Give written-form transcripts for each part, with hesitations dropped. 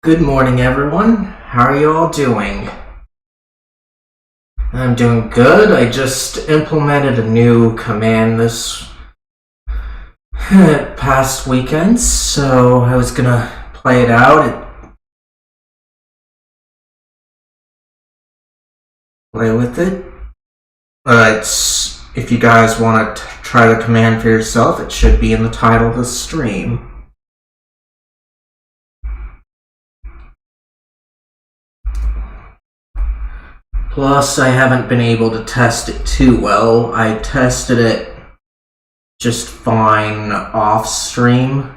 Good morning, everyone. How are you all doing? I'm doing good. I just implemented a new command this past weekend, so I was gonna play it out, play with it. If you guys want to try the command for yourself, it should be in the title of the stream. Plus, I haven't been able to test it too well. I tested it just fine off stream,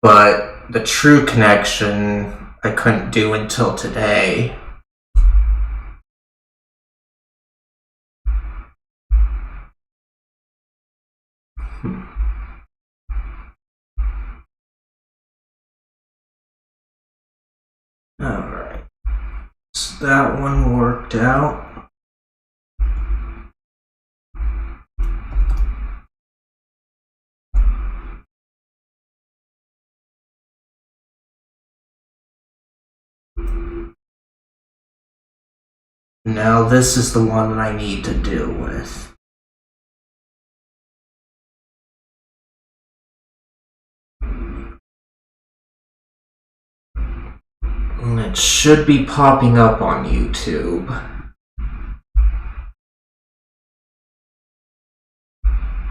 but the true connection I couldn't do until today. Alright. So that one worked out. Now this is the one that I need to deal with. And it should be popping up on YouTube.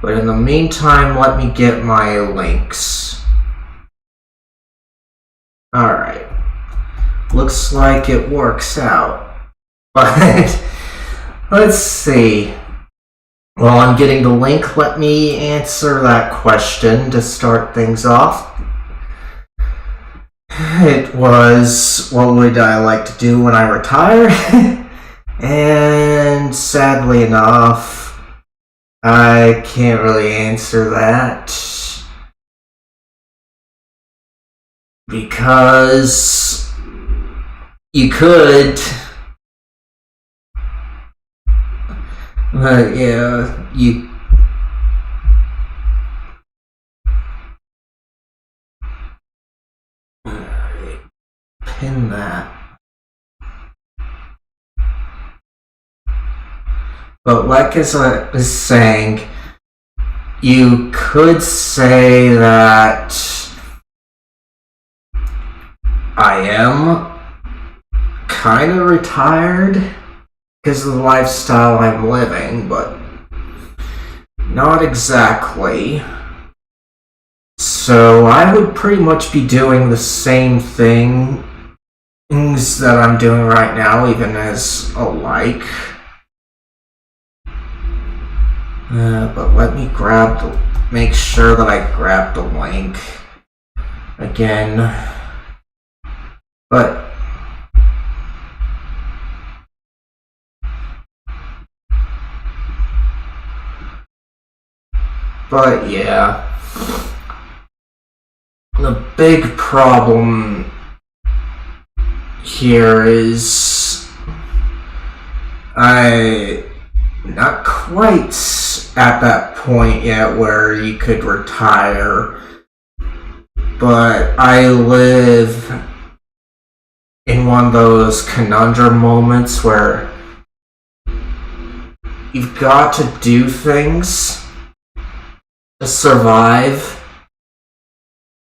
But in the meantime, let me get my links. Alright. Looks like it works out. But let's see. While I'm getting the link, let me answer that question to start things off. It was, what would I like to do when I retire? And sadly enough, I can't really answer that. Because you could. But yeah, you. Pin that. But like as I was saying, you could say that I am kind of retired because of the lifestyle I'm living, but not exactly. So I would pretty much be doing the same things that I'm doing right now, even as a like. But let me make sure that I grab the link again. But yeah. The big problem here is I'm not quite at that point yet where you could retire, but I live in one of those conundrum moments where you've got to do things to survive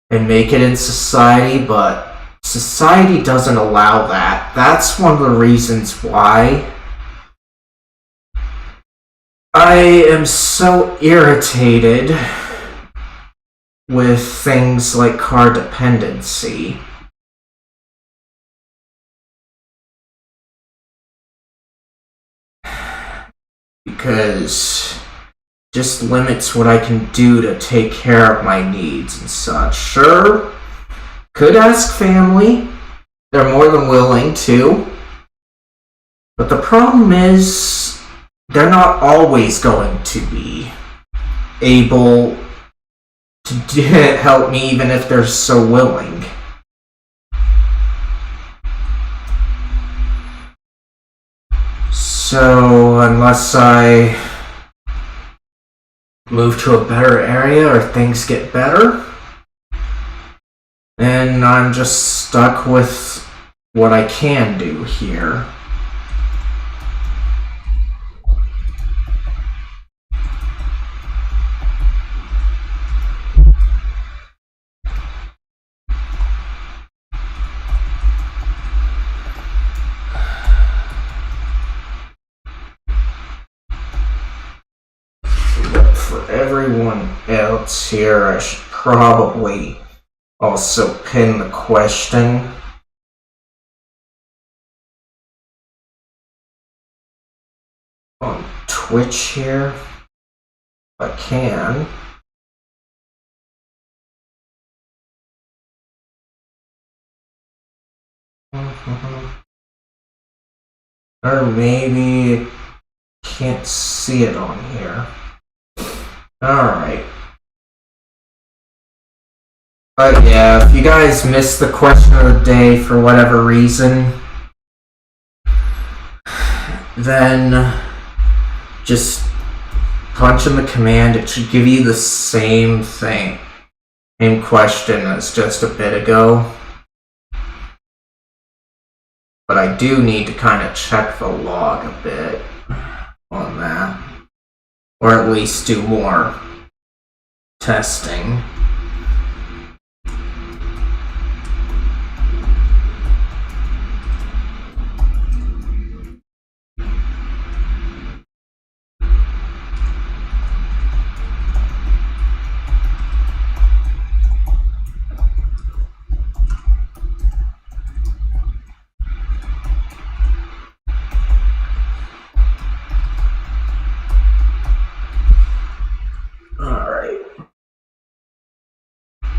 and make it in society, but society doesn't allow that. That's one of the reasons why I am so irritated with things like car dependency. Because just limits what I can do to take care of my needs and such. Sure, could ask family. They're more than willing to. But the problem is, they're not always going to be able to help me even if they're so willing. So, unless I move to a better area or things get better, And I'm just stuck with what I can do here. But for everyone else here, I should probably also pin the question on Twitch here, if I can. Or maybe can't see it on here. Alright. But yeah, if you guys missed the question of the day for whatever reason, then just punch in the command. It should give you the same thing, same question as just a bit ago. But I do need to kind of check the log a bit on that. Or at least do more testing.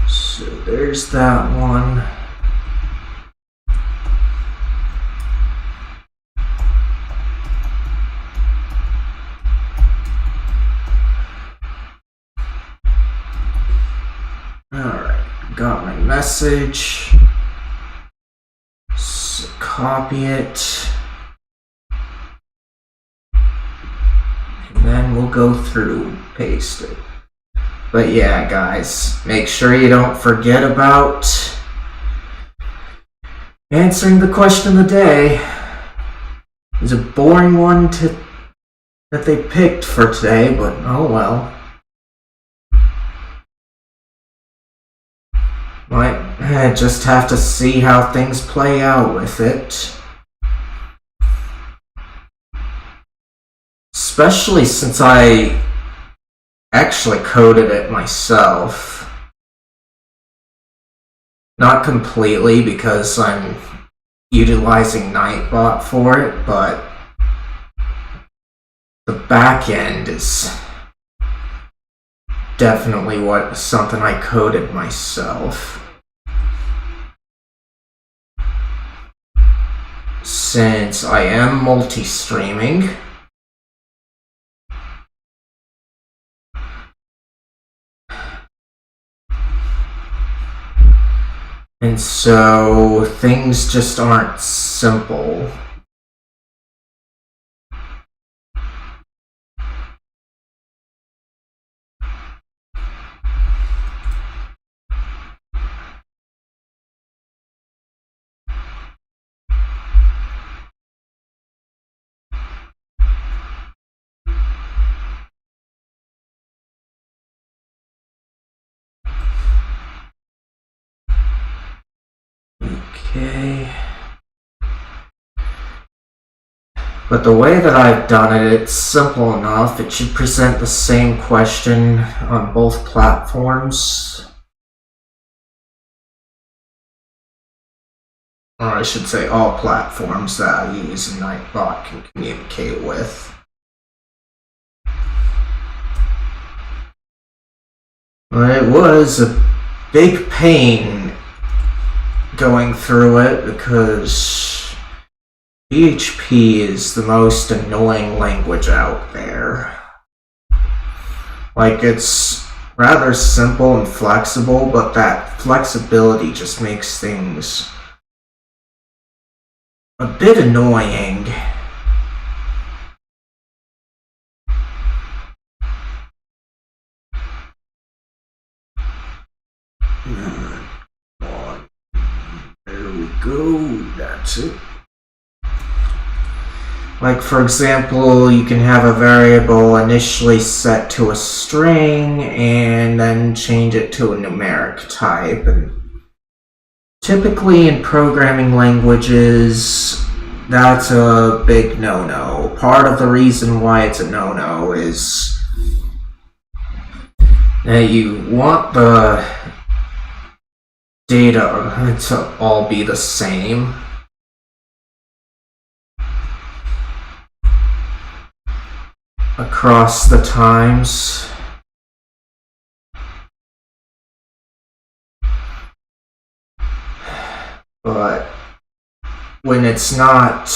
So there's that one. Alright, got my message. So copy it. And then we'll go through, paste it. But yeah, guys, make sure you don't forget about answering the question of the day. It's a boring one that they picked for today, but oh well. Might just have to see how things play out with it. Especially since I actually coded it myself. Not completely because I'm utilizing Nightbot for it, but the back end is definitely something I coded myself. Since I am multi-streaming, and so things just aren't simple. Okay. But the way that I've done it, it's simple enough. It should present the same question on both platforms. Or I should say all platforms that I use and Nightbot can communicate with. It was a big pain going through it because PHP is the most annoying language out there. Like, it's rather simple and flexible, but that flexibility just makes things a bit annoying. Come on. go. That's it. Like, for example, you can have a variable initially set to a string and then change it to a numeric type. And typically in programming languages, that's a big no-no. Part of the reason why it's a no-no is that you want the data to all be the same. Across the times. But when it's not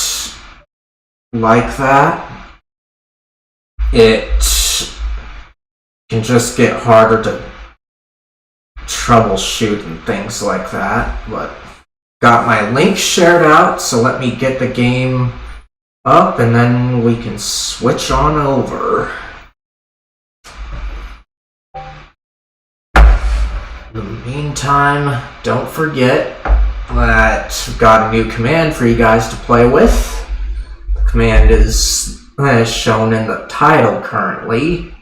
like that, it can just get harder to troubleshoot and things like that. But got my link shared out, so let me get the game up and then we can switch on over. In the meantime, don't forget that I've got a new command for you guys to play with. The command is shown in the title currently.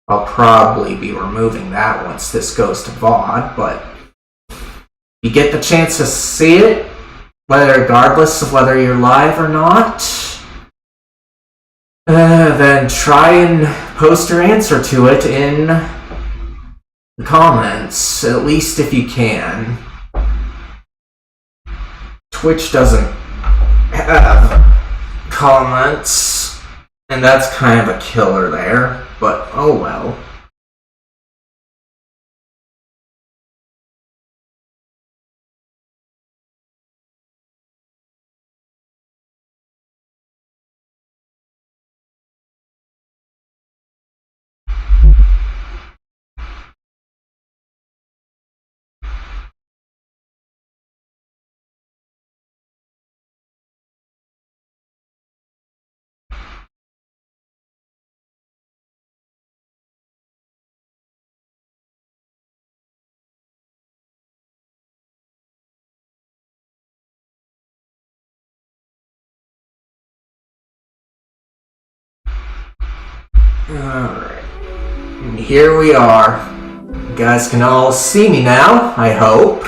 I'll probably be removing that once this goes to VOD, but you get the chance to see it, regardless of whether you're live or not. Then try and post your answer to it in the comments, at least if you can. Twitch doesn't have comments, and that's kind of a killer there, but oh well. Alright, and here we are. You guys can all see me now, I hope.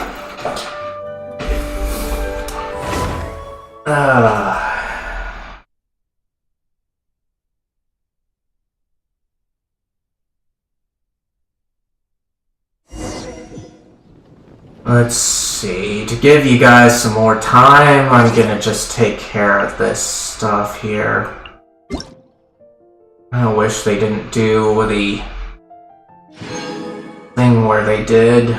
Let's see, to give you guys some more time, I'm gonna just take care of this stuff here. I wish they didn't do the thing where they did.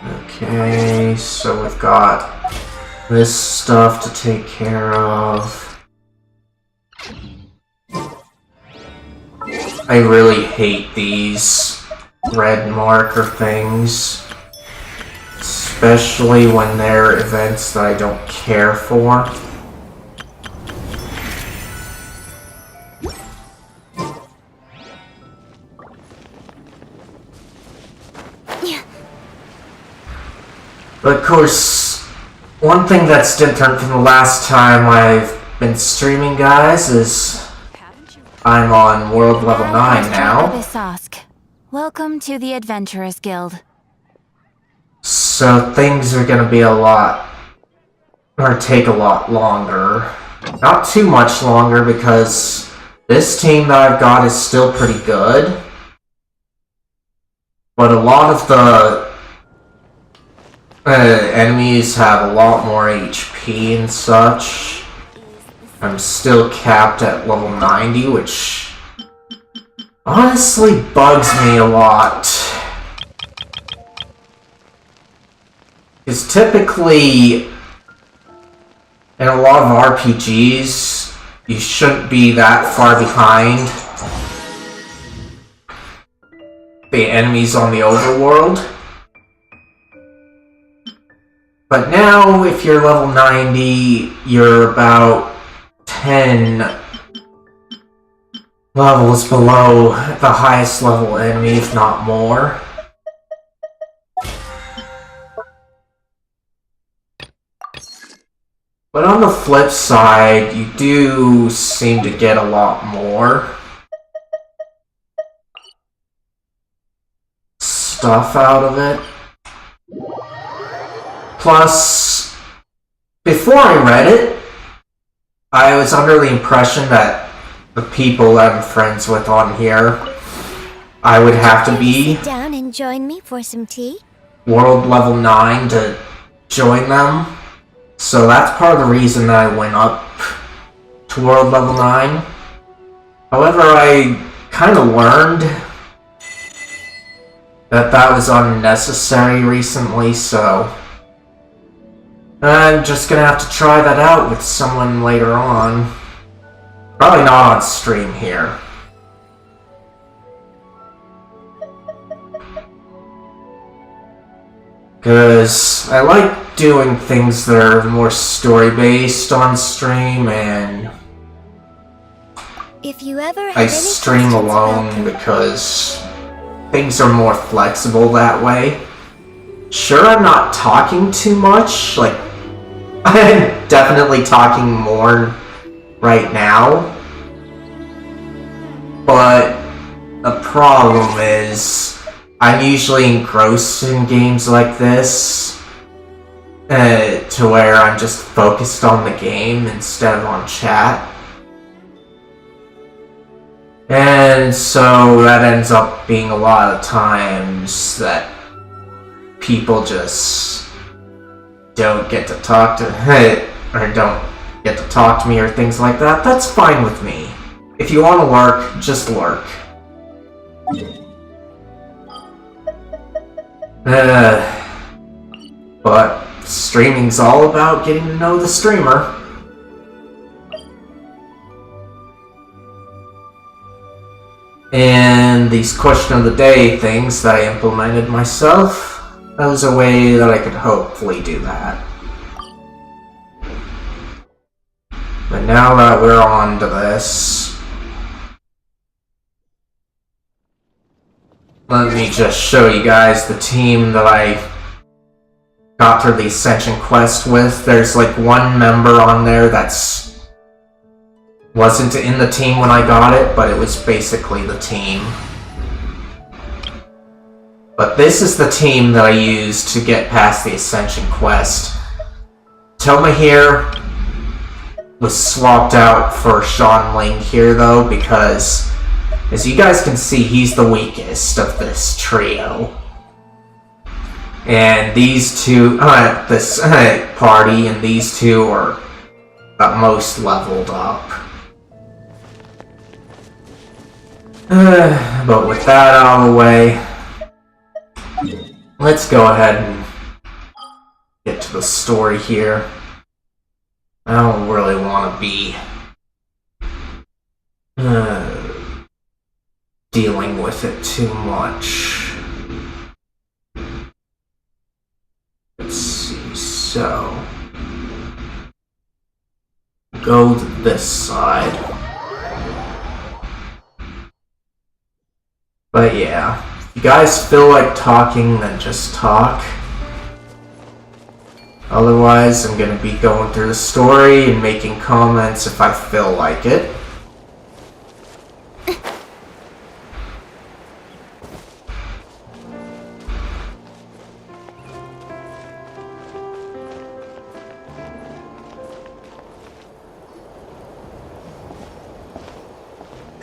Okay, so we've got this stuff to take care of. I really hate these red marker things, especially when they're events that I don't care for. But of course, one thing that's different from the last time I've been streaming, guys, is I'm on world level 9 now. Welcome to the Adventurers Guild. So things are gonna be take a lot longer. Not too much longer, because this team that I've got is still pretty good. But a lot of the enemies have a lot more HP and such. I'm still capped at level 90, which honestly bugs me a lot. Because typically, in a lot of RPGs, you shouldn't be that far behind the enemies on the overworld. But now, if you're level 90, you're about 10 levels below the highest level enemy, if not more. But on the flip side, you do seem to get a lot more stuff out of it. Plus, before I read it, I was under the impression that the people that I'm friends with on here, I would have to be sit down and join me for some tea? world level 9 to join them. So that's part of the reason that I went up to world level 9. However, I kind of learned that that was unnecessary recently, so I'm just gonna have to try that out with someone later on. Probably not on stream here. Because I like doing things that are more story-based on stream, and If you ever have I any stream questions alone about because things are more flexible that way. Sure, I'm not talking too much, like, I'm definitely talking more right now, but the problem is I'm usually engrossed in games like this, to where I'm just focused on the game instead of on chat. And so that ends up being a lot of times that people just don't get to talk to or don't get to talk to me or things like that. That's fine with me. If you want to lurk, just lurk. But streaming's all about getting to know the streamer. And these question of the day things that I implemented myself, that was a way that I could hopefully do that. But now that we're on to this, let me just show you guys the team that I got through the Ascension quest with. There's like one member on there wasn't in the team when I got it, but it was basically the team. But this is the team that I used to get past the Ascension quest. Toma here was swapped out for Sean Ling here though, because as you guys can see, he's the weakest of this trio. And these two, this party and these two are the most leveled up. But with that out of the way, let's go ahead and get to the story here. I don't really want to be dealing with it too much. Let's see, so go to this side. But yeah, if you guys feel like talking, then just talk. Otherwise, I'm gonna be going through the story and making comments if I feel like it.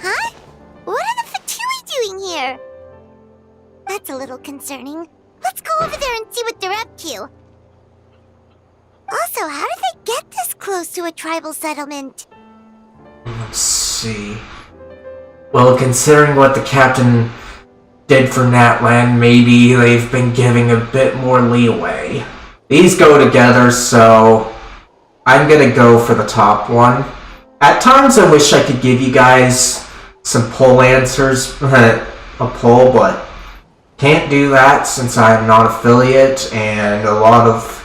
Huh? What are the Fatui doing here? That's a little concerning. Let's go over there and see what they're up to. Also, how did they get this close to a tribal settlement? Let's see. Well, considering what the captain did for Natland, maybe they've been giving a bit more leeway. These go together, so I'm gonna go for the top one. At times I wish I could give you guys some poll answers, a poll, but can't do that since I'm not affiliate, and a lot of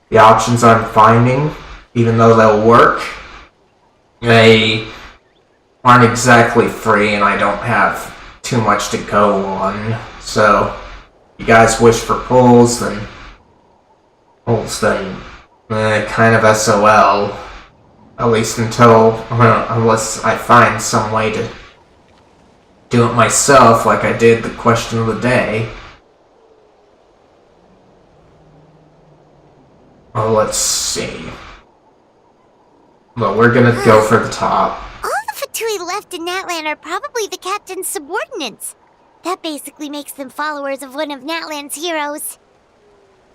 the options I'm finding, even though they'll work, they aren't exactly free and I don't have too much to go on. So, if you guys wish for polls, then Kind of SOL. At least unless I find some way to do it myself, like I did the question of the day. Oh, let's see. Well, we're gonna go for the top. All the Fatui left in Natlan are probably the captain's subordinates. That basically makes them followers of one of Natlan's heroes.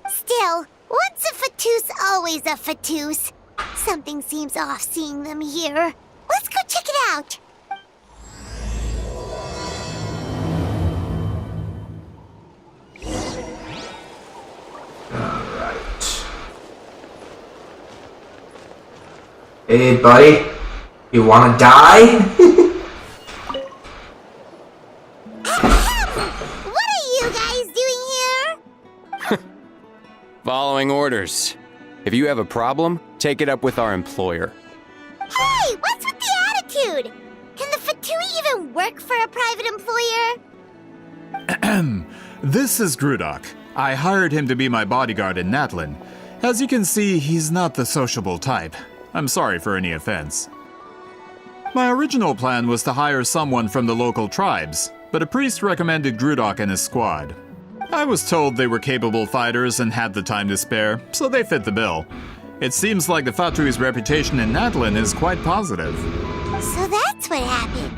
Still, once a Fatoos, always a Fatoos. Something seems off seeing them here. Let's go check it out. Alright. Hey, buddy. You wanna die? What are you guys doing here? Following orders. If you have a problem, take it up with our employer. Hey, what's with the attitude? Can the Fatui even work for a private employer? This is Grudok. I hired him to be my bodyguard in Natlan. As you can see, he's not the sociable type. I'm sorry for any offense. My original plan was to hire someone from the local tribes, but a priest recommended Grudok and his squad. I was told they were capable fighters and had the time to spare, so they fit the bill. It seems like the Fatui's reputation in Natlan is quite positive. So that's what happened.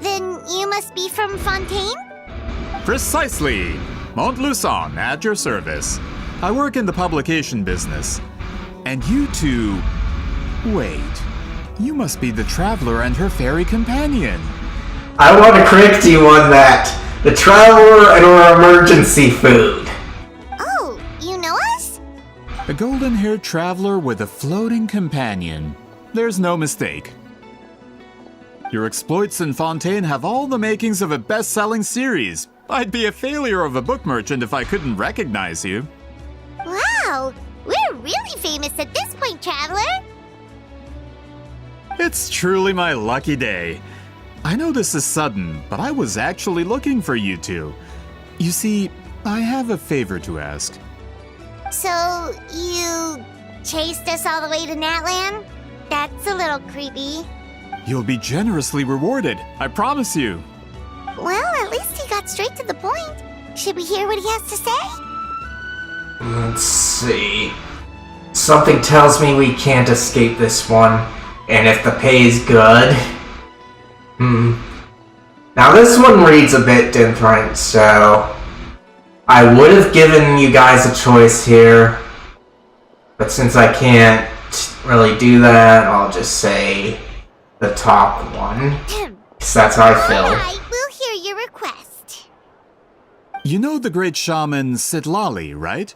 Then you must be from Fontaine? Precisely! Montluçon, at your service. I work in the publication business. And you two... Wait. You must be the traveler and her fairy companion. I want to correct you on that. The traveler and our emergency food. Oh, you know us? A golden-haired traveler with a floating companion. There's no mistake. Your exploits in Fontaine have all the makings of a best-selling series. I'd be a failure of a book merchant if I couldn't recognize you. Wow, we're really famous at this point, traveler. It's truly my lucky day. I know this is sudden, but I was actually looking for you two. You see, I have a favor to ask. So, you chased us all the way to Natlan? That's a little creepy. You'll be generously rewarded, I promise you. Well, at least he got straight to the point. Should we hear what he has to say? Let's see. Something tells me we can't escape this one. And if the pay's good... Now this one reads a bit different, so... I would have given you guys a choice here. But since I can't really do that, I'll just say the top one. Because that's how I feel. Alright, we'll hear your request. You know the great shaman Citlali, right?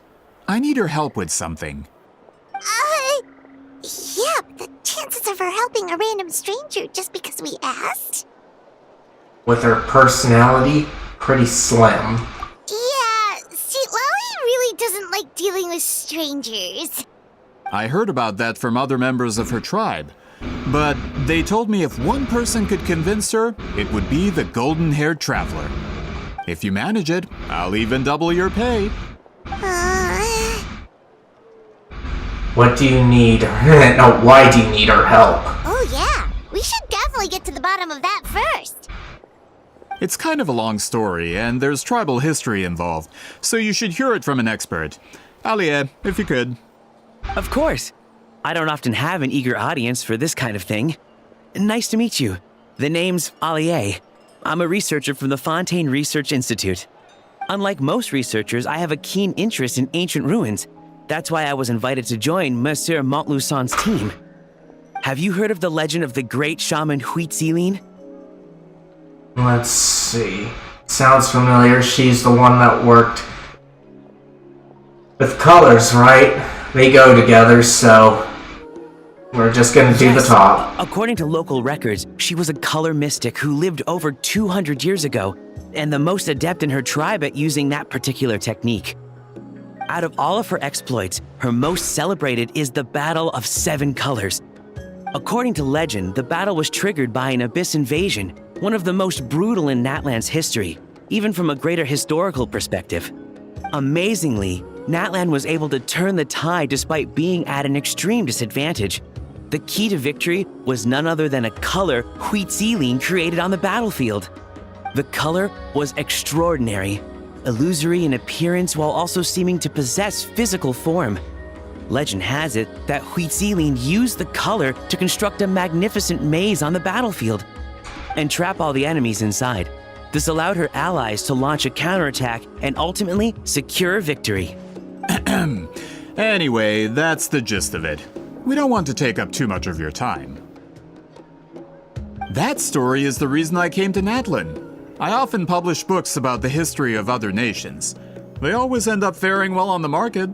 I need her help with something. Yeah, but the chances of her helping a random stranger just because we asked? With her personality, pretty slim. Yeah, Citlali really doesn't like dealing with strangers. I heard about that from other members of her tribe. But they told me if one person could convince her, it would be the golden-haired traveler. If you manage it, I'll even double your pay. What do you need? No, why do you need her help? Oh yeah, we should definitely get to the bottom of that first. It's kind of a long story, and there's tribal history involved, so you should hear it from an expert. Alie, if you could. Of course. I don't often have an eager audience for this kind of thing. Nice to meet you. The name's Alie. I'm a researcher from the Fontaine Research Institute. Unlike most researchers, I have a keen interest in ancient ruins. That's why I was invited to join Monsieur Montluçon's team. Have you heard of the legend of the great shaman Citlali? Let's see. Sounds familiar. She's the one that worked with colors, right? They go together, so we're just gonna do the top. According to local records, she was a color mystic who lived over 200 years ago, and the most adept in her tribe at using that particular technique. Out of all of her exploits, her most celebrated is the Battle of Seven Colors. According to legend, the battle was triggered by an abyss invasion, one of the most brutal in Natlan's history, even from a greater historical perspective. Amazingly, Natlan was able to turn the tide despite being at an extreme disadvantage. The key to victory was none other than a color Citlali created on the battlefield. The color was extraordinary, illusory in appearance while also seeming to possess physical form. Legend has it that Citlali used the color to construct a magnificent maze on the battlefield and trap all the enemies inside. This allowed her allies to launch a counterattack and ultimately secure victory. Anyway, that's the gist of it. We don't want to take up too much of your time. That story is the reason I came to Natlan. I often publish books about the history of other nations. They always end up faring well on the market.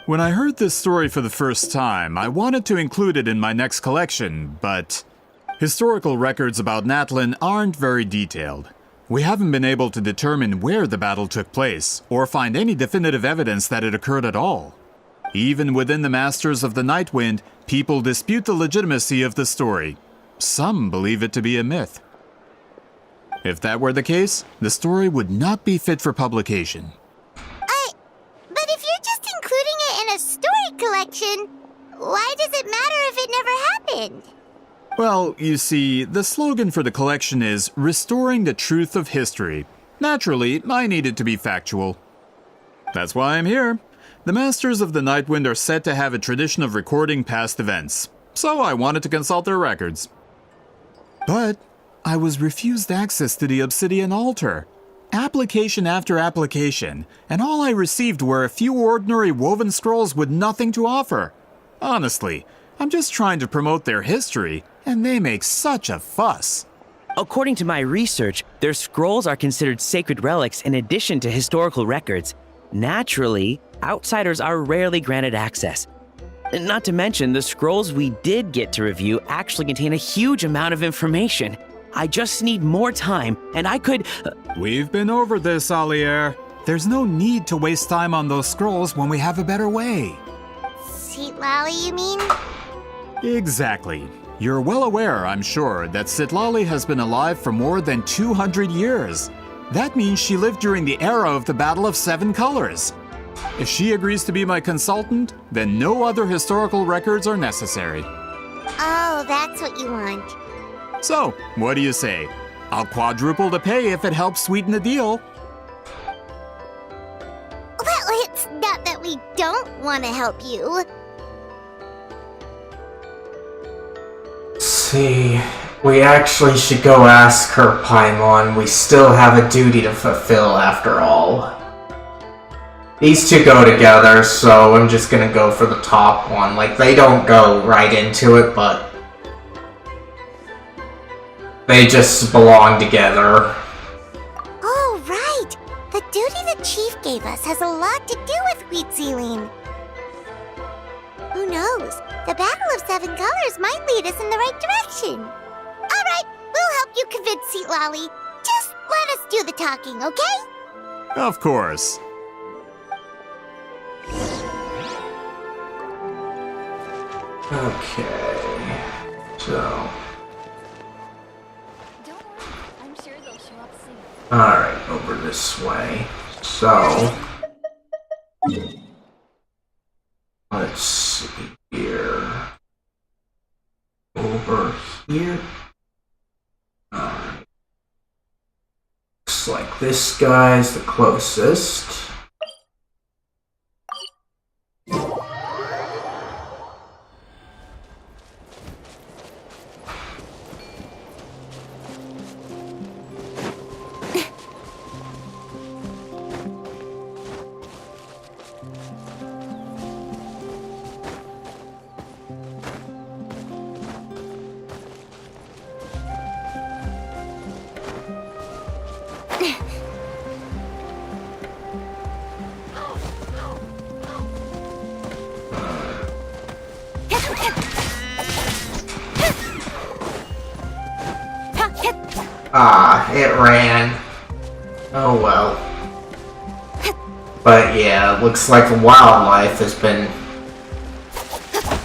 When I heard this story for the first time, I wanted to include it in my next collection, but historical records about Natlan aren't very detailed. We haven't been able to determine where the battle took place, or find any definitive evidence that it occurred at all. Even within the Masters of the Nightwind, people dispute the legitimacy of the story. Some believe it to be a myth. If that were the case, the story would not be fit for publication. But if you're just including it in a story collection, why does it matter if it never happened? Well, you see, the slogan for the collection is Restoring the Truth of History. Naturally, I need it to be factual. That's why I'm here. The Masters of the Nightwind are said to have a tradition of recording past events, so I wanted to consult their records. But I was refused access to the Obsidian Altar. Application after application, and all I received were a few ordinary woven scrolls with nothing to offer. Honestly, I'm just trying to promote their history, and they make such a fuss. According to my research, their scrolls are considered sacred relics in addition to historical records. Naturally, outsiders are rarely granted access. Not to mention, the scrolls we did get to review actually contain a huge amount of information. I just need more time, and I could... We've been over this, Alier. There's no need to waste time on those scrolls when we have a better way. Citlali, you mean? Exactly. You're well aware, I'm sure, that Citlali has been alive for more than 200 years. That means she lived during the era of the Battle of Seven Colors. If she agrees to be my consultant, then no other historical records are necessary. Oh, that's what you want. So, what do you say? I'll quadruple the pay if it helps sweeten the deal. Well, it's not that we don't want to help you. See, we actually should go ask her, Paimon. We still have a duty to fulfill after all. These two go together, so I'm just gonna go for the top one. Like, they don't go right into it, but they just belong together. Oh, right! The duty the chief gave us has a lot to do with Citlali. Who knows? The Battle of Seven Colors might lead us in the right direction. Alright, we'll help you convince Citlali. Just let us do the talking, okay? Of course. Okay, so... Don't worry, I'm sure they'll show up soon. Alright, over this way. So... let's see here. Over here. Alright. Looks like this guy's the closest. Ah, it ran. Oh well. But yeah, it looks like the wildlife has been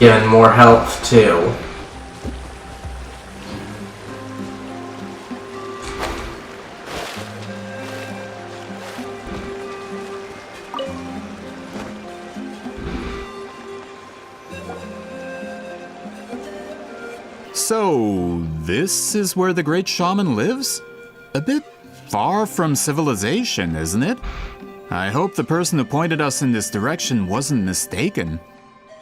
given more help too. So, this is where the great shaman lives? A bit far from civilization, isn't it? I hope the person who pointed us in this direction wasn't mistaken.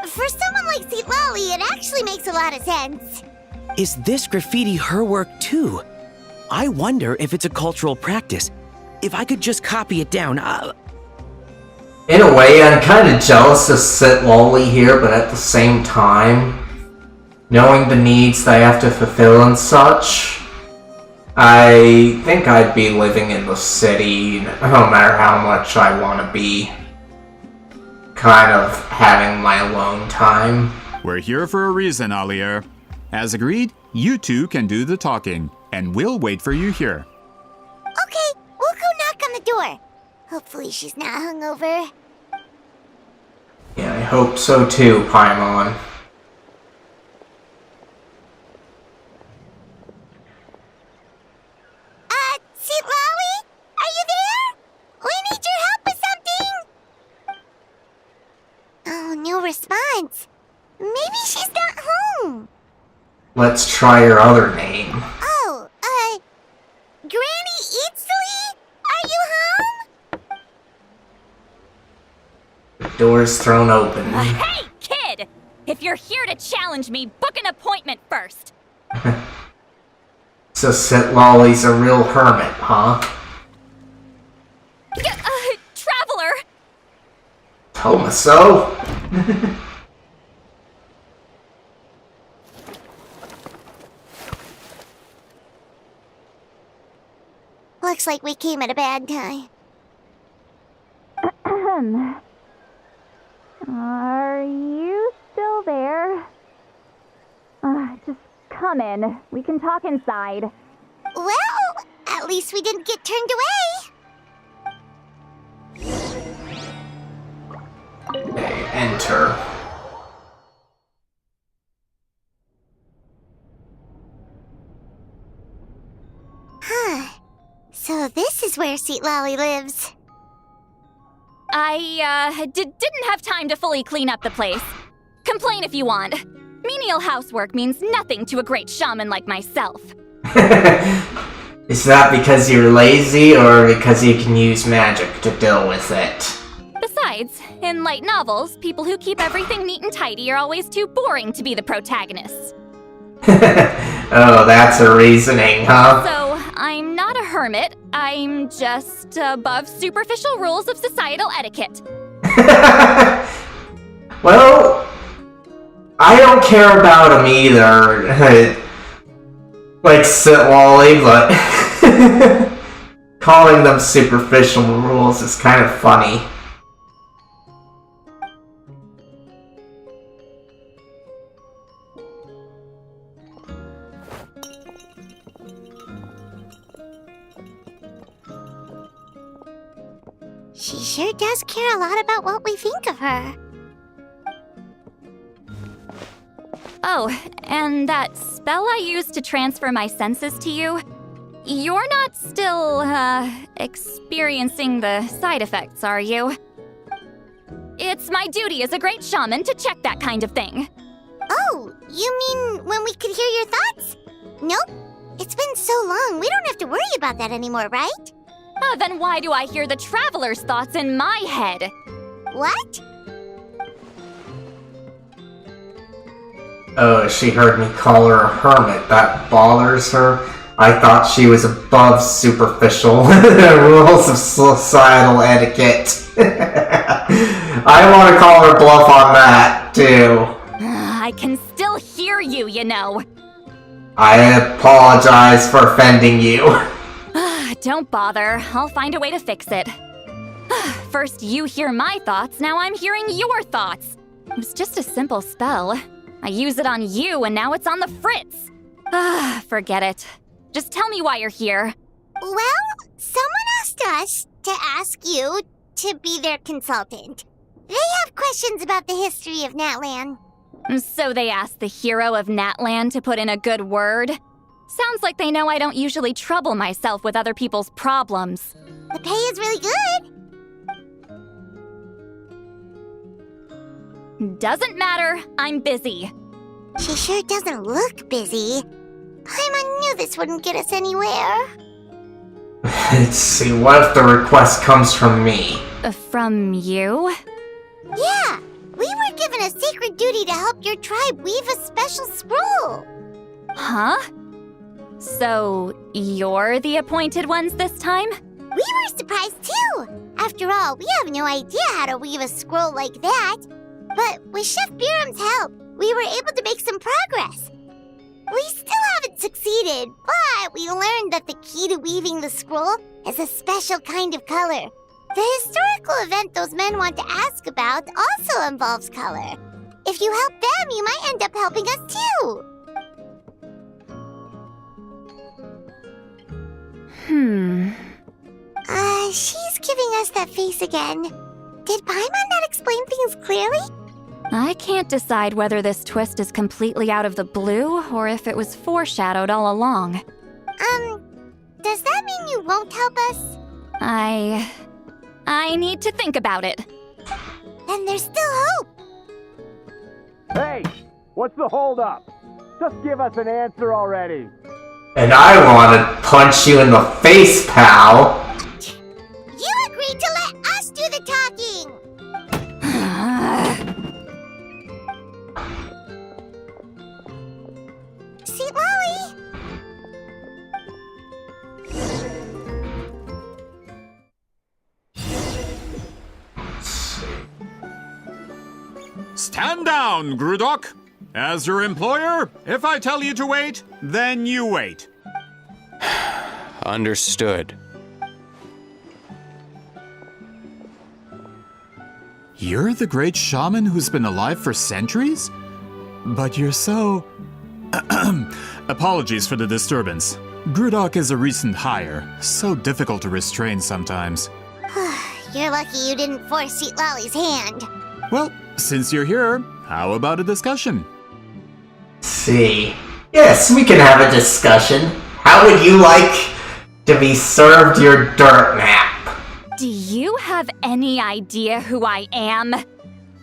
For someone like Citlali, it actually makes a lot of sense. Is this graffiti her work too? I wonder if it's a cultural practice. If I could just copy it down, In a way, I'm kind of jealous of Citlali here, but at the same time, knowing the needs that I have to fulfill and such, I think I'd be living in the city no matter how much I want to be kind of having my alone time. We're here for a reason, Alier. As agreed, you two can do the talking, and we'll wait for you here. Okay, we'll go knock on the door. Hopefully she's not hungover. Yeah, I hope so too, Paimon. Citlali? Are you there? We need your help with something! Oh, no response. Maybe she's not home. Let's try her other name. Oh, Granny Citlali? Are you home? The door's thrown open. Hey, kid! If you're here to challenge me, book an appointment first. So Citlali's a real hermit, huh? Traveler! Told me so. Looks like we came at a bad time. Are you still there? Just come in. We can talk inside. Well, at least we didn't get turned away. Enter. Huh. So this is where Citlali lives. I, didn't have time to fully clean up the place. Complain if you want. Menial housework means nothing to a great shaman like myself. Is that because you're lazy or because you can use magic to deal with it? Besides, in light novels, people who keep everything neat and tidy are always too boring to be the protagonists. Oh, that's a reasoning, huh? So, I'm not a hermit, I'm just above superficial rules of societal etiquette. Well, I don't care about him either. Like Citlali, but calling them superficial rules is kind of funny. She sure does care a lot about what we think of her. Oh, and that spell I used to transfer my senses to you, you're not still, experiencing the side effects, are you? It's my duty as a great shaman to check that kind of thing. Oh, you mean when we could hear your thoughts? Nope. It's been so long, we don't have to worry about that anymore, right? Then why do I hear the traveler's thoughts in my head? What? Oh, she heard me call her a hermit. That bothers her. I thought she was above superficial rules of societal etiquette. I want to call her bluff on that, too. I can still hear you, you know. I apologize for offending you. Don't bother. I'll find a way to fix it. First you hear my thoughts, now I'm hearing your thoughts. It was just a simple spell. I use it on you, and now it's on the fritz. Forget it. Just tell me why you're here. Well, someone asked us to ask you to be their consultant. They have questions about the history of Natlan. So they asked the hero of Natlan to put in a good word? Sounds like they know I don't usually trouble myself with other people's problems. The pay is really good. Doesn't matter, I'm busy. She sure doesn't look busy. Paimon knew this wouldn't get us anywhere. Let's see, what if the request comes from me? From you? Yeah, we were given a sacred duty to help your tribe weave a special scroll. Huh? So, you're the appointed ones this time? We were surprised too. After all, we have no idea how to weave a scroll like that. But with Chef Biram's help, we were able to make some progress. We still haven't succeeded, but we learned that the key to weaving the scroll is a special kind of color. The historical event those men want to ask about also involves color. If you help them, you might end up helping us too. She's giving us that face again. Did Paimon not explain things clearly? I can't decide whether this twist is completely out of the blue or if it was foreshadowed all along. Does that mean you won't help us? I need to think about it. Then there's still hope. Hey, what's the holdup? Just give us an answer already. And I want to punch you in the face, pal. You agreed to let us do the talking. Citlali! Stand down, Grudok. As your employer, if I tell you to wait, then you wait. Understood. You're the great shaman who's been alive for centuries? But you're so... Apologies for the disturbance. Grudok is a recent hire, so difficult to restrain sometimes. You're lucky you didn't force Citlali's hand. Well, since you're here, how about a discussion? See. Yes, we can have a discussion. How would you like to be served your dirt map? Do you have any idea who I am?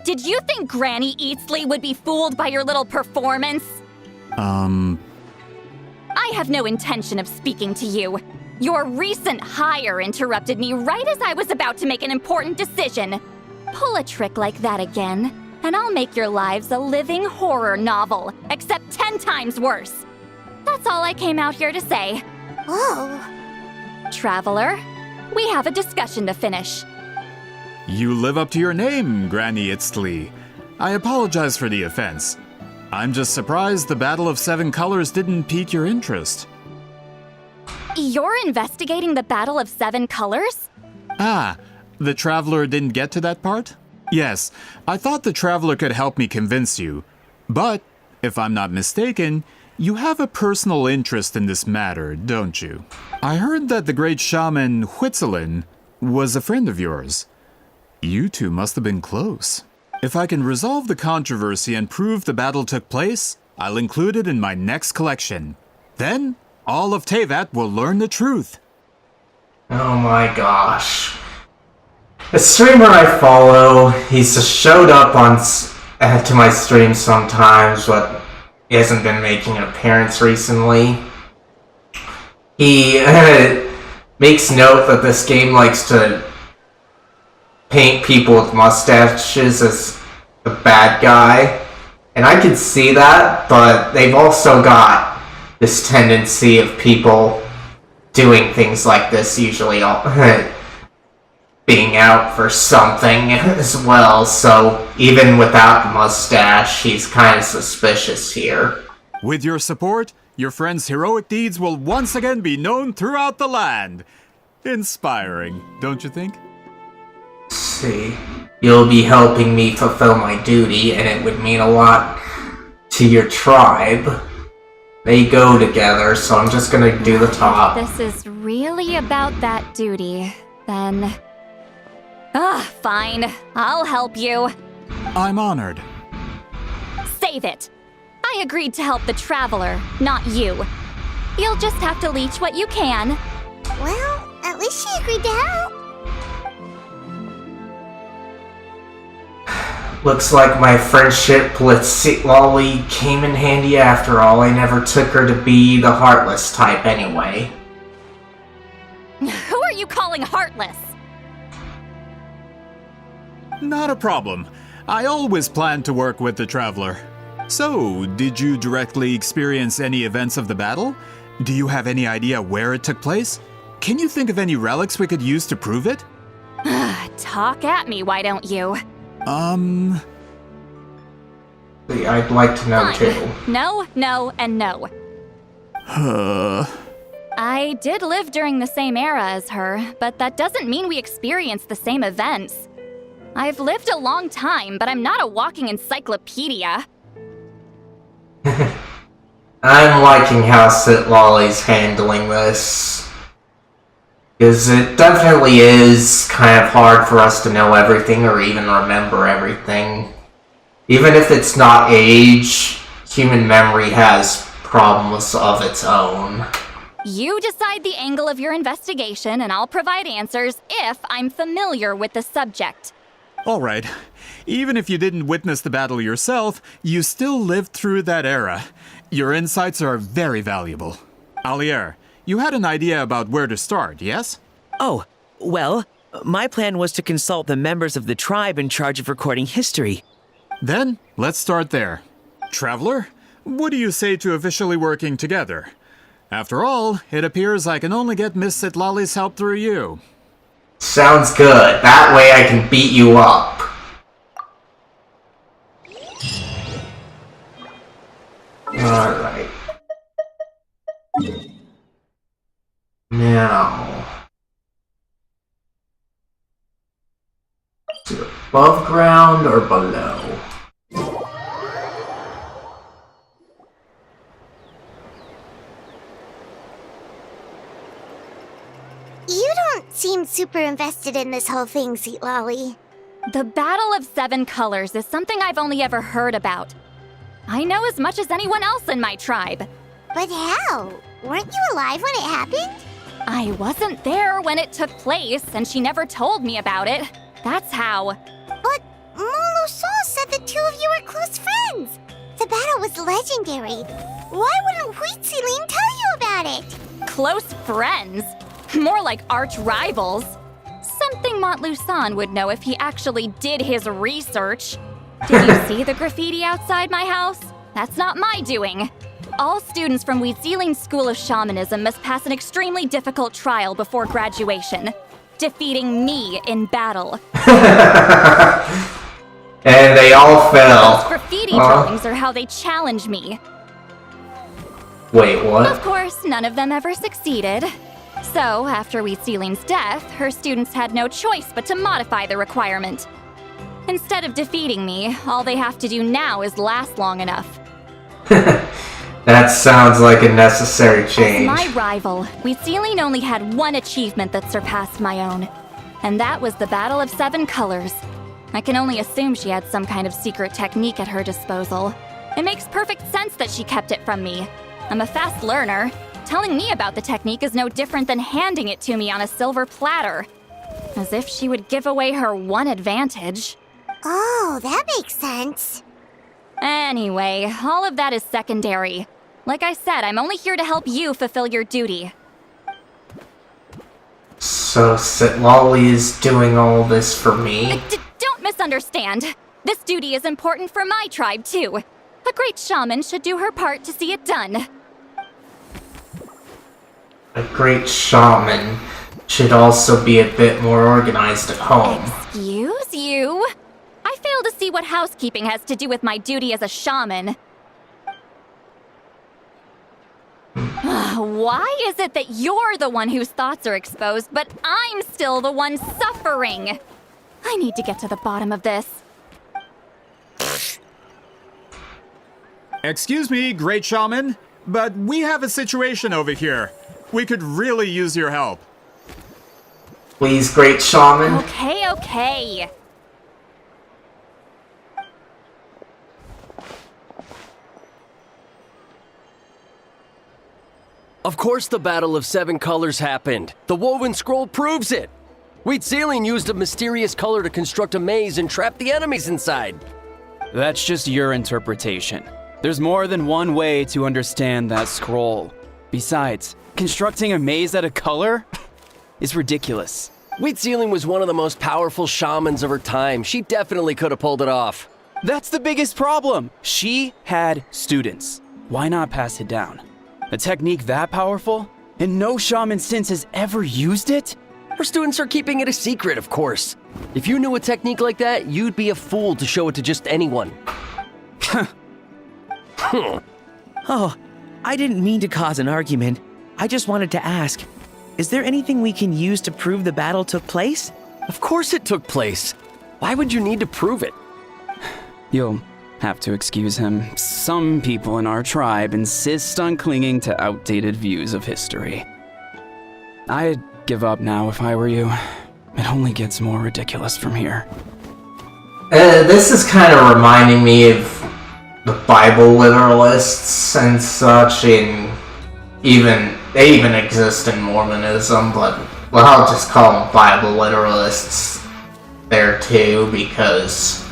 Did you think Granny Eatsley would be fooled by your little performance? I have no intention of speaking to you. Your recent hire interrupted me right as I was about to make an important decision. Pull a trick like that again, and I'll make your lives a living horror novel, except 10 times worse. That's all I came out here to say. Whoa. Traveler, we have a discussion to finish. You live up to your name, Granny Itztli. I apologize for the offense. I'm just surprised the Battle of Seven Colors didn't pique your interest. You're investigating the Battle of Seven Colors? Ah, the Traveler didn't get to that part? Yes, I thought the Traveler could help me convince you. But, if I'm not mistaken, you have a personal interest in this matter, don't you? I heard that the great shaman Huitzilin was a friend of yours. You two must have been close. If I can resolve the controversy and prove the battle took place, I'll include it in my next collection. Then, all of Teyvat will learn the truth. Oh my gosh. A streamer I follow, he's just showed up on to my stream sometimes, but he hasn't been making an appearance recently. He makes note that this game likes to paint people with mustaches as the bad guy. And I can see that, but they've also got this tendency of people doing things like this, usually being out for something as well. So even without the mustache, he's kind of suspicious here. With your support, your friend's heroic deeds will once again be known throughout the land. Inspiring, don't you think? See, you'll be helping me fulfill my duty, and it would mean a lot to your tribe. They go together, so I'm just gonna do the top. If this is really about that duty, then... fine. I'll help you. I'm honored. Save it. I agreed to help the Traveler, not you. You'll just have to leech what you can. Well, at least she agreed to help. Looks like my friendship with Citlali came in handy after all. I never took her to be the heartless type anyway. Who are you calling heartless? Not a problem. I always planned to work with the Traveler. So, did you directly experience any events of the battle? Do you have any idea where it took place? Can you think of any relics we could use to prove it? Talk at me, why don't you? I'd like to know Fine. too. No, no, and no. I did live during the same era as her, but that doesn't mean we experienced the same events. I've lived a long time, but I'm not a walking encyclopedia. I'm liking how Citlali's handling this. Because it definitely is kind of hard for us to know everything or even remember everything. Even if it's not age, human memory has problems of its own. You decide the angle of your investigation, and I'll provide answers if I'm familiar with the subject. Alright. Even if you didn't witness the battle yourself, you still lived through that era. Your insights are very valuable. Alier, you had an idea about where to start, yes? Oh, well, my plan was to consult the members of the tribe in charge of recording history. Then, let's start there. Traveler, what do you say to officially working together? After all, it appears I can only get Miss Citlali's help through you. Sounds good. That way I can beat you up. Alright. Now... is it above ground or below? You don't seem super invested in this whole thing, Citlali. The Battle of Seven Colors is something I've only ever heard about. I know as much as anyone else in my tribe. But how? Weren't you alive when it happened? I wasn't there when it took place, and she never told me about it. That's how. But Molusol said the two of you were close friends. The battle was legendary. Why wouldn't Huitziling tell you about it? Close friends? More like arch rivals. Something Montluçon would know if he actually did his research. Did you see the graffiti outside my house? That's not my doing. All students from Huitziling's School of Shamanism must pass an extremely difficult trial before graduation, defeating me in battle. And they all fell. Those graffiti drawings are how they challenge me. Wait, what? Of course, none of them ever succeeded. So, after Huitziling's death, her students had no choice but to modify the requirement. Instead of defeating me, all they have to do now is last long enough. That sounds like a necessary change. As my rival, Huitziling only had one achievement that surpassed my own. And that was the Battle of Seven Colors. I can only assume she had some kind of secret technique at her disposal. It makes perfect sense that she kept it from me. I'm a fast learner. Telling me about the technique is no different than handing it to me on a silver platter. As if she would give away her one advantage. Oh, that makes sense. Anyway, all of that is secondary. Like I said, I'm only here to help you fulfill your duty. So Citlali is doing all this for me? Don't misunderstand. This duty is important for my tribe, too. A great shaman should do her part to see it done. A great shaman should also be a bit more organized at home. Excuse you? I fail to see what housekeeping has to do with my duty as a shaman. Why is it that you're the one whose thoughts are exposed, but I'm still the one suffering? I need to get to the bottom of this. Excuse me, great shaman, but we have a situation over here. We could really use your help. Please, great shaman. Okay. Of course the Battle of Seven Colors happened. The Woven Scroll proves it. Wheat Ceiling used a mysterious color to construct a maze and trap the enemies inside. That's just your interpretation. There's more than one way to understand that scroll. Besides, constructing a maze out of color is ridiculous. Wheat Ceiling was one of the most powerful shamans of her time. She definitely could have pulled it off. That's the biggest problem. She had students. Why not pass it down? A technique that powerful? And no shaman since has ever used it? Her students are keeping it a secret, of course. If you knew a technique like that, you'd be a fool to show it to just anyone. Oh, I didn't mean to cause an argument. I just wanted to ask, is there anything we can use to prove the battle took place? Of course it took place. Why would you need to prove it? You'll have to excuse him. Some people in our tribe insist on clinging to outdated views of history. I'd give up now if I were you. It only gets more ridiculous from here. This is kind of reminding me of the Bible literalists and such. They even exist in Mormonism, but well, I'll just call them Bible literalists there too, because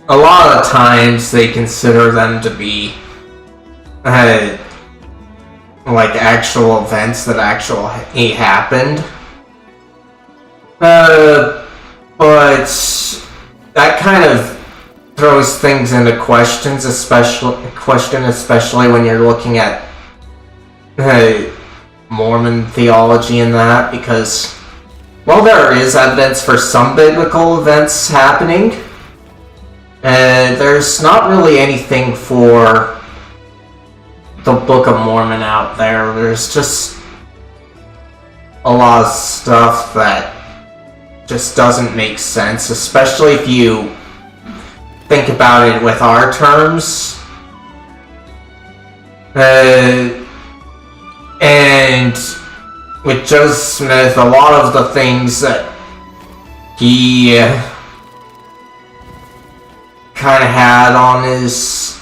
a lot of times they consider them to be like actual events that actually happened. But that kind of throws things into questions, especially when you're looking at Mormon theology and that, because while there is evidence for some biblical events happening, there's not really anything for the Book of Mormon out there. There's just a lot of stuff that just doesn't make sense, especially if you think about it with our terms. And with Joseph Smith, a lot of the things that he kind of had on his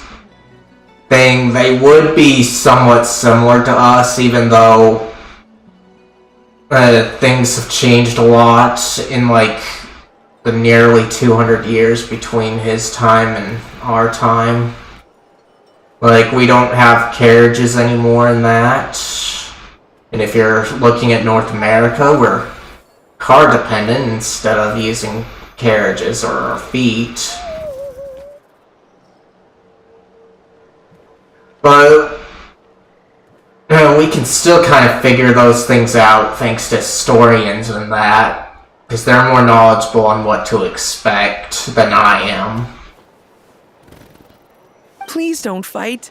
thing, they would be somewhat similar to us, even though things have changed a lot in like the nearly 200 years between his time and our time. Like, we don't have carriages anymore in that. And if you're looking at North America, we're car dependent instead of using carriages or our feet. But we can still kind of figure those things out thanks to historians and that, because they're more knowledgeable on what to expect than I am. Please don't fight.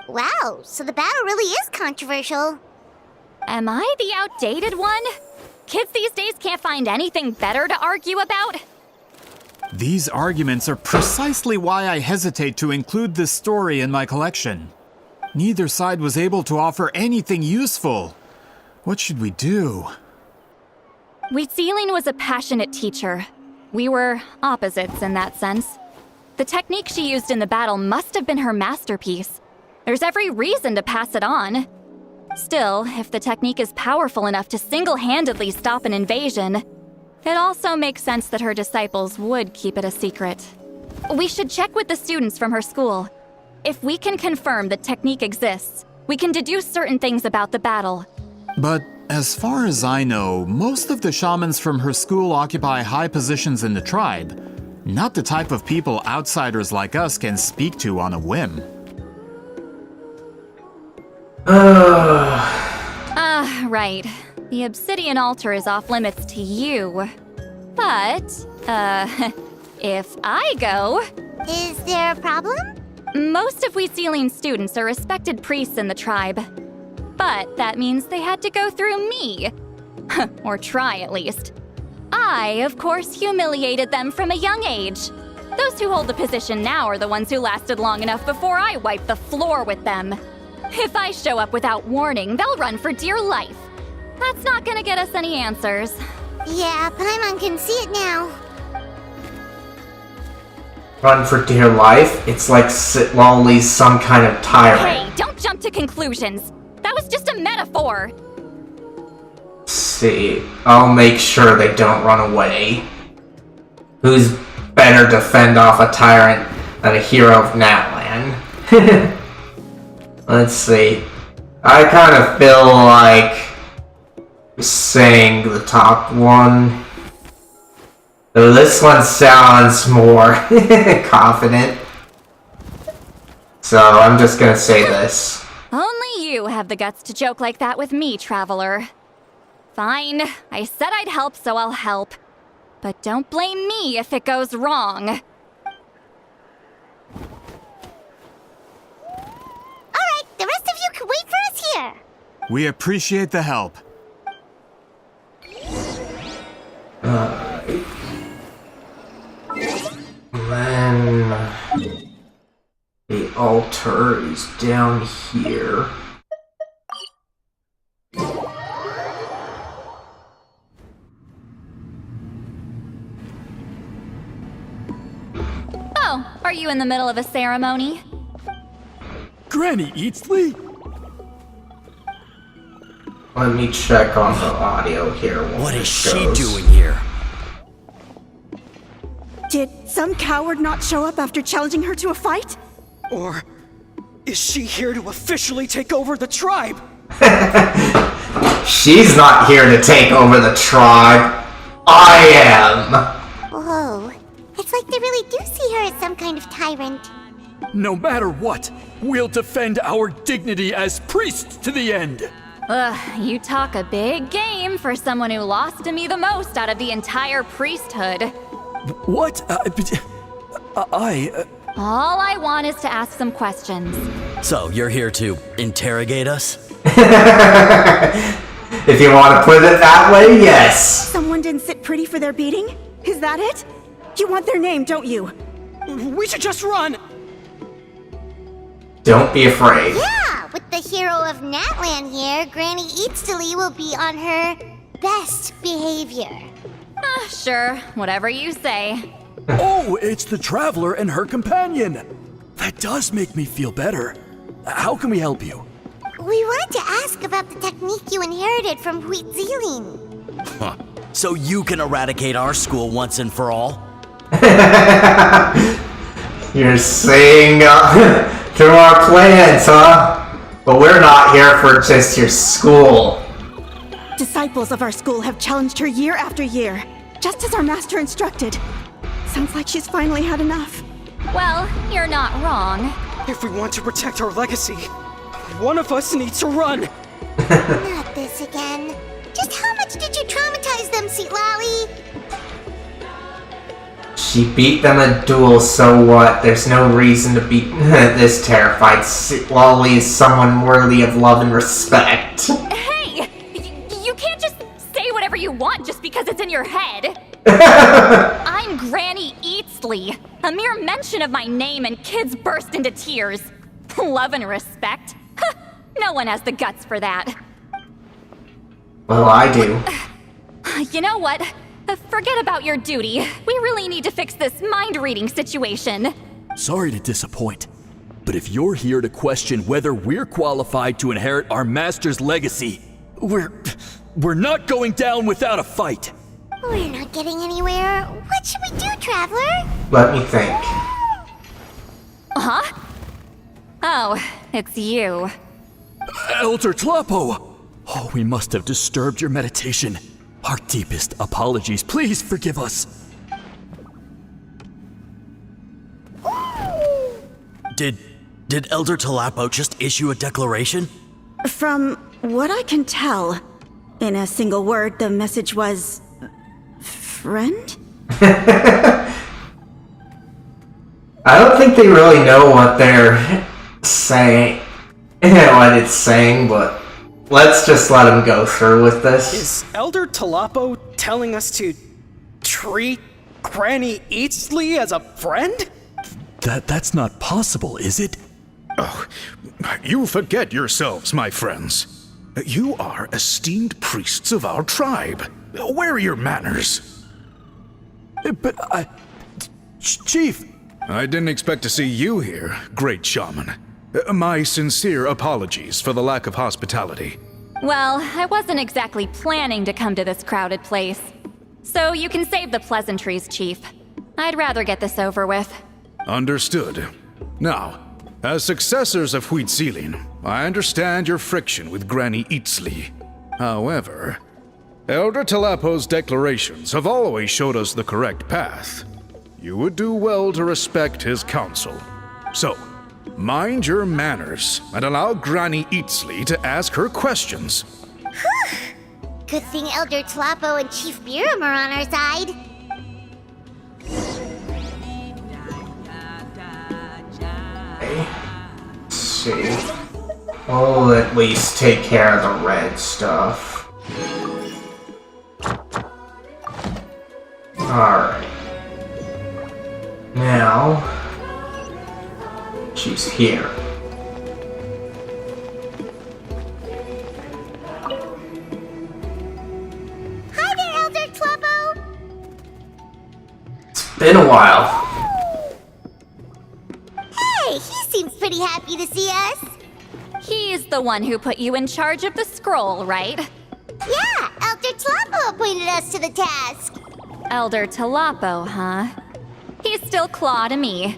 Wow, so the battle really is controversial. Am I the outdated one? Kids these days can't find anything better to argue about? These arguments are precisely why I hesitate to include this story in my collection. Neither side was able to offer anything useful. What should we do? Wheat Ceiling was a passionate teacher. We were opposites in that sense. The technique she used in the battle must have been her masterpiece. There's every reason to pass it on. Still, if the technique is powerful enough to single-handedly stop an invasion, it also makes sense that her disciples would keep it a secret. We should check with the students from her school. If we can confirm the technique exists, we can deduce certain things about the battle. But as far as I know, most of the shamans from her school occupy high positions in the tribe. Not the type of people outsiders like us can speak to on a whim. Right. The obsidian altar is off limits to you. But, if I go... Is there a problem? Most of Wheat Ceiling students are respected priests in the tribe. But that means they had to go through me. Or try, at least. I, of course, humiliated them from a young age. Those who hold the position now are the ones who lasted long enough before I wiped the floor with them. If I show up without warning, they'll run for dear life. That's not gonna get us any answers. Yeah, Paimon can see it now. Run for dear life? It's like Citlali's some kind of tyrant. Hey, don't jump to conclusions. That was just a metaphor. see. I'll make sure they don't run away. Who's better to fend off a tyrant than a hero of Natlan? Let's see. I kind of feel like saying the top one. Though this one sounds more confident. So I'm just gonna say this. Only you have the guts to joke like that with me, Traveler. Fine, I said I'd help, so I'll help. But don't blame me if it goes wrong. Alright, the rest of you can wait for us here. We appreciate the help. Then the altar is down here. Oh, are you in the middle of a ceremony? Granny Eatsley? Let me check on the audio here. What is she goes. doing here? Did some coward not show up after challenging her to a fight? Or is she here to officially take over the tribe? She's not here to take over the tribe. I am. Whoa. It's like they really do see her as some kind of tyrant. No matter what, we'll defend our dignity as priests to the end. Ugh, you talk a big game for someone who lost to me the most out of the entire priesthood. What? All I want is to ask some questions. So, you're here to interrogate us? If you want to put it that way, yes. Someone didn't sit pretty for their beating? Is that it? You want their name, don't you? We should just run! Don't be afraid. Yeah, with the hero of Natlan here, Granny Eatsley will be on her best behavior. Sure, whatever you say. Oh, it's the Traveler and her companion! That does make me feel better. How can we help you? We wanted to ask about the technique you inherited from Huitziling. Huh. So you can eradicate our school once and for all? You're saying through our plans, huh? But we're not here for just your school. Disciples of our school have challenged her year after year, just as our master instructed. Sounds like she's finally had enough. Well, you're not wrong. If we want to protect our legacy, one of us needs to run! Not this again. Just how much did you traumatize them, Citlali? She beat them in a duel, so what? There's no reason to be this terrified. Citlali is someone worthy of love and respect. Hey! You can't just say whatever you want just because it's in your head. I'm Granny Eatsley. A mere mention of my name and kids burst into tears. Love and respect? No one has the guts for that. Well, I do. You know what? Forget about your duty. We really need to fix this mind-reading situation. Sorry to disappoint, but if you're here to question whether we're qualified to inherit our master's legacy, we're not going down without a fight. We're not getting anywhere. What should we do, Traveler? Let me think. Huh? Oh, it's you. Elder Tlapo! Oh, we must have disturbed your meditation. Our deepest apologies. Please forgive us. Did Elder Tlapo just issue a declaration? From what I can tell, in a single word, the message was... friend? I don't think they really know what they're saying, what it's saying, but let's just let them go through with this. Is Elder Tlapo telling us to treat Granny Eatsley as a friend? That's not possible, is it? Oh, you forget yourselves, my friends. You are esteemed priests of our tribe. Where are your manners? But Chief! I didn't expect to see you here, great shaman. My sincere apologies for the lack of hospitality. Well, I wasn't exactly planning to come to this crowded place. So you can save the pleasantries, Chief. I'd rather get this over with. Understood. Now, as successors of Citlali, I understand your friction with Granny Citlali. However, Elder Talapo's declarations have always showed us the correct path. You would do well to respect his counsel. So, mind your manners and allow Granny Citlali to ask her questions. Whew! Good thing Elder Talapo and Chief Biram are on our side. Let's see. We'll at least take care of the red stuff. Alright. Now, she's here. Hi there, Elder Talapo! It's been a while. Hey, he seems pretty happy to see us. He's the one who put you in charge of the scroll, right? Yeah, Elder Talapo appointed us to the task. Elder Talapo, huh? He's still Claw to me.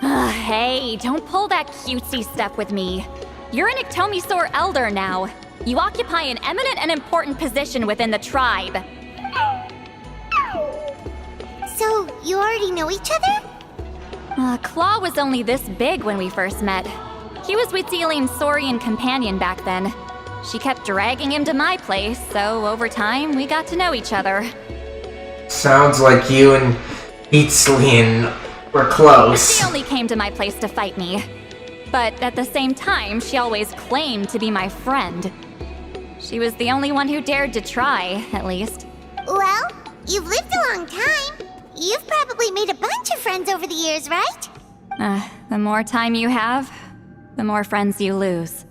Hey, don't pull that cutesy step with me. You're an Iktomisaur Elder now. You occupy an eminent and important position within the tribe. So, you already know each other? Claw was only this big when we first met. He was with Celine's Saurian companion back then. She kept dragging him to my place, so over time, we got to know each other. Sounds like you and Citlali were close. She only came to my place to fight me. But at the same time, she always claimed to be my friend. She was the only one who dared to try, at least. Well, you've lived a long time. You've probably made a bunch of friends over the years, right? The more time you have, the more friends you lose.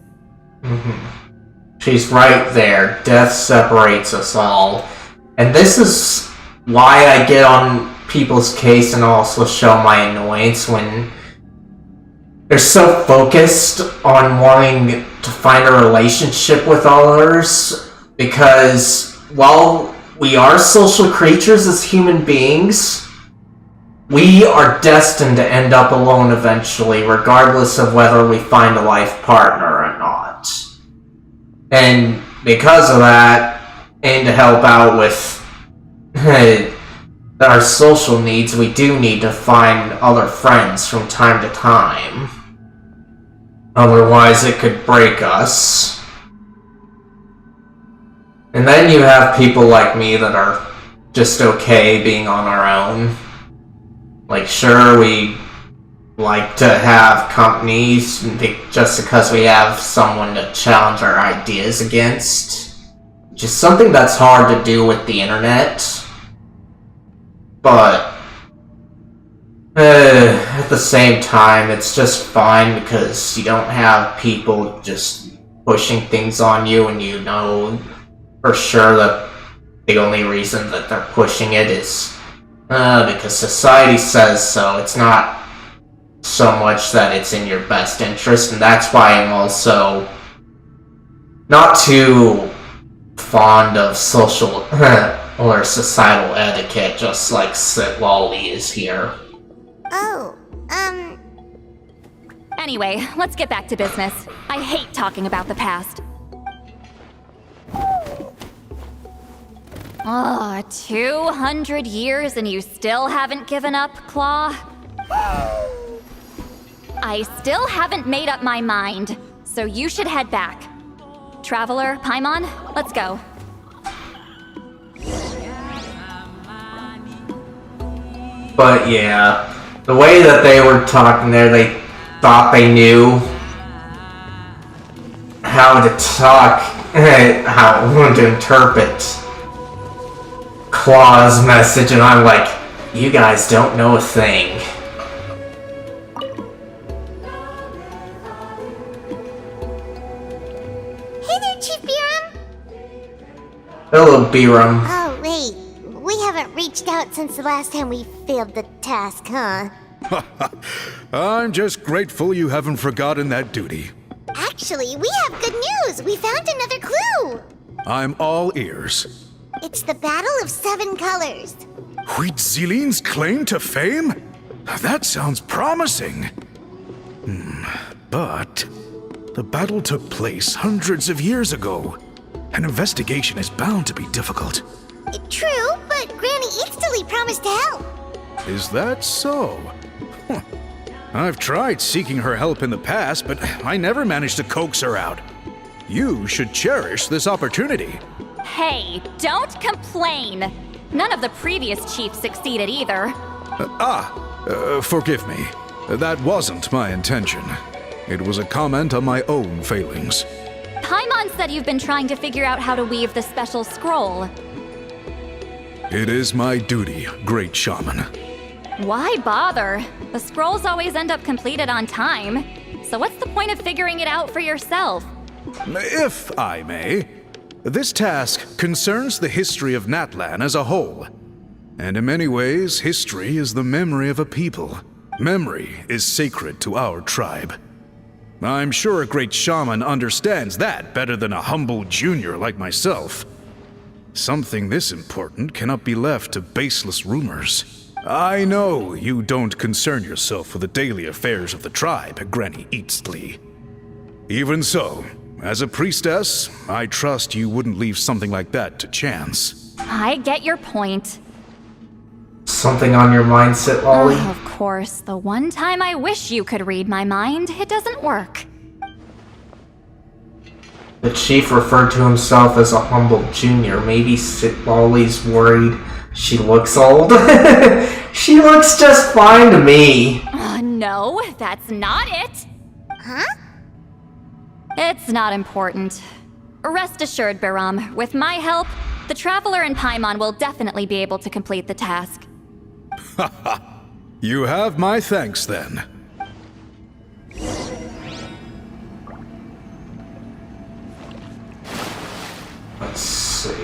She's right there. Death separates us all. And this is why I get on people's case and also show my annoyance when they're so focused on wanting to find a relationship with others. Because while we are social creatures as human beings, we are destined to end up alone eventually, regardless of whether we find a life partner or not. And because of that, and to help out with our social needs, we do need to find other friends from time to time. Otherwise, it could break us. And then you have people like me that are just okay being on our own. Like, sure, we like to have companies just because we have someone to challenge our ideas against. Which is something that's hard to do with the internet. But at the same time, it's just fine because you don't have people just pushing things on you, and you know for sure that the only reason that they're pushing it is because society says so. It's not so much that it's in your best interest, and that's why I'm also not too fond of social or societal etiquette, just like Citlali is here. Oh, Anyway, let's get back to business. I hate talking about the past. 200 years and you still haven't given up, Claw? I still haven't made up my mind, so you should head back. Traveler, Paimon, let's go. But yeah, the way that they were talking there, they thought they knew how to talk, how to interpret Claw's message, and I'm like, you guys don't know a thing. Hey there, Chief Biram! Hello, Biram. Oh, wait. We haven't reached out since the last time we failed the task, huh? I'm just grateful you haven't forgotten that duty. Actually, we have good news! We found another clue! I'm all ears. It's the Battle of Seven Colors. Huitzilin's claim to fame? That sounds promising. But the battle took place hundreds of years ago. An investigation is bound to be difficult. True, but Granny Eatsley promised to help. Is that so? Huh. I've tried seeking her help in the past, but I never managed to coax her out. You should cherish this opportunity. Hey, don't complain! None of the previous chiefs succeeded either. Forgive me. That wasn't my intention. It was a comment on my own failings. Paimon said you've been trying to figure out how to weave the special scroll. It is my duty, great shaman. Why bother? The scrolls always end up completed on time. So what's the point of figuring it out for yourself? If I may, this task concerns the history of Natlan as a whole. And in many ways, history is the memory of a people. Memory is sacred to our tribe. I'm sure a great shaman understands that better than a humble junior like myself. Something this important cannot be left to baseless rumors. I know you don't concern yourself with the daily affairs of the tribe, Granny Eatsley. Even so, as a priestess, I trust you wouldn't leave something like that to chance. I get your point. Something on your mind, Citlali? Oh, of course. The one time I wish you could read my mind, it doesn't work. The chief referred to himself as a humble junior. Maybe Citlali's worried she looks old. She looks just fine to me. No, that's not it. Huh? It's not important. Rest assured, Biram, with my help, the Traveler and Paimon will definitely be able to complete the task. You have my thanks, then. Let's see.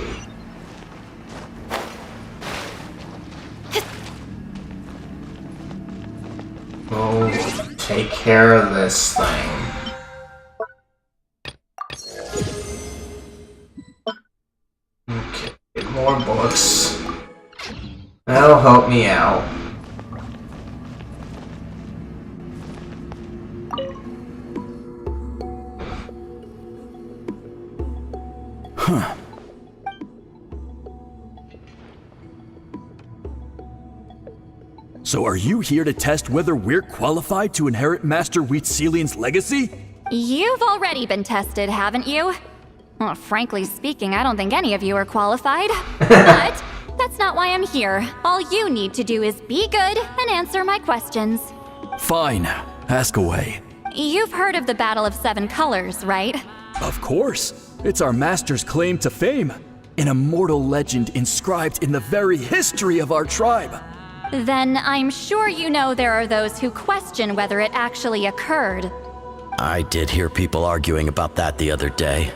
Oh, take care of this thing. Okay, more books. That'll help me out. Huh. So are you here to test whether we're qualified to inherit Master Huitzilin's legacy? You've already been tested, haven't you? Well, frankly speaking, I don't think any of you are qualified. But that's not why I'm here. All you need to do is be good and answer my questions. Fine. Ask away. You've heard of the Battle of Seven Colors, right? Of course. It's our master's claim to fame. An immortal legend inscribed in the very history of our tribe. Then I'm sure you know there are those who question whether it actually occurred. I did hear people arguing about that the other day.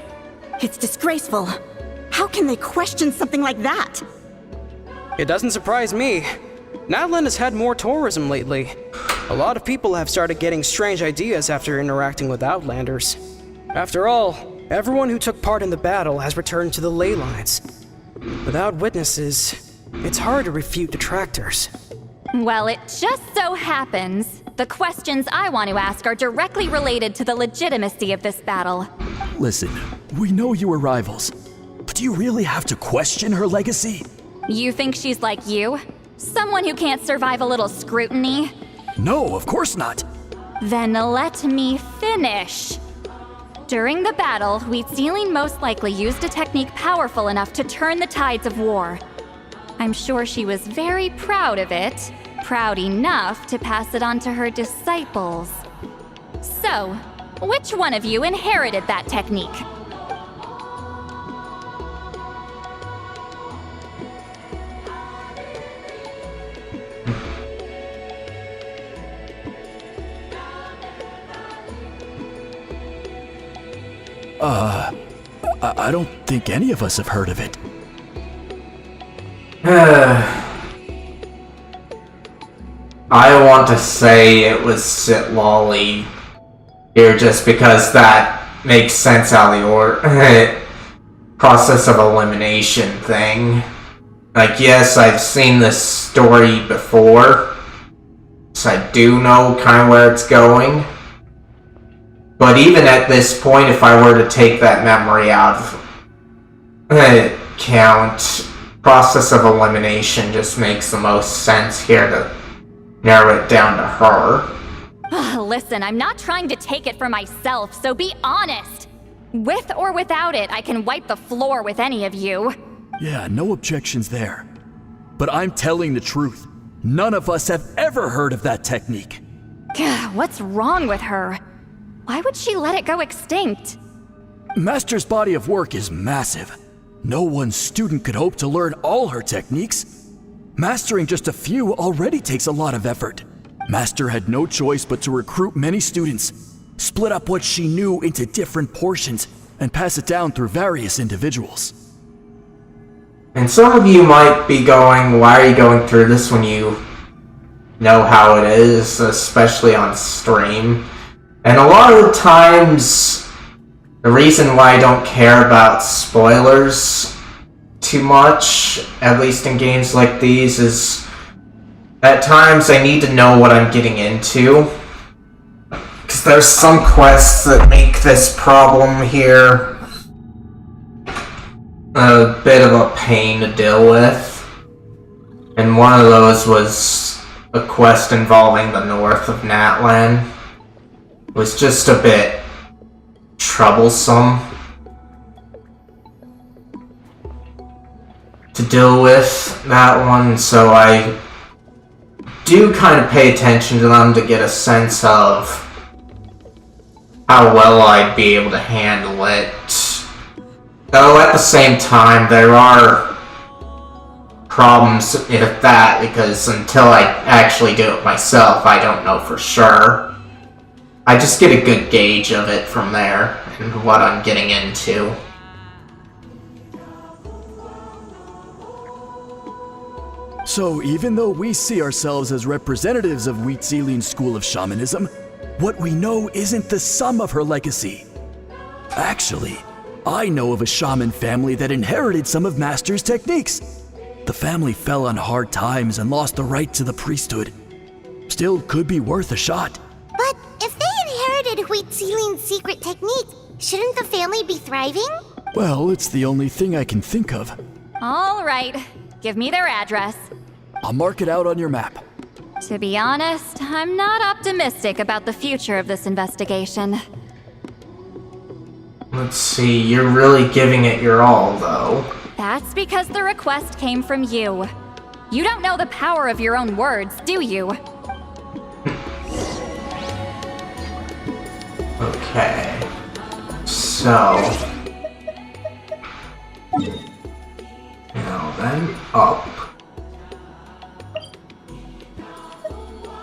It's disgraceful. How can they question something like that? It doesn't surprise me. Natlan has had more tourism lately. A lot of people have started getting strange ideas after interacting with Outlanders. After all, everyone who took part in the battle has returned to the ley lines. Without witnesses, it's hard to refute detractors. Well, it just so happens the questions I want to ask are directly related to the legitimacy of this battle. Listen, we know you were rivals, but do you really have to question her legacy? You think she's like you? Someone who can't survive a little scrutiny? No, of course not. Then let me finish. During the battle, Huitzilin most likely used a technique powerful enough to turn the tides of war. I'm sure she was very proud of it, proud enough to pass it on to her disciples. So, which one of you inherited that technique? I don't think any of us have heard of it. I want to say it was Citlali here just because that makes sense how the order process of elimination thing. Like, yes, I've seen this story before, so I do know kind of where it's going. But even at this point, if I were to take that memory out of count, process of elimination just makes the most sense here to narrow it down to her. Listen, I'm not trying to take it for myself, so be honest. With or without it, I can wipe the floor with any of you. Yeah, no objections there. But I'm telling the truth. None of us have ever heard of that technique. What's wrong with her? Why would she let it go extinct? Master's body of work is massive. No one student could hope to learn all her techniques. Mastering just a few already takes a lot of effort. Master had no choice but to recruit many students, split up what she knew into different portions, and pass it down through various individuals. And some of you might be going, why are you going through this when you know how it is, especially on stream? And a lot of the times, the reason why I don't care about spoilers too much, at least in games like these, is at times I need to know what I'm getting into. Because there's some quests that make this problem here a bit of a pain to deal with. And one of those was a quest involving the north of Natlan. It was just a bit troublesome to deal with, that one, so I do kind of pay attention to them to get a sense of how well I'd be able to handle it. Though at the same time, there are problems with that, because until I actually do it myself, I don't know for sure. I just get a good gauge of it from there, and what I'm getting into. So even though we see ourselves as representatives of Wheat Sealing's school of shamanism, what we know isn't the sum of her legacy. Actually, I know of a shaman family that inherited some of Master's techniques. The family fell on hard times and lost the right to the priesthood. Still could be worth a shot. But if they inherited Wheat Sealing's secret technique, shouldn't the family be thriving? Well, it's the only thing I can think of. All right, give me their address. I'll mark it out on your map. To be honest, I'm not optimistic about the future of this investigation. Let's see, you're really giving it your all, though. That's because the request came from you. You don't know the power of your own words, do you? Okay. So... now then, up.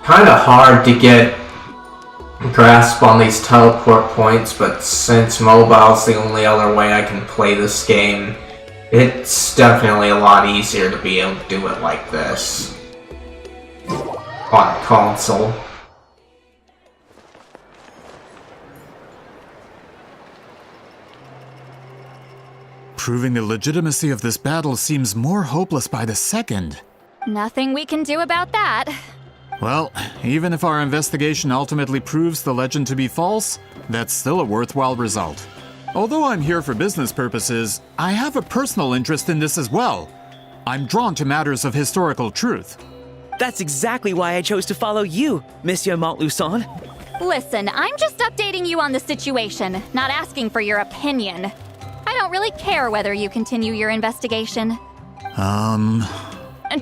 Kinda hard to get grasp on these teleport points, but since mobile's the only other way I can play this game, it's definitely a lot easier to be able to do it like this on console. Proving the legitimacy of this battle seems more hopeless by the second. Nothing we can do about that. Well, even if our investigation ultimately proves the legend to be false, that's still a worthwhile result. Although I'm here for business purposes, I have a personal interest in this as well. I'm drawn to matters of historical truth. That's exactly why I chose to follow you, Monsieur Montluçon. Listen, I'm just updating you on the situation, not asking for your opinion. I don't really care whether you continue your investigation.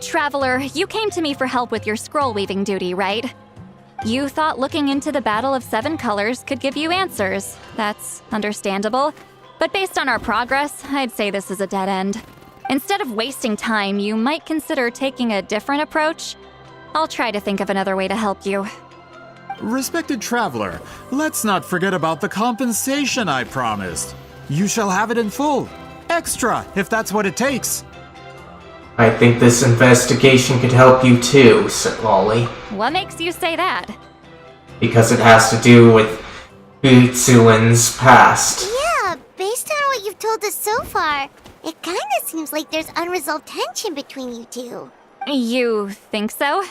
Traveler, you came to me for help with your scroll weaving duty, right? You thought looking into the Battle of Seven Colors could give you answers. That's understandable. But based on our progress, I'd say this is a dead end. Instead of wasting time, you might consider taking a different approach. I'll try to think of another way to help you. Respected traveler, let's not forget about the compensation I promised. You shall have it in full. Extra, if that's what it takes. I think this investigation could help you too, Citlali. What makes you say that? Because it has to do with Uitzulin's past. Yeah, based on what you've told us so far, it kinda seems like there's unresolved tension between you two. You think so?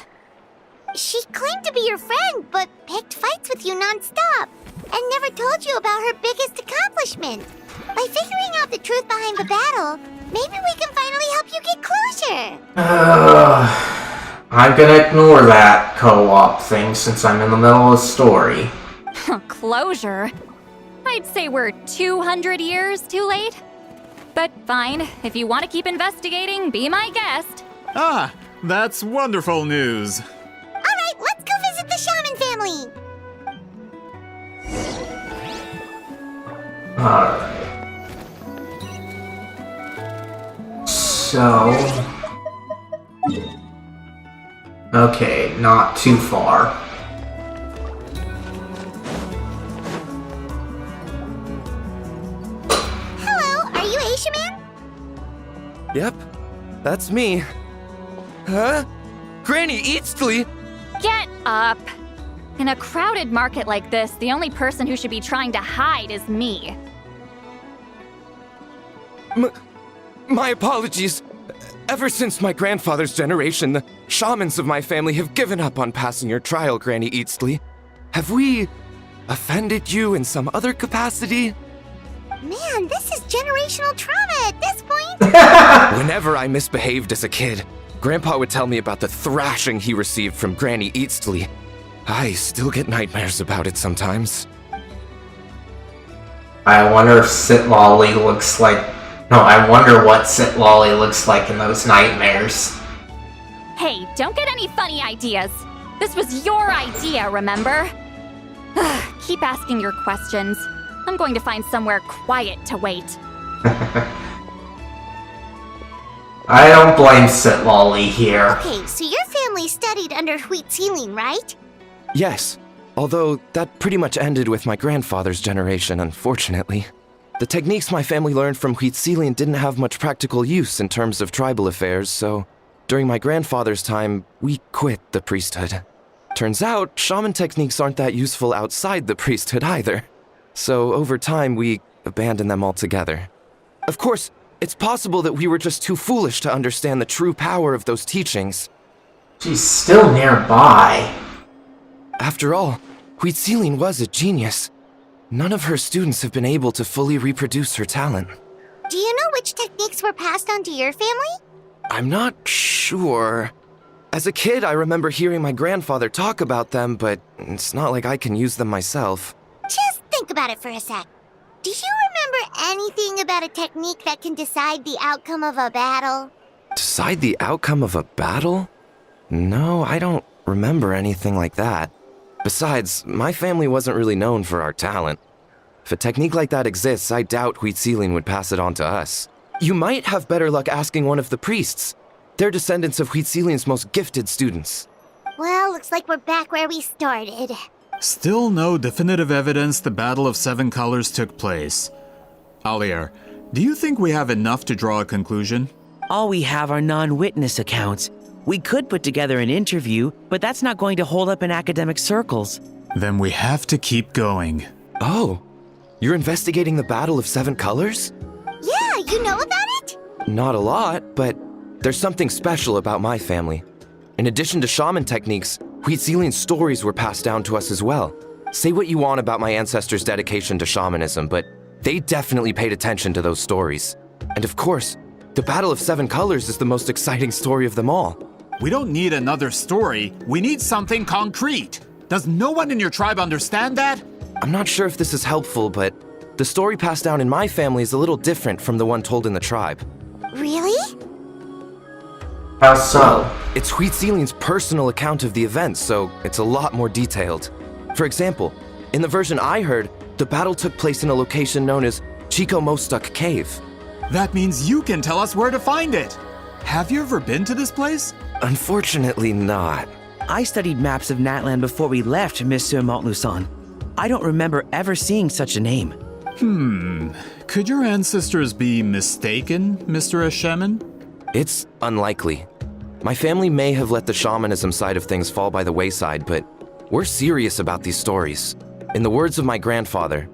She claimed to be your friend, but picked fights with you non-stop, and never told you about her biggest accomplishment. By figuring out the truth behind the battle, maybe we can finally help you get closure. I'm gonna ignore that co-op thing since I'm in the middle of the story. Closure? I'd say we're 200 years too late. But fine, if you want to keep investigating, be my guest. Ah, that's wonderful news. Alright, let's go visit the shaman family! Alright. So... Okay, not too far. Hello, are you Asia Man? Yep, that's me. Huh? Granny Eatsley? Get up! In a crowded market like this, the only person who should be trying to hide is me. My apologies. Ever since my grandfather's generation, the shamans of my family have given up on passing your trial, Granny Eatsley. Have we offended you in some other capacity? Man, this is generational trauma at this point! Whenever I misbehaved as a kid, Grandpa would tell me about the thrashing he received from Granny Eatsley. I still get nightmares about it sometimes. I wonder if Citlali looks like... No, I wonder what Citlali looks like in those nightmares. Hey, don't get any funny ideas. This was your idea, remember? Keep asking your questions. I'm going to find somewhere quiet to wait. I don't blame Citlali here. Okay, so your family studied under Uitzilin, right? Yes, although that pretty much ended with my grandfather's generation, unfortunately. The techniques my family learned from Uitzilin didn't have much practical use in terms of tribal affairs, so during my grandfather's time, we quit the priesthood. Turns out, shaman techniques aren't that useful outside the priesthood either. So over time, we abandoned them altogether. Of course, it's possible that we were just too foolish to understand the true power of those teachings. She's still nearby. After all, Uitzilin was a genius. None of her students have been able to fully reproduce her talent. Do you know which techniques were passed on to your family? I'm not sure. As a kid, I remember hearing my grandfather talk about them, but it's not like I can use them myself. Just think about it for a sec. Do you remember anything about a technique that can decide the outcome of a battle? Decide the outcome of a battle? No, I don't remember anything like that. Besides, my family wasn't really known for our talent. If a technique like that exists, I doubt Uitzilin would pass it on to us. You might have better luck asking one of the priests. They're descendants of Uitzilin's most gifted students. Well, looks like we're back where we started. Still no definitive evidence the Battle of Seven Colors took place. Alier, do you think we have enough to draw a conclusion? All we have are non-witness accounts. We could put together an interview, but that's not going to hold up in academic circles. Then we have to keep going. Oh, you're investigating the Battle of Seven Colors? Yeah, you know about it? Not a lot, but there's something special about my family. In addition to shaman techniques, Uitzilin's stories were passed down to us as well. Say what you want about my ancestors' dedication to shamanism, but they definitely paid attention to those stories. And of course, the Battle of Seven Colors is the most exciting story of them all. We don't need another story. We need something concrete. Does no one in your tribe understand that? I'm not sure if this is helpful, but the story passed down in my family is a little different from the one told in the tribe. Really? How so? It's Uitzilin's personal account of the events, so it's a lot more detailed. For example, in the version I heard, the battle took place in a location known as Chico Mostuk Cave. That means you can tell us where to find it. Have you ever been to this place? Unfortunately not. I studied maps of Natlan before we left, Monsieur Montluçon. I don't remember ever seeing such a name. Could your ancestors be mistaken, Mr. Eshemin? It's unlikely. My family may have let the shamanism side of things fall by the wayside, but we're serious about these stories. In the words of my grandfather,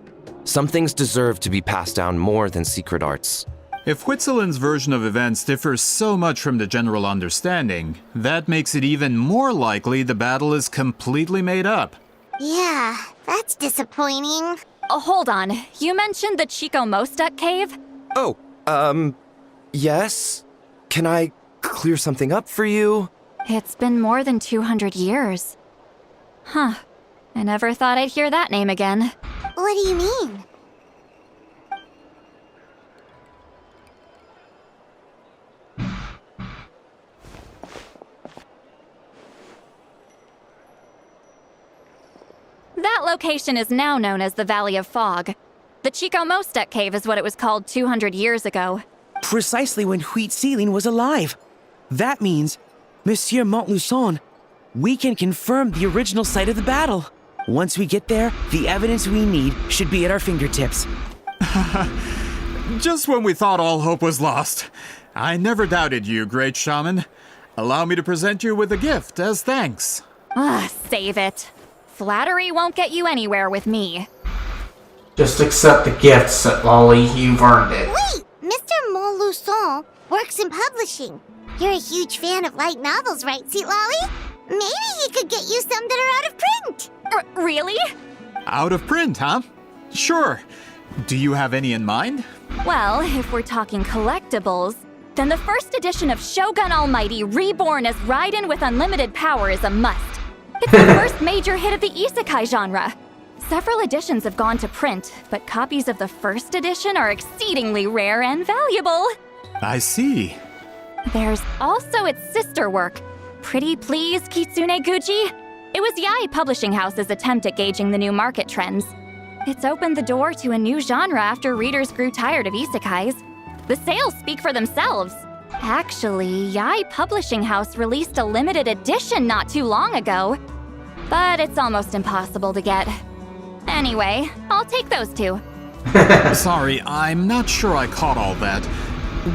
some things deserve to be passed down more than secret arts. If Whitzelin's version of events differs so much from the general understanding, that makes it even more likely the battle is completely made up. Yeah, that's disappointing. Oh, hold on. You mentioned the Chico Mostek cave? Oh, yes? Can I clear something up for you? It's been more than 200 years. Huh. I never thought I'd hear that name again. What do you mean? That location is now known as the Valley of Fog. The Chico Mostek cave is what it was called 200 years ago. Precisely when Huitziling was alive. That means, Monsieur Montluçon, we can confirm the original site of the battle. Once we get there, the evidence we need should be at our fingertips. Just when we thought all hope was lost. I never doubted you, great shaman. Allow me to present you with a gift as thanks. Save it. Flattery won't get you anywhere with me. Just accept the gift, Citlali. You've earned it. Wait! Mr. Montluçon works in publishing. You're a huge fan of light novels, right, Citlali? Maybe he could get you some that are out of print. Really? Out of print, huh? Sure. Do you have any in mind? Well, if we're talking collectibles, then the first edition of Shogun Almighty Reborn as Raiden with Unlimited Power is a must. It's the first major hit of the isekai genre. Several editions have gone to print, but copies of the first edition are exceedingly rare and valuable. I see. There's also its sister work, Pretty Please Kitsune Guji. It was Yai Publishing House's attempt at gauging the new market trends. It's opened the door to a new genre after readers grew tired of isekais. The sales speak for themselves. Actually, Yai Publishing House released a limited edition not too long ago, but it's almost impossible to get. Anyway, I'll take those two. Sorry, I'm not sure I caught all that.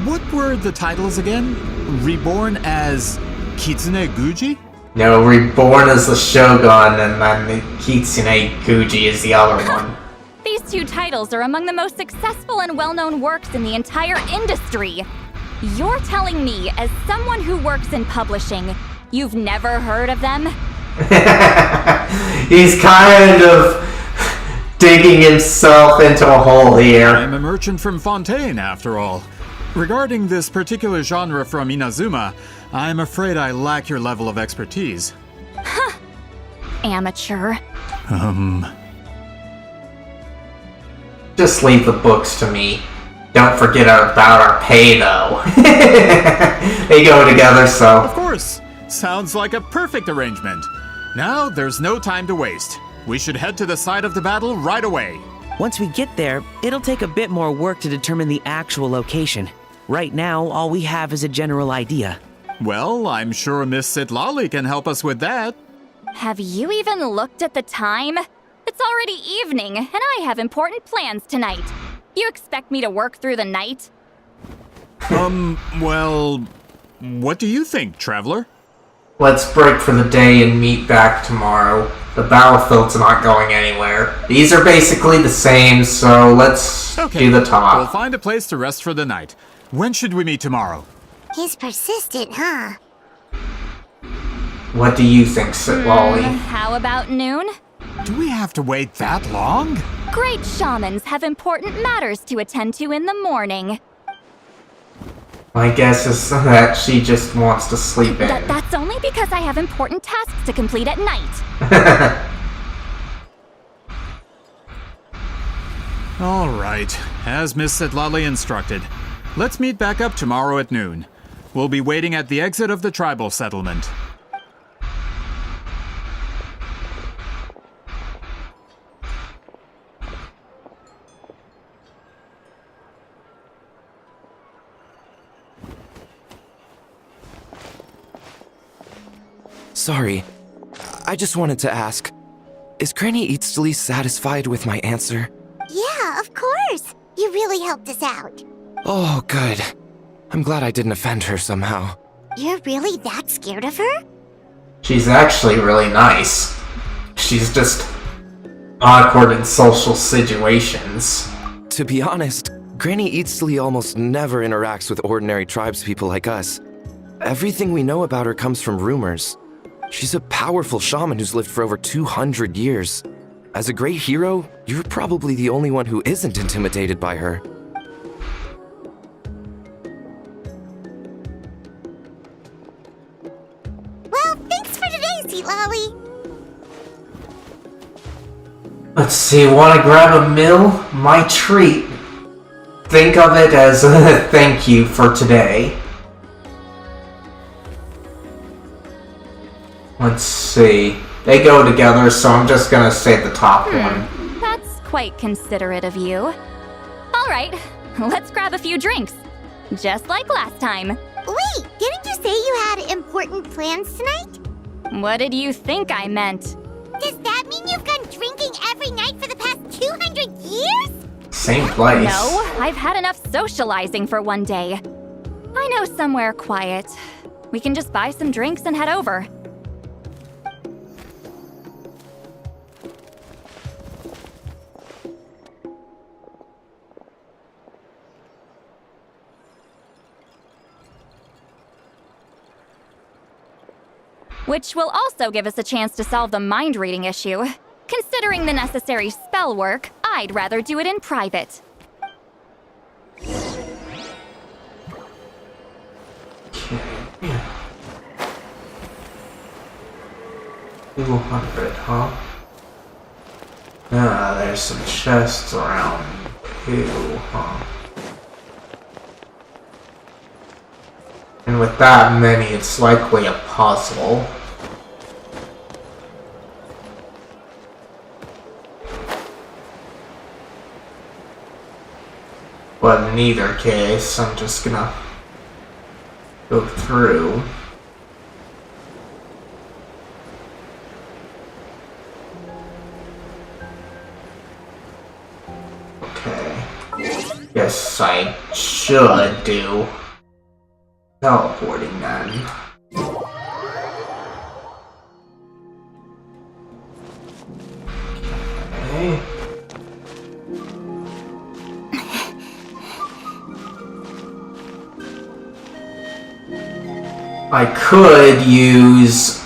What were the titles again? Reborn as Kitsune Guji? No, Reborn as the Shogun, and then the Kitsune Guji is the other one. These two titles are among the most successful and well-known works in the entire industry. You're telling me, as someone who works in publishing, you've never heard of them? He's kind of digging himself into a hole here. I'm a merchant from Fontaine, after all. Regarding this particular genre from Inazuma, I'm afraid I lack your level of expertise. Huh. Amateur. Just leave the books to me. Don't forget about our pay, though. They go together, so... Of course! Sounds like a perfect arrangement. Now, there's no time to waste. We should head to the site of the battle right away. Once we get there, it'll take a bit more work to determine the actual location. Right now, all we have is a general idea. Well, I'm sure Miss Citlali can help us with that. Have you even looked at the time? It's already evening, and I have important plans tonight. You expect me to work through the night? Well, what do you think, Traveler? Let's break for the day and meet back tomorrow. The battlefield's not going anywhere. These are basically the same, so let's do the top. We'll find a place to rest for the night. When should we meet tomorrow? He's persistent, huh? What do you think, Citlali? How about noon? Do we have to wait that long? Great shamans have important matters to attend to in the morning. My guess is that she just wants to sleep in. That's only because I have important tasks to complete at night. All right, as Miss Citlali instructed. Let's meet back up tomorrow at noon. We'll be waiting at the exit of the tribal settlement. Sorry, I just wanted to ask, is Granny Eatsley satisfied with my answer? Yeah, of course. You really helped us out. Oh, good. I'm glad I didn't offend her somehow. You're really that scared of her? She's actually really nice. She's just awkward in social situations. To be honest, Granny Eatsley almost never interacts with ordinary tribespeople like us. Everything we know about her comes from rumors. She's a powerful shaman who's lived for over 200 years. As a great hero, you're probably the only one who isn't intimidated by her. Well, thanks for today, Citlali. Let's see, wanna grab a meal? My treat. Think of it as a thank you for today. Let's see. They go together, so I'm just gonna say the top one. That's quite considerate of you. Alright, let's grab a few drinks. Just like last time. Wait, didn't you say you had important plans tonight? What did you think I meant? Does that mean you've gone drinking every night for the past 200 years? Same place. No, I've had enough socializing for one day. I know somewhere quiet. We can just buy some drinks and head over. Which will also give us a chance to solve the mind-reading issue. Considering the necessary spell work, I'd rather do it in private. Okay. 200, huh? Ah, there's some chests around too, huh? And with that many, it's likely a puzzle. But in either case, I'm just gonna go through. Okay. Yes, I should do teleporting then. Okay. I could use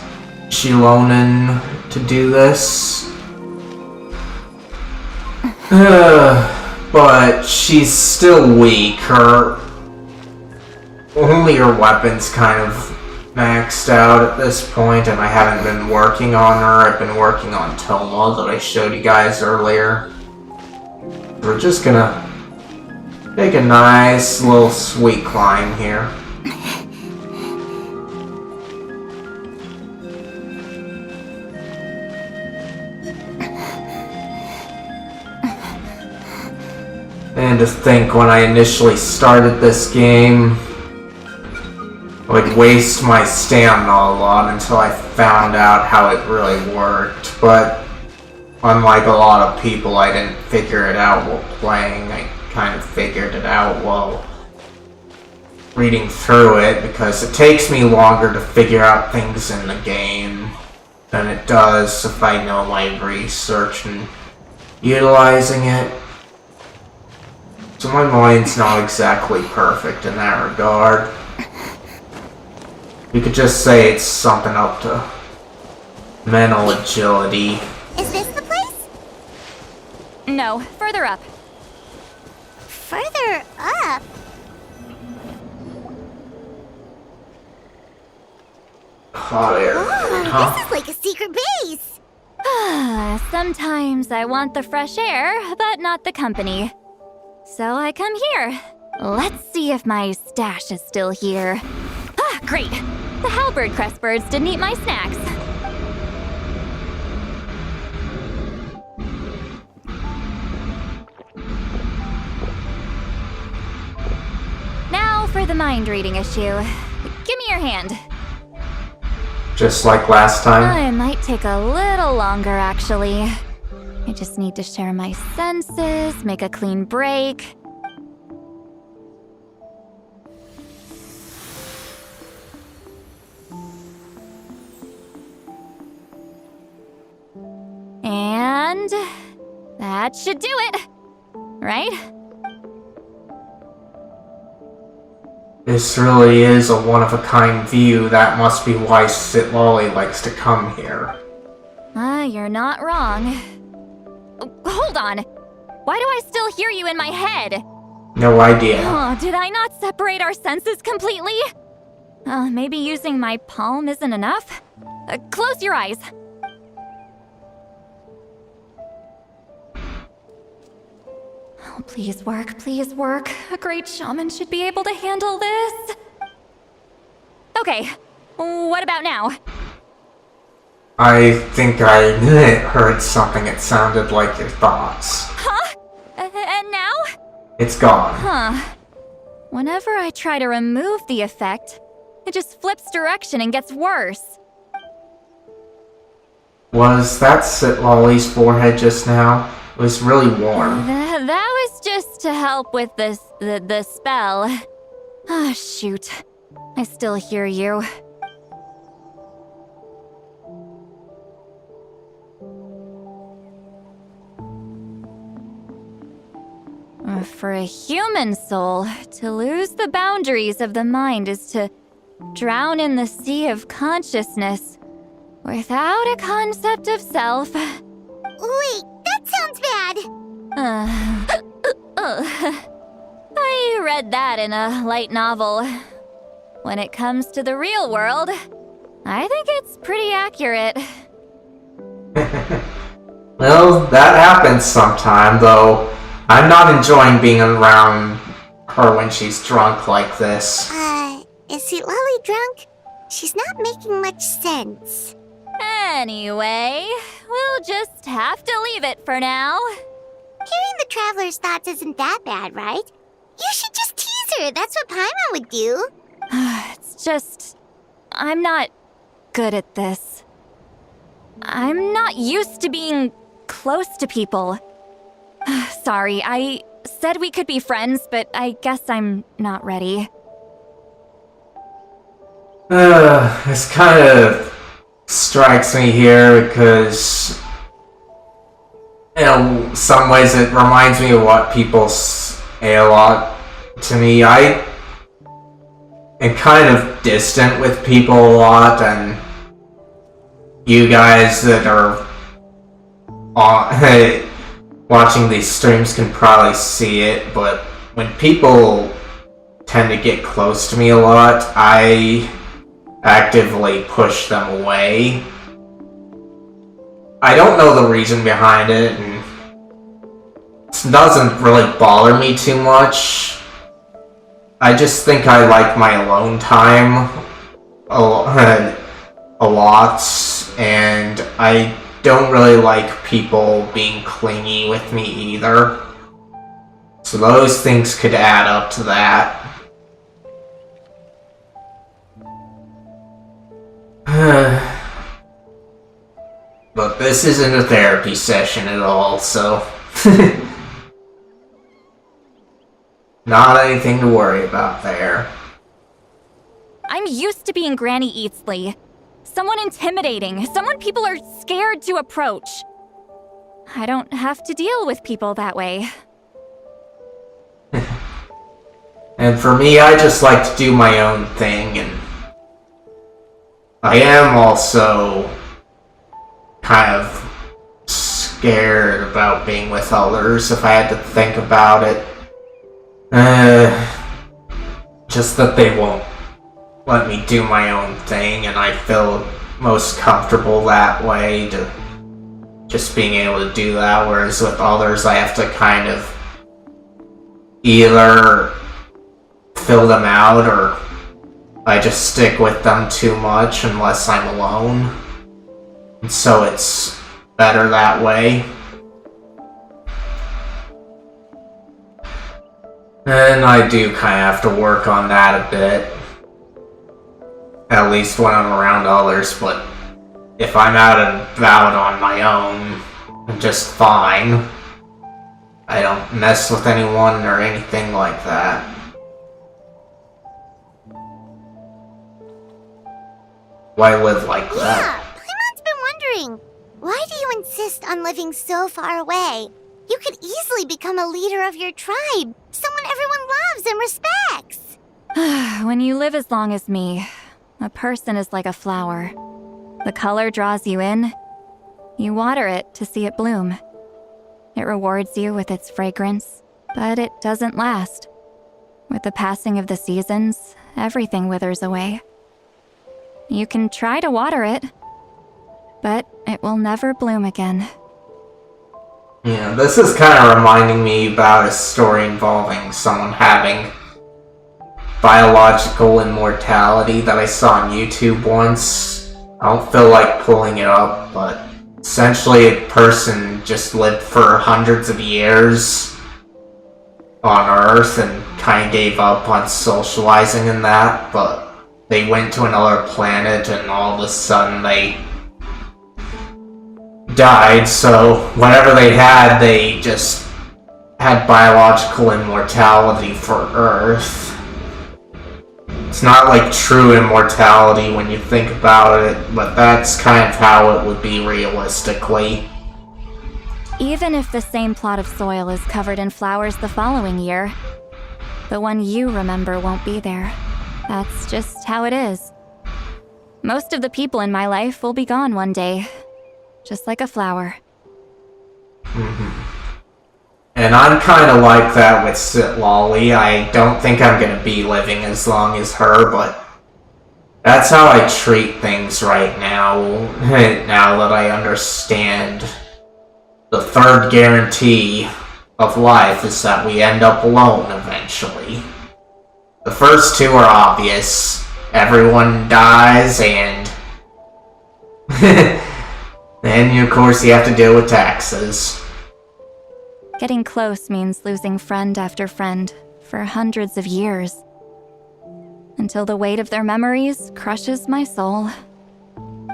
Shilonen to do this. But she's still weak. Only her weapon's kind of maxed out at this point, and I haven't been working on her. I've been working on Toma that I showed you guys earlier. We're just gonna take a nice little sweet climb here. And to think when I initially started this game, I would waste my stamina a lot until I found out how it really worked. But unlike a lot of people, I didn't figure it out while playing. I kind of figured it out while reading through it, because it takes me longer to figure out things in the game than it does if I know my research and utilizing it. So my mind's not exactly perfect in that regard. You could just say it's something up to mental agility. Is this the place? No, further up. Further up? Hot air. Oh, this is like a secret base. Sometimes I want the fresh air, but not the company. So I come here. Let's see if my stash is still here. Ah, great! The halberd crest birds didn't eat my snacks. Now for the mind-reading issue. Give me your hand. Just like last time? It might take a little longer, actually. I just need to share my senses, make a clean break. And that should do it, right? This really is a one-of-a-kind view. That must be why Citlali likes to come here. You're not wrong. Hold on. Why do I still hear you in my head? No idea. Oh, did I not separate our senses completely? Maybe using my palm isn't enough? Close your eyes. Oh, please work, please work. A great shaman should be able to handle this. Okay, what about now? I think I heard something. It sounded like your thoughts. Huh? And now? It's gone. Huh. Whenever I try to remove the effect, it just flips direction and gets worse. Was that Citlali's forehead just now? It was really warm. That was just to help with the spell. Ah, shoot. I still hear you. For a human soul, to lose the boundaries of the mind is to drown in the sea of consciousness without a concept of self. Wait, that sounds bad. I read that in a light novel. When it comes to the real world, I think it's pretty accurate. Well, that happens sometime, though. I'm not enjoying being around her when she's drunk like this. Is Citlali drunk? She's not making much sense. Anyway, we'll just have to leave it for now. Hearing the Traveler's thoughts isn't that bad, right? You should just tease her. That's what Paimon would do. It's just... I'm not good at this. I'm not used to being close to people. Sorry, I said we could be friends, but I guess I'm not ready. This kind of strikes me here because, in some ways, it reminds me of what people say a lot to me. I am kind of distant with people a lot, and you guys that are watching these streams can probably see it, but when people tend to get close to me a lot, I actively push them away. I don't know the reason behind it, and it doesn't really bother me too much. I just think I like my alone time a lot, and I don't really like people being clingy with me either. So those things could add up to that. But this isn't a therapy session at all, so... not anything to worry about there. I'm used to being Granny Eatsley. Someone intimidating, someone people are scared to approach. I don't have to deal with people that way. And for me, I just like to do my own thing, and I am also kind of scared about being with others if I had to think about it. Just that they won't let me do my own thing, and I feel most comfortable that way, to just being able to do that, whereas with others I have to kind of either fill them out or I just stick with them too much unless I'm alone. And so it's better that way. And I do kind of have to work on that a bit. At least when I'm around others, but if I'm out and about on my own, I'm just fine. I don't mess with anyone or anything like that. Why live like that? Yeah, Paimon's been wondering. Why do you insist on living so far away? You could easily become a leader of your tribe, someone everyone loves and respects. When you live as long as me, a person is like a flower. The color draws you in. You water it to see it bloom. It rewards you with its fragrance, but it doesn't last. With the passing of the seasons, everything withers away. You can try to water it, but it will never bloom again. Yeah, this is kind of reminding me about a story involving someone having biological immortality that I saw on YouTube once. I don't feel like pulling it up, but essentially a person just lived for hundreds of years on Earth and kind of gave up on socializing in that, but they went to another planet and all of a sudden they died, so whatever they just had biological immortality for Earth. It's not like true immortality when you think about it, but that's kind of how it would be realistically. Even if the same plot of soil is covered in flowers the following year, the one you remember won't be there. That's just how it is. Most of the people in my life will be gone one day, just like a flower. And I'm kind of like that with Citlali. I don't think I'm going to be living as long as her, but that's how I treat things right now, now that I understand the third guarantee of life is that we end up alone eventually. The first two are obvious. Everyone dies, and then, of course, you have to deal with taxes. Getting close means losing friend after friend for hundreds of years, until the weight of their memories crushes my soul.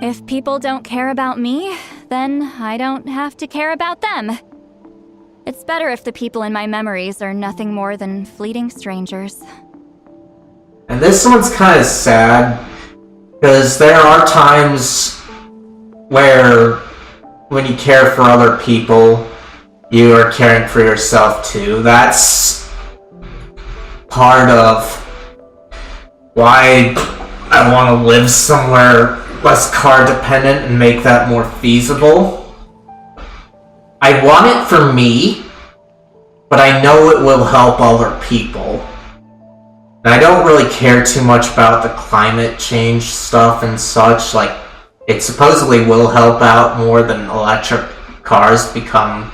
If people don't care about me, then I don't have to care about them. It's better if the people in my memories are nothing more than fleeting strangers. And this one's kind of sad, because there are times where, when you care for other people, you are caring for yourself too. That's part of why I want to live somewhere less car dependent and make that more feasible. I want it for me, but I know it will help other people. And I don't really care too much about the climate change stuff and such. Like, it supposedly will help out more than electric cars become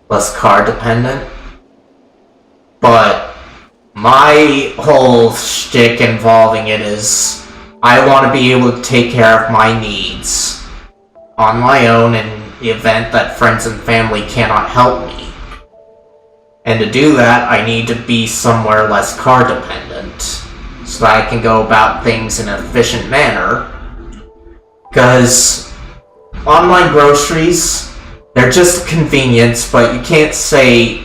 less car dependent. But my whole shtick involving it is I want to be able to take care of my needs on my own in the event that friends and family cannot help me. And to do that, I need to be somewhere less car dependent, so that I can go about things in an efficient manner. Because online groceries, they're just a convenience, but you can't say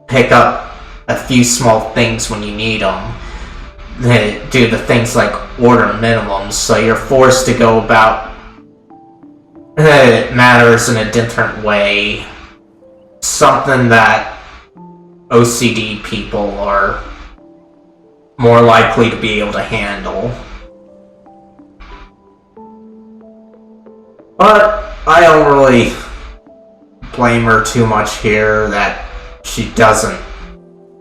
pick up a few small things when you need them. They do the things like order minimums, so you're forced to go about matters in a different way. Something that OCD people are more likely to be able to handle. But I don't really blame her too much here that she doesn't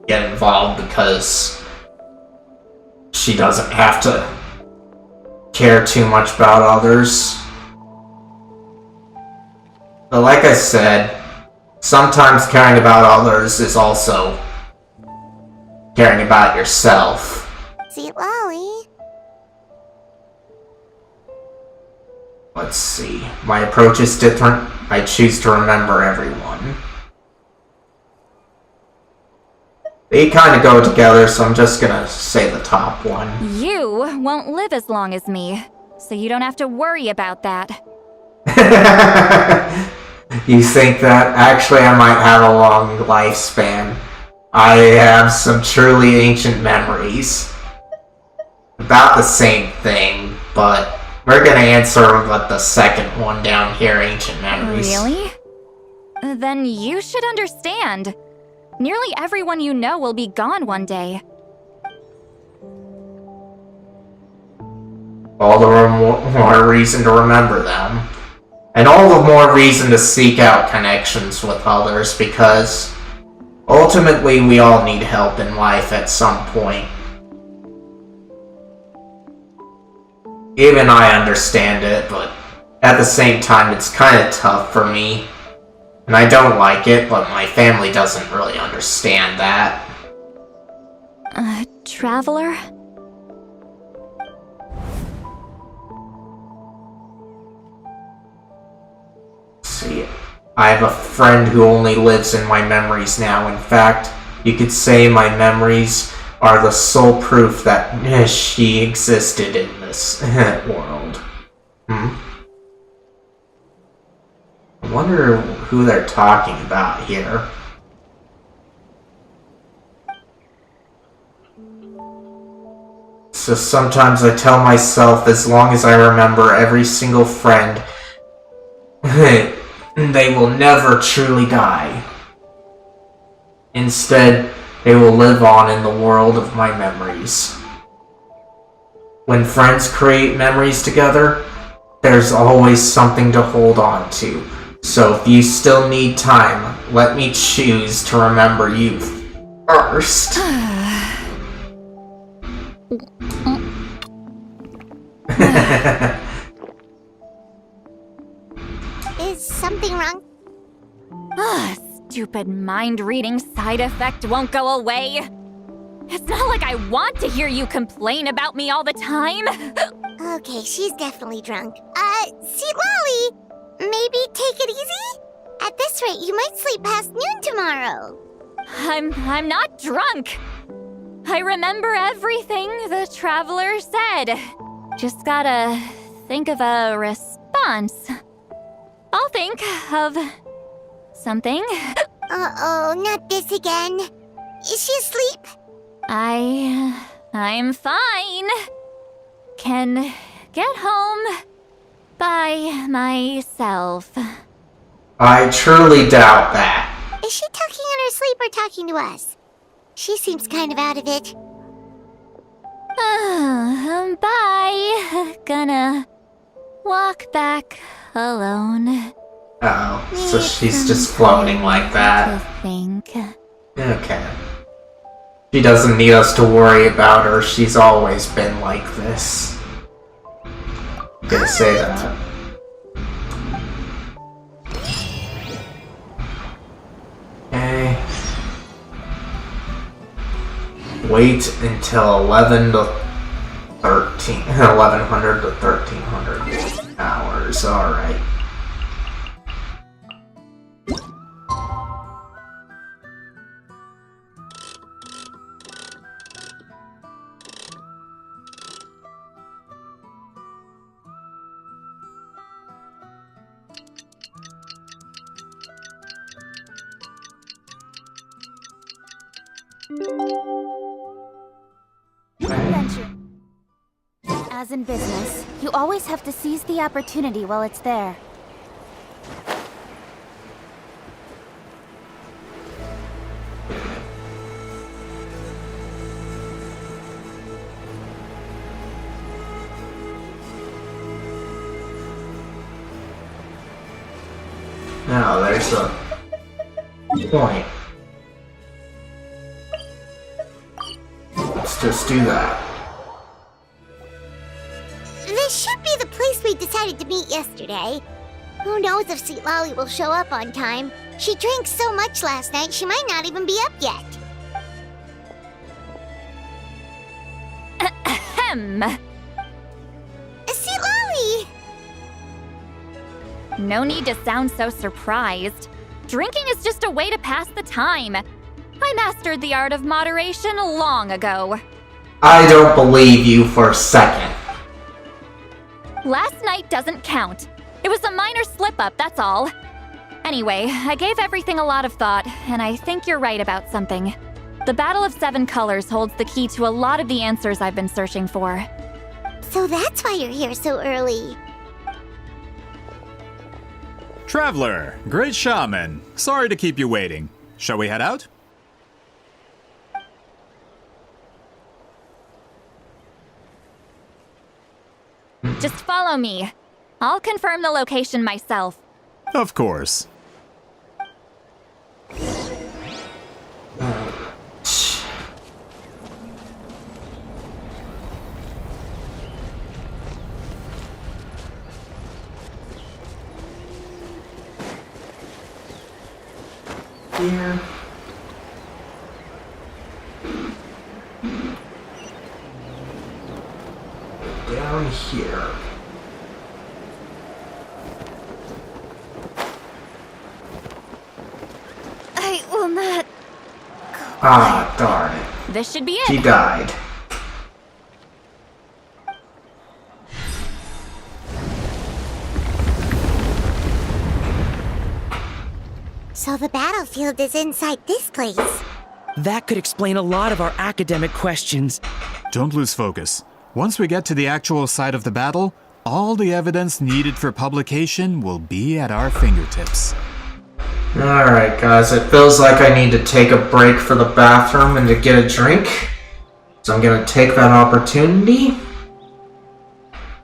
get involved, because she doesn't have to care too much about others. But like I said, sometimes caring about others is also caring about yourself. Citlali. Let's see. My approach is different. I choose to remember everyone. They kind of go together, so I'm just gonna say the top one. You won't live as long as me, so you don't have to worry about that. You think that? Actually, I might have a long lifespan. I have some truly ancient memories. About the same thing, but We're gonna answer with the second one down here, Ancient Memories. Really? Then you should understand. Nearly everyone you know will be gone one day. All the more reason to remember them. And all the more reason to seek out connections with others, because ultimately we all need help in life at some point. Even I understand it, but at the same time it's kind of tough for me. And I don't like it, but my family doesn't really understand that. Traveler? See, I have a friend who only lives in my memories now. In fact, you could say my memories are the sole proof that she existed in this world. I wonder who they're talking about here. So sometimes I tell myself, as long as I remember every single friend, they will never truly die. Instead, they will live on in the world of my memories. When friends create memories together, there's always something to hold on to. So if you still need time, let me choose to remember you first. Is something wrong? Stupid mind-reading side effect won't go away. It's not like I want to hear you complain about me all the time. Okay, she's definitely drunk. Citlali, maybe take it easy? At this rate, you might sleep past noon tomorrow. I'm not drunk. I remember everything the traveler said. Just gotta think of a response. I'll think of something. Uh-oh, not this again. Is she asleep? I'm fine. Can get home by myself. I truly doubt that. Is she talking in her sleep or talking to us? She seems kind of out of it. Bye. Gonna walk back alone. Oh, so she's just floating like that. To think. Okay. She doesn't need us to worry about her. She's always been like this. Gonna say that. Okay. Wait until 1100 to 1300 hours. Alright. Adventure. As in business, you always have to seize the opportunity while it's there. Now there's a point. Let's just do that. This should be the place we decided to meet yesterday. Who knows if Citlali will show up on time? She drank so much last night, she might not even be up yet. Ahem. Citlali! No need to sound so surprised. Drinking is just a way to pass the time. I mastered the art of moderation long ago. I don't believe you for a second. Last night doesn't count. It was a minor slip-up, that's all. Anyway, I gave everything a lot of thought, and I think you're right about something. The Battle of Seven Colors holds the key to a lot of the answers I've been searching for. So that's why you're here so early. Traveler, great shaman. Sorry to keep you waiting. Shall we head out? Just follow me. I'll confirm the location myself. Of course. Here. Down here. I will not. Ah, darn it. This should be it. He died. So the battlefield is inside this place. That could explain a lot of our academic questions. Don't lose focus. Once we get to the actual site of the battle, all the evidence needed for publication will be at our fingertips. Alright, guys, it feels like I need to take a break for the bathroom and to get a drink. So I'm gonna take that opportunity.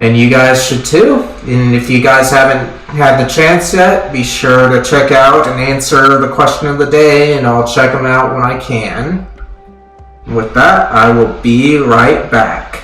And you guys should too. And if you guys haven't had the chance yet, be sure to check out and answer the question of the day, and I'll check them out when I can. With that, I will be right back.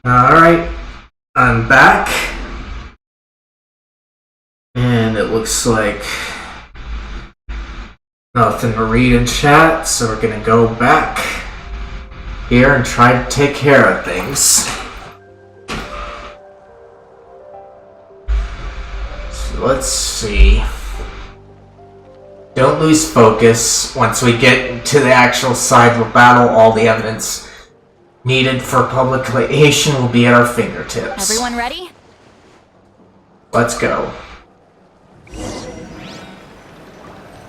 Alright, I'm back. And it looks like nothing to read in chat, so we're gonna go back here and try to take care of things. So let's see. Don't lose focus. Once we get to the actual side of the battle, all the evidence needed for publication will be at our fingertips. Everyone ready? Let's go.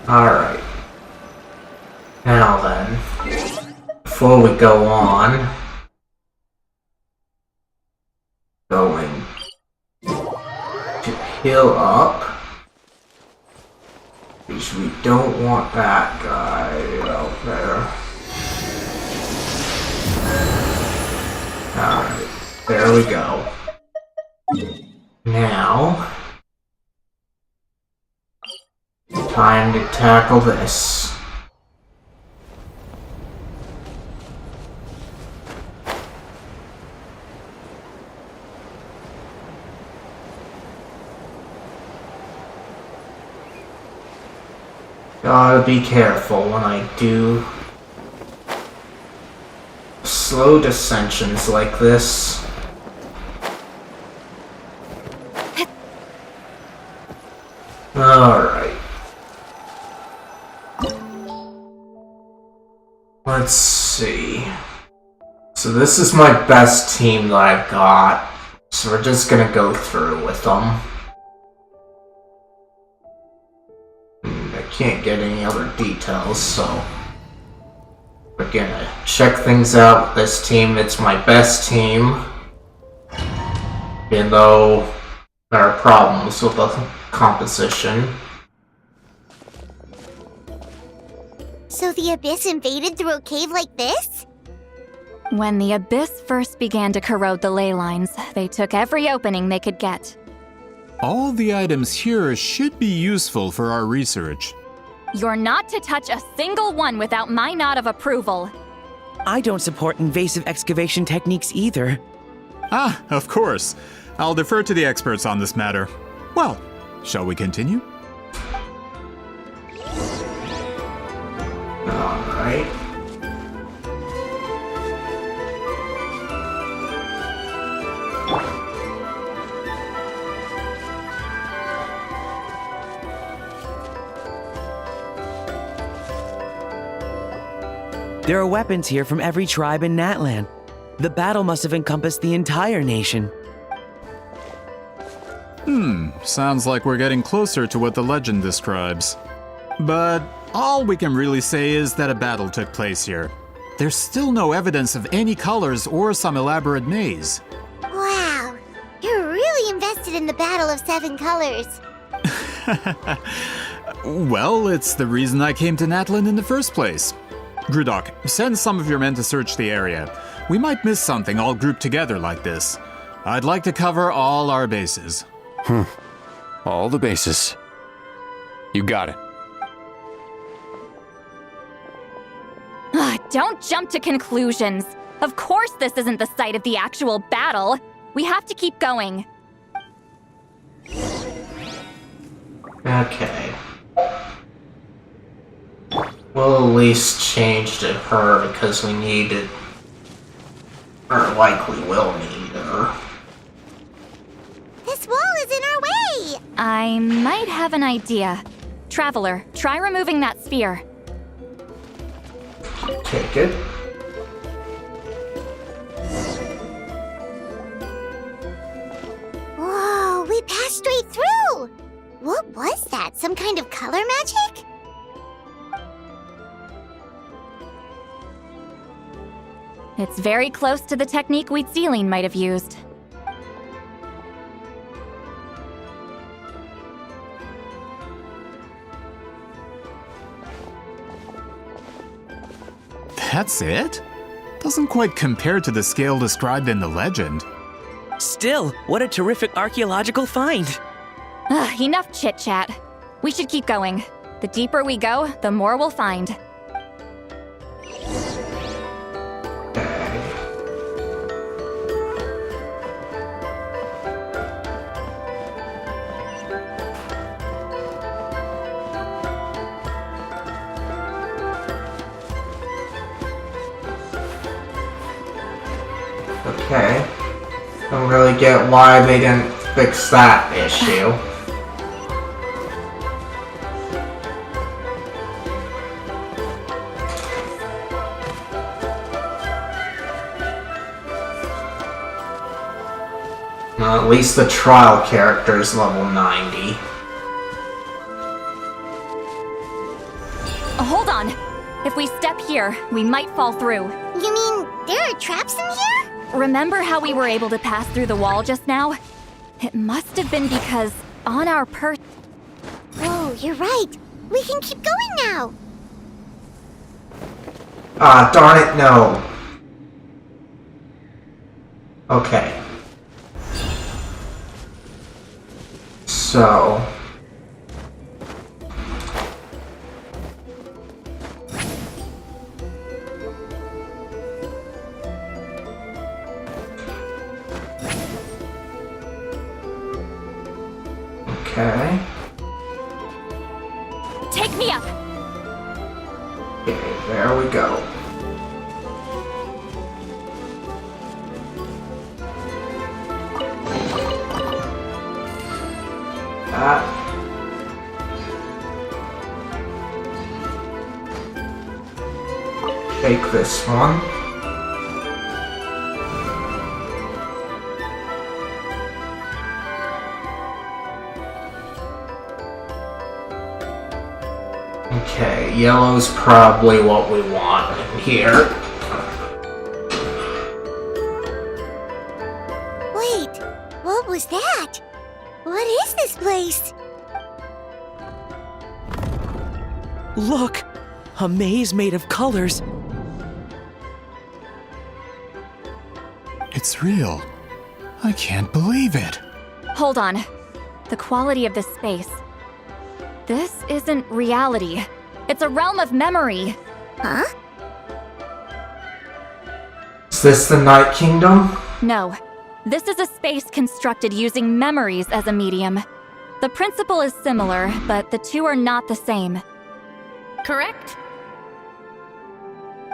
Alright. Now then, before we go on, going to heal up, because we don't want that guy out there. Alright, there we go. Now, time to tackle this. Gotta be careful when I do slow descensions like this. Alright. Let's see. So this is my best team that I've got. So we're just gonna go through with them. I can't get any other details, so we're gonna check things out with this team. It's my best team. Even though there are problems with the composition. So the Abyss invaded through a cave like this? When the Abyss first began to corrode the ley lines, they took every opening they could get. All the items here should be useful for our research. You're not to touch a single one without my nod of approval. I don't support invasive excavation techniques either. Ah, of course. I'll defer to the experts on this matter. Well, shall we continue? Alright. There are weapons here from every tribe in Natlan. The battle must have encompassed the entire nation. Sounds like we're getting closer to what the legend describes. But all we can really say is that a battle took place here. There's still no evidence of any colors or some elaborate maze. Wow, you're really invested in the Battle of Seven Colors. Well, it's the reason I came to Natlan in the first place. Grudok, send some of your men to search the area. We might miss something all grouped together like this. I'd like to cover all our bases. All the bases. You got it. Don't jump to conclusions. Of course this isn't the site of the actual battle. We have to keep going. Okay. We'll at least change to her because we need it. Or likely will need her. This wall is in our way! I might have an idea. Traveler, try removing that sphere. Take it. Whoa, we passed straight through! What was that? Some kind of color magic? It's very close to the technique Citlali might have used. That's it? Doesn't quite compare to the scale described in the legend. Still, what a terrific archaeological find. Enough chit-chat. We should keep going. The deeper we go, the more we'll find. Okay. Don't really get why they didn't fix that issue. Well, at least the trial character's level 90. Hold on. If we step here, we might fall through. You mean there are traps in here? Remember how we were able to pass through the wall just now? It must have been because on our Oh, you're right. We can keep going now. Ah, darn it, no. Okay. So... Okay. Take me up! Okay, there we go. That. Take this one. Okay, yellow's probably what we want in here. Wait, what was that? What is this place? Look! A maze made of colors. It's real. I can't believe it. Hold on. The quality of this space. This isn't reality. It's a realm of memory. Huh? Is this the Night Kingdom? No. This is a space constructed using memories as a medium. The principle is similar, but the two are not the same. Correct?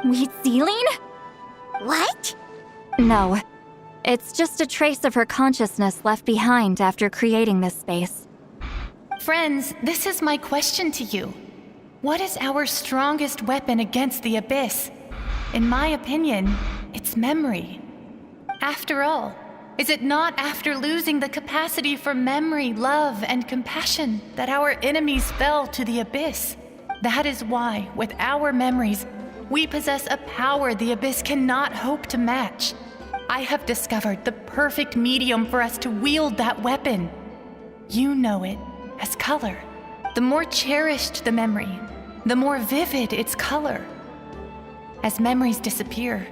Citlali? What? No. It's just a trace of her consciousness left behind after creating this space. Friends, this is my question to you. What is our strongest weapon against the Abyss? In my opinion, it's memory. After all, is it not after losing the capacity for memory, love, and compassion that our enemies fell to the Abyss? That is why, with our memories, we possess a power the Abyss cannot hope to match. I have discovered the perfect medium for us to wield that weapon. You know it as color. The more cherished the memory, the more vivid its color. As memories disappear,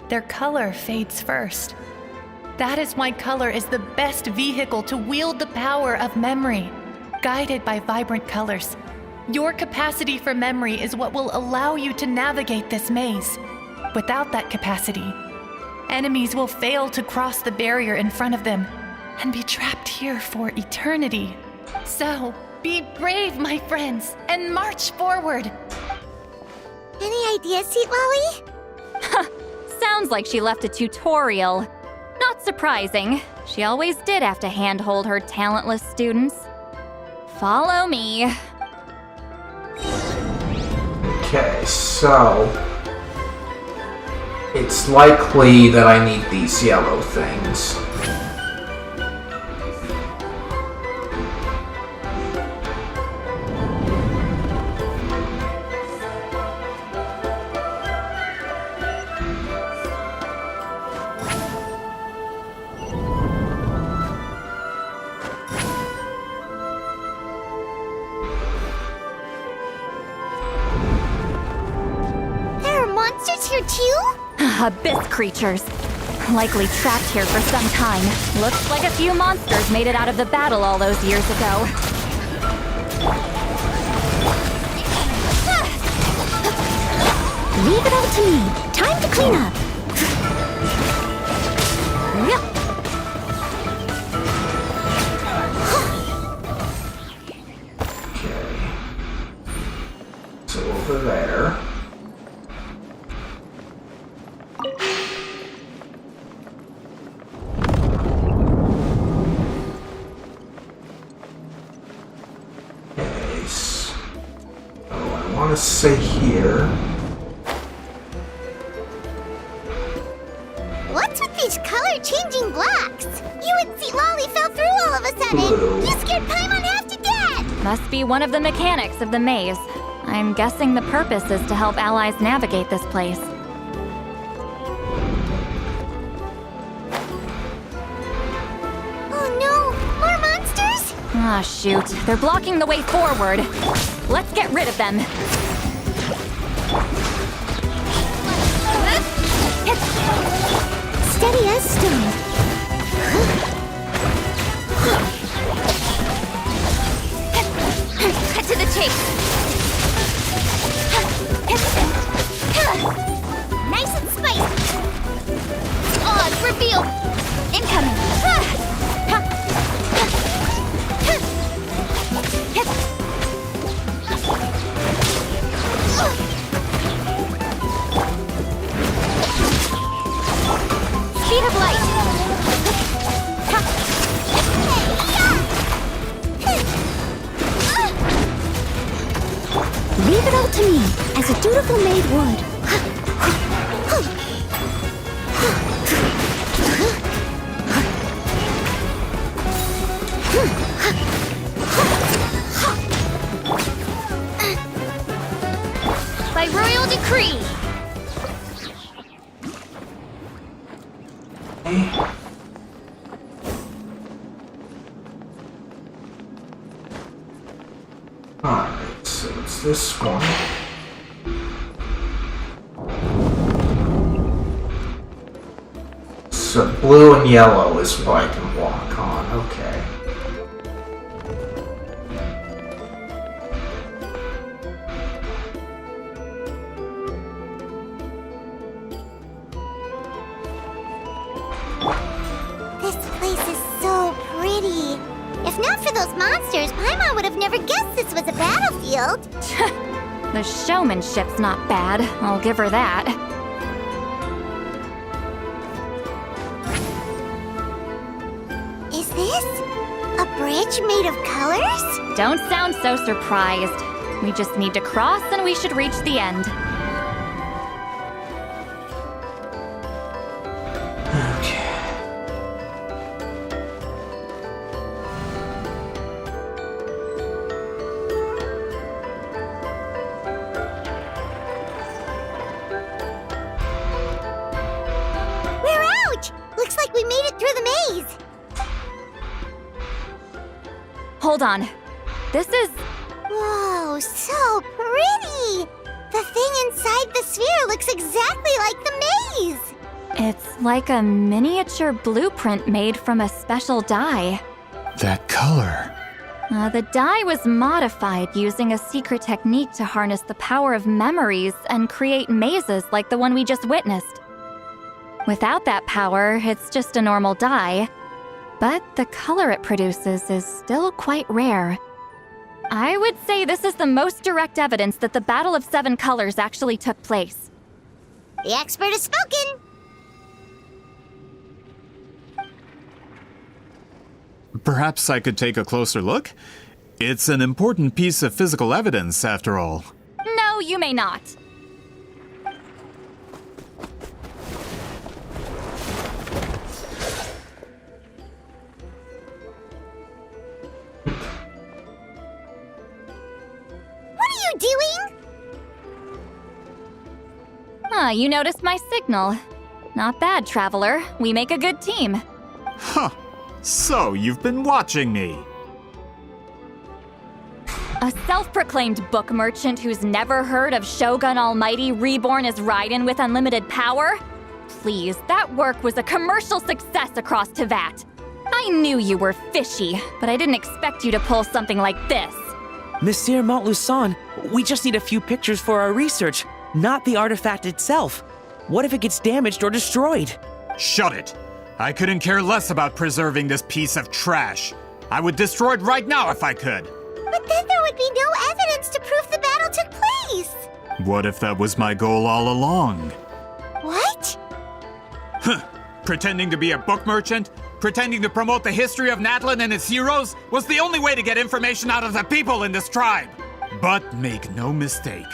their color fades first. That is why color is the best vehicle to wield the power of memory, guided by vibrant colors. Your capacity for memory is what will allow you to navigate this maze. Without that capacity, enemies will fail to cross the barrier in front of them and be trapped here for eternity. So, be brave, my friends, and march forward. Any ideas, Citlali? Sounds like she left a tutorial. Not surprising. She always did have to handhold her talentless students. Follow me. Okay, so... it's likely that I need these yellow things. Here too? Abyss creatures. Likely trapped here for some time. Looks like a few monsters made it out of the battle all those years ago. Leave it all to me. Time to clean up. Okay. So over there. want to say here. What's with these color-changing blocks? You and Citlali fell through all of a sudden. You scared Paimon half to death. Must be one of the mechanics of the maze. I'm guessing the purpose is to help allies navigate this place. Oh no, more monsters? Ah, shoot. They're blocking the way forward. Let's get rid of them. Steady as stone. Cut to the chase. Nice and spicy. Odds reveal. Incoming. Speed of light. Leave it all to me, as a dutiful maid would. By royal decree. Alright, so it's this one. So blue and yellow is what I can walk on, okay. This place is so pretty. If not for those monsters, Paimon would have never guessed this was a battlefield. The showmanship's not bad, I'll give her that. Is this a bridge made of colors? Don't sound so surprised. We just need to cross and we should reach the end. We're out! Looks like we made it through the maze. Hold on. This is... Whoa, so pretty! The thing inside the sphere looks exactly like the maze! It's like a miniature blueprint made from a special dye. That color. The dye was modified using a secret technique to harness the power of memories and create mazes like the one we just witnessed. Without that power, it's just a normal dye, but the color it produces is still quite rare. I would say this is the most direct evidence that the Battle of Seven Colors actually took place. The expert has spoken! Perhaps I could take a closer look? It's an important piece of physical evidence, after all. No, you may not. What are you doing? Ah, you noticed my signal. Not bad, Traveler. We make a good team. Huh. So, you've been watching me. A self-proclaimed book merchant who's never heard of Shogun Almighty reborn as Raiden with unlimited power? Please, that work was a commercial success across Tevat. I knew you were fishy, but I didn't expect you to pull something like this. Monsieur Montluçon, we just need a few pictures for our research, not the artifact itself. What if it gets damaged or destroyed? Shut it! I couldn't care less about preserving this piece of trash. I would destroy it right now if I could. But then there would be no evidence to prove the battle took place. What if that was my goal all along? What? Huh. Pretending to be a book merchant? Pretending to promote the history of Natlan and its heroes was the only way to get information out of the people in this tribe. But make no mistake,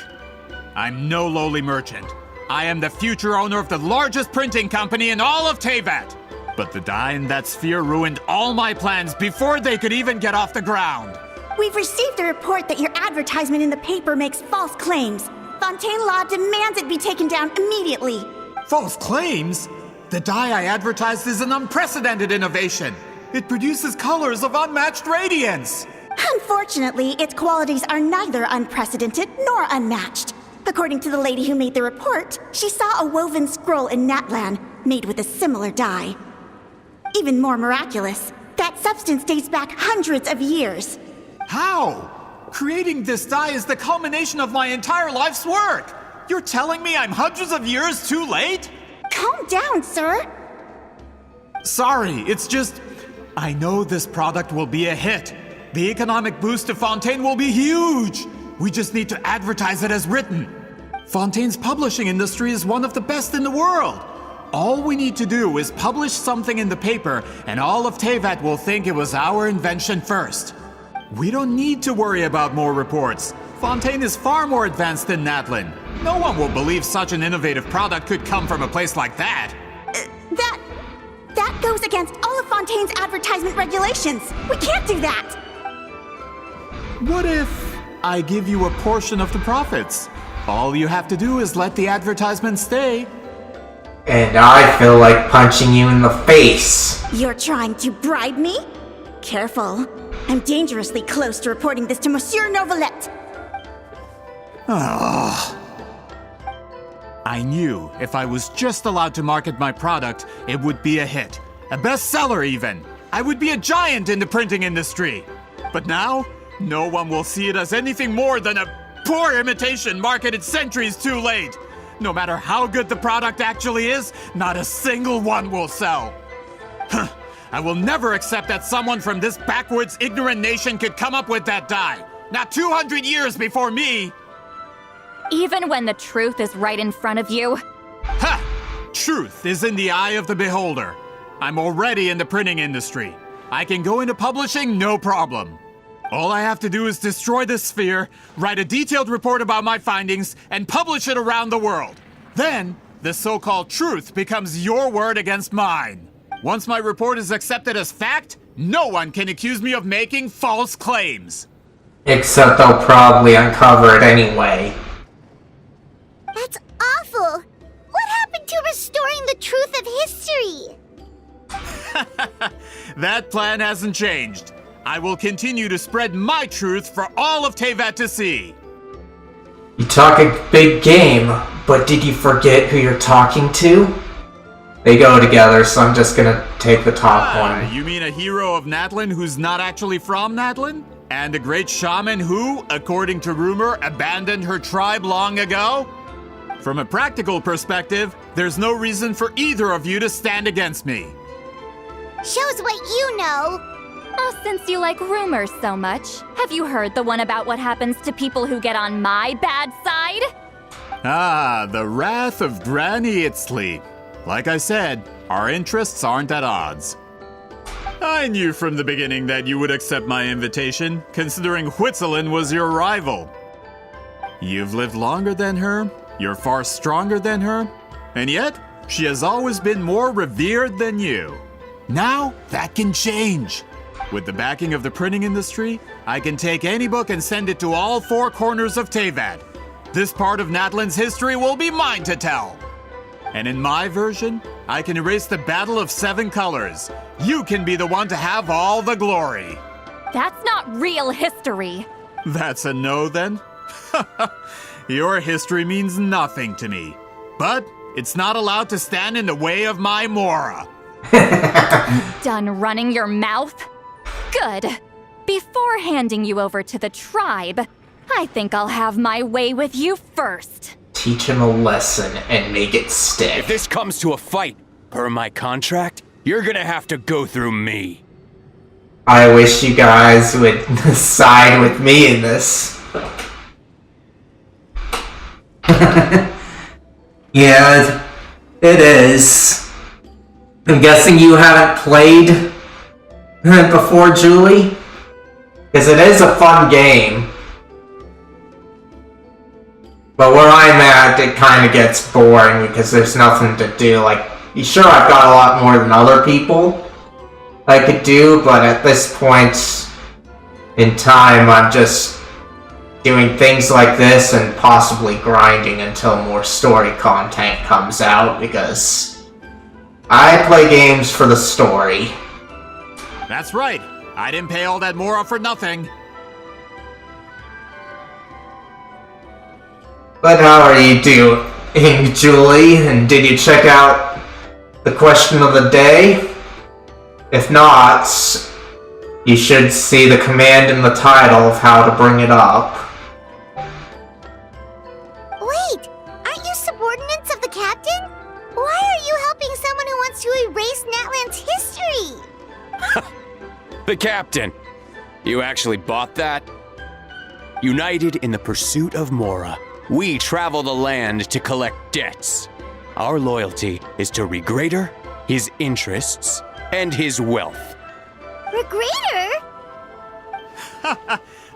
I'm no lowly merchant. I am the future owner of the largest printing company in all of Teyvat. But the dye in that sphere ruined all my plans before they could even get off the ground. We've received a report that your advertisement in the paper makes false claims. Fontaine Law demands it be taken down immediately. False claims? The dye I advertised is an unprecedented innovation. It produces colors of unmatched radiance. Unfortunately, its qualities are neither unprecedented nor unmatched. According to the lady who made the report, she saw a woven scroll in Natlan made with a similar dye. Even more miraculous, that substance dates back hundreds of years. How? Creating this dye is the culmination of my entire life's work. You're telling me I'm hundreds of years too late? Calm down, sir. Sorry, it's just... I know this product will be a hit. The economic boost to Fontaine will be huge. We just need to advertise it as written. Fontaine's publishing industry is one of the best in the world. All we need to do is publish something in the paper, and all of Teyvat will think it was our invention first. We don't need to worry about more reports. Fontaine is far more advanced than Natlan. No one will believe such an innovative product could come from a place like that. That goes against all of Fontaine's advertisement regulations. We can't do that. What if I give you a portion of the profits? All you have to do is let the advertisement stay. And I feel like punching you in the face. You're trying to bribe me? Careful. I'm dangerously close to reporting this to Monsieur Novelette. I knew if I was just allowed to market my product, it would be a hit. A bestseller even. I would be a giant in the printing industry. But now, no one will see it as anything more than a poor imitation marketed centuries too late. No matter how good the product actually is, not a single one will sell. I will never accept that someone from this backwards, ignorant nation could come up with that dye. Not 200 years before me. Even when the truth is right in front of you? Ha! Truth is in the eye of the beholder. I'm already in the printing industry. I can go into publishing, no problem. All I have to do is destroy this sphere, write a detailed report about my findings, and publish it around the world. Then, the so-called truth becomes your word against mine. Once my report is accepted as fact, no one can accuse me of making false claims. Except they'll probably uncover it anyway. That's awful! What happened to restoring the truth of history? That plan hasn't changed. I will continue to spread my truth for all of Teyvat to see. You talk a big game, but did you forget who you're talking to? They go together, so I'm just gonna take the top one. You mean a hero of Natlan who's not actually from Natlan? And a great shaman who, according to rumor, abandoned her tribe long ago? From a practical perspective, there's no reason for either of you to stand against me. Shows what you know. Oh, since you like rumors so much, have you heard the one about what happens to people who get on my bad side? Ah, the wrath of Granny Itzli. Like I said, our interests aren't at odds. I knew from the beginning that you would accept my invitation, considering Huitzilin was your rival. You've lived longer than her, you're far stronger than her, and yet, she has always been more revered than you. Now, that can change. With the backing of the printing industry, I can take any book and send it to all four corners of Teyvat. This part of Natlan's history will be mine to tell. And in my version, I can erase the Battle of Seven Colors. You can be the one to have all the glory. That's not real history. That's a no then? Your history means nothing to me. But it's not allowed to stand in the way of my Mora. Done running your mouth? Good. Before handing you over to the tribe, I think I'll have my way with you first. Teach him a lesson and make it stick. If this comes to a fight, per my contract, you're gonna have to go through me. I wish you guys would side with me in this. Yeah, it is. I'm guessing you haven't played before, Julie? Because it is a fun game. But where I'm at, it kind of gets boring because there's nothing to do. Like, sure, I've got a lot more than other people I could do, but at this point in time, I'm just doing things like this and possibly grinding until more story content comes out because I play games for the story. That's right. I didn't pay all that Mora for nothing. But how are you doing, Julie? And did you check out the question of the day? If not, you should see the command in the title of how to bring it up. Wait, aren't you subordinates of the captain? Why are you helping someone who wants to erase Natlan's history? The captain! You actually bought that? United in the pursuit of Mora, we travel the land to collect debts. Our loyalty is to Regrader, his interests, and his wealth. Regrader?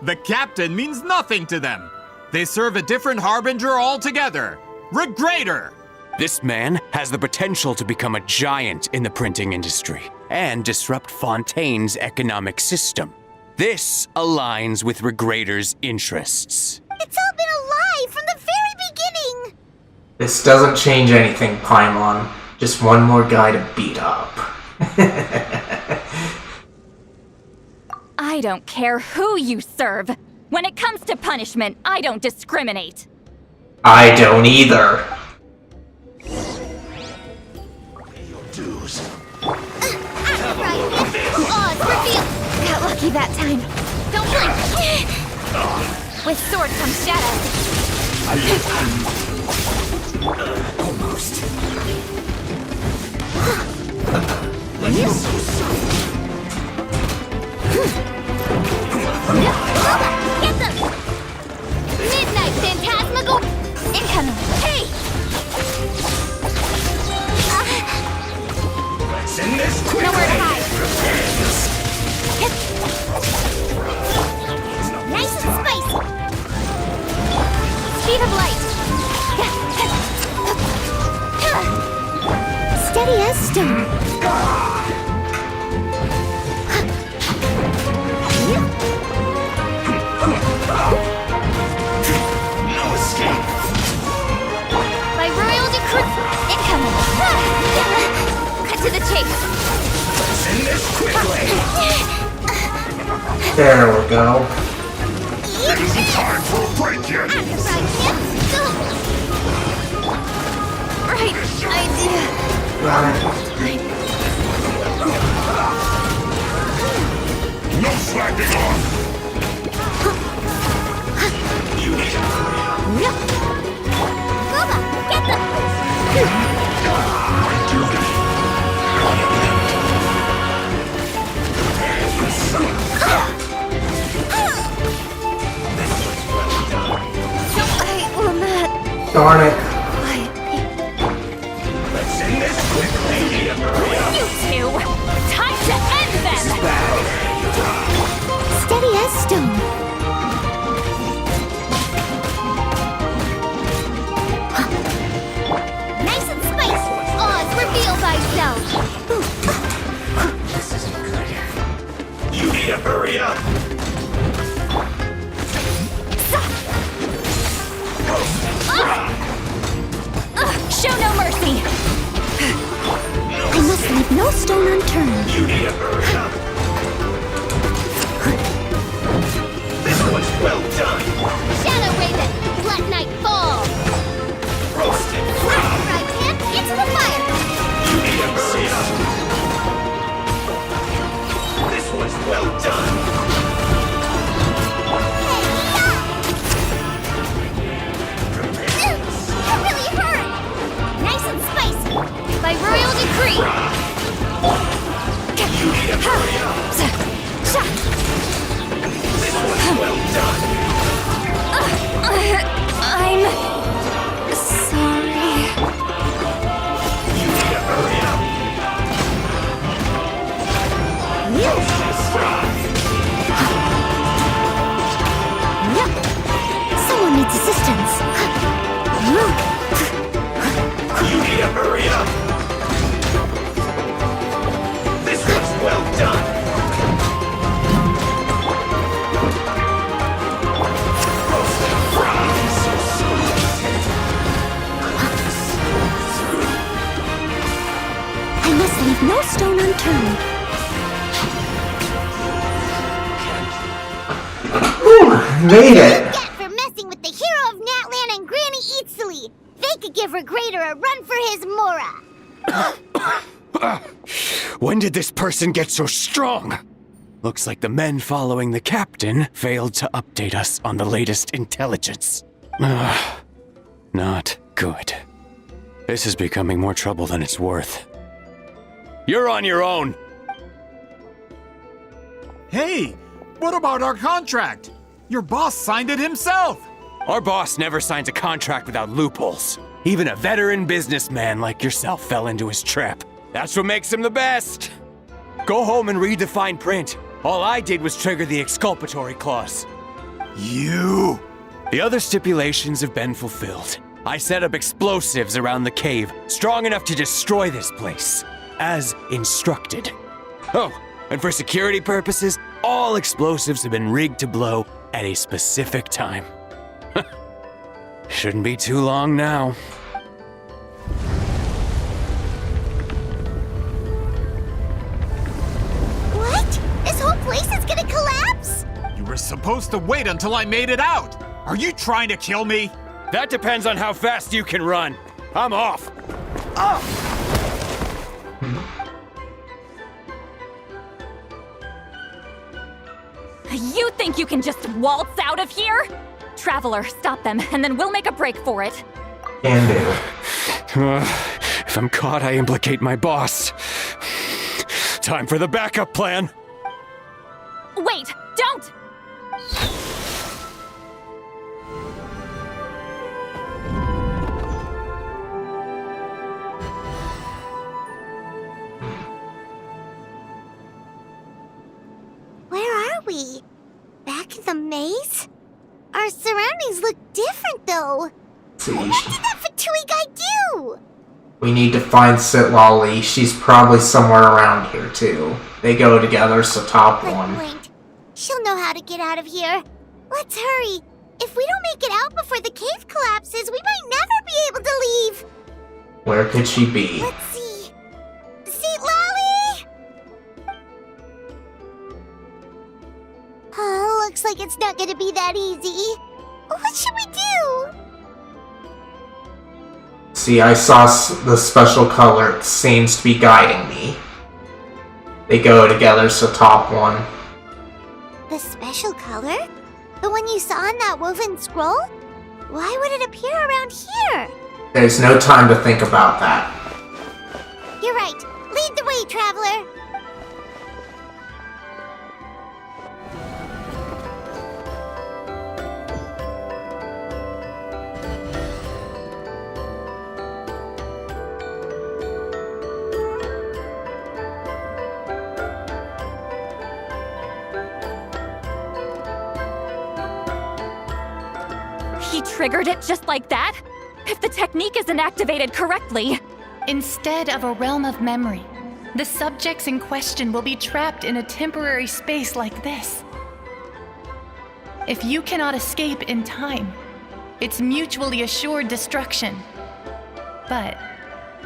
The captain means nothing to them. They serve a different harbinger altogether. Regrader! This man has the potential to become a giant in the printing industry and disrupt Fontaine's economic system. This aligns with Regrader's interests. It's all been a lie from the very beginning! This doesn't change anything, Paimon. Just one more guy to beat up. I don't care who you serve. When it comes to punishment, I don't discriminate. I don't either. Got lucky that time. Don't blink! With sword comes shadow. Almost. Get them! Midnight Phantasmagoria! Incoming! Hey! Nowhere to hide! Nice and spicy! Speed of light! Steady as stone. No escape. By royal decree! Incoming! Cut to the chase! Send this quickly. There we go. Easy time for a break yet. Right idea. No slacking on. You need it. Goba, get them! I will not. Darn it. Let's end this quickly. You two! Time to end them! Steady as stone. Nice and spicy. Oz, reveal thyself. This isn't good. You need to hurry up. Show no mercy! I must leave no stone unturned. You need to hurry up. This one's well done. Shadow Raven, let night fall. Roasted. Right hand into the fire. You need to hurry up. This one's well done. That really hurt. Nice and spicy. By royal decree! You need to hurry Assistance! You need to hurry up! This was well done! I must leave no stone unturned. Made it! Get for messing with the hero of Natlan and Granny Citlali. They could give Regrader a run for his Mora. When did this person get so strong? Looks like the men following the captain failed to update us on the latest intelligence. Not good. This is becoming more trouble than it's worth. You're on your own! Hey, what about our contract? Your boss signed it himself! Our boss never signs a contract without loopholes. Even a veteran businessman like yourself fell into his trap. That's what makes him the best! Go home and read the fine print. All I did was trigger the exculpatory clause. You! The other stipulations have been fulfilled. I set up explosives around the cave, strong enough to destroy this place, as instructed. Oh, and for security purposes, all explosives have been rigged to blow at a specific time. Shouldn't be too long now. What? This whole place is gonna collapse? You were supposed to wait until I made it out! Are you trying to kill me? That depends on how fast you can run. I'm off. You think you can just waltz out of here? Traveler, stop them, and then we'll make a break for it. Can do. If I'm caught, I implicate my boss. Time for the backup plan. Wait, don't! Where are we? Back in the maze? Our surroundings look different, though. See, What did that Fatui guy do? we need to find Citlali. She's probably somewhere around here, too. They go together, so top Good one. point. She'll know how to get out of here. Let's hurry. If we don't make it out before the cave collapses, we might never be able to leave. Where could she be? Let's see. Citlali! Looks like it's not gonna be that easy. What should we do? See, I saw the special color. It seems to be guiding me. They go together, so top one. The special color? The one you saw in that woven scroll? Why would it appear around here? There's no time to think about that. You're right. Lead the way, traveler. He triggered it just like that? If the technique isn't activated correctly... Instead of a realm of memory, the subjects in question will be trapped in a temporary space like this. If you cannot escape in time, it's mutually assured destruction. But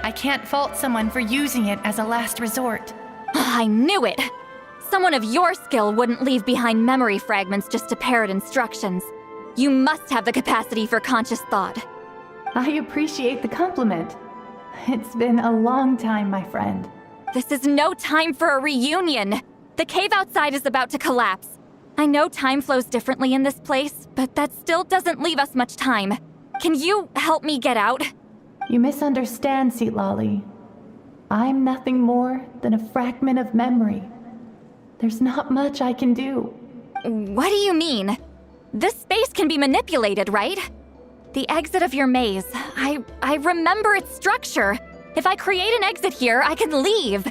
I can't fault someone for using it as a last resort. I knew it! Someone of your skill wouldn't leave behind memory fragments just to parrot instructions. You must have the capacity for conscious thought. I appreciate the compliment. It's been a long time, my friend. This is no time for a reunion. The cave outside is about to collapse. I know time flows differently in this place, but that still doesn't leave us much time. Can you help me get out? You misunderstand, Citlali. I'm nothing more than a fragment of memory. There's not much I can do. What do you mean? This space can be manipulated, right? The exit of your maze. I remember its structure. If I create an exit here, I can leave.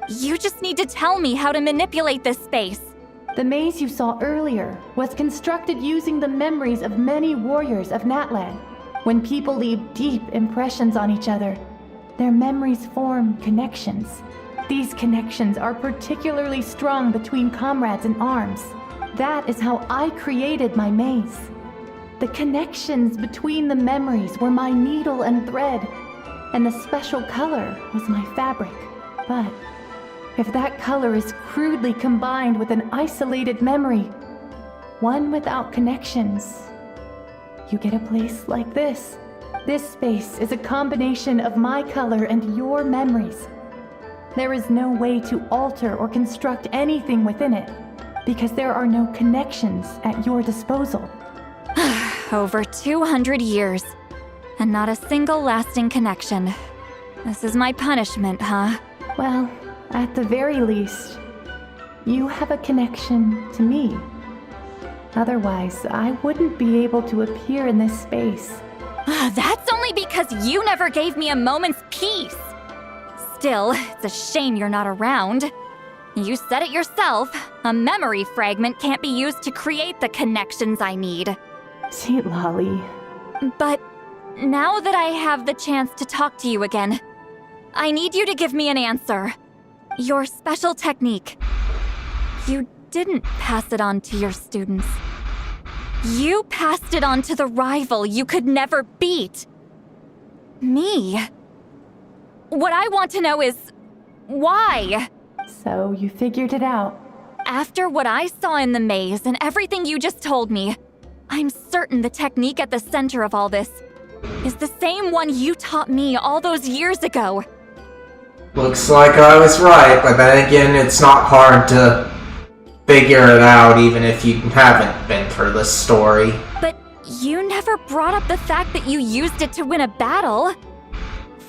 You just need to tell me how to manipulate this space. The maze you saw earlier was constructed using the memories of many warriors of Natlan. When people leave deep impressions on each other, their memories form connections. These connections are particularly strong between comrades in arms. That is how I created my maze. The connections between the memories were my needle and thread, and the special color was my fabric. But if that color is crudely combined with an isolated memory, one without connections, you get a place like this. This space is a combination of my color and your memories. There is no way to alter or construct anything within it, because there are no connections at your disposal. Over 200 years, and not a single lasting connection. This is my punishment, huh? Well, at the very least, you have a connection to me. Otherwise, I wouldn't be able to appear in this space. That's only because you never gave me a moment's peace. Still, it's a shame you're not around. You said it yourself. A memory fragment can't be used to create the connections I need. Citlali. But now that I have the chance to talk to you again, I need you to give me an answer. Your special technique. You didn't pass it on to your students. You passed it on to the rival you could never beat. Me. What I want to know is, why? So you figured it out. After what I saw in the maze and everything you just told me, I'm certain the technique at the center of all this is the same one you taught me all those years ago. Looks like I was right, but then again, it's not hard to figure it out even if you haven't been through the story. But you never brought up the fact that you used it to win a battle.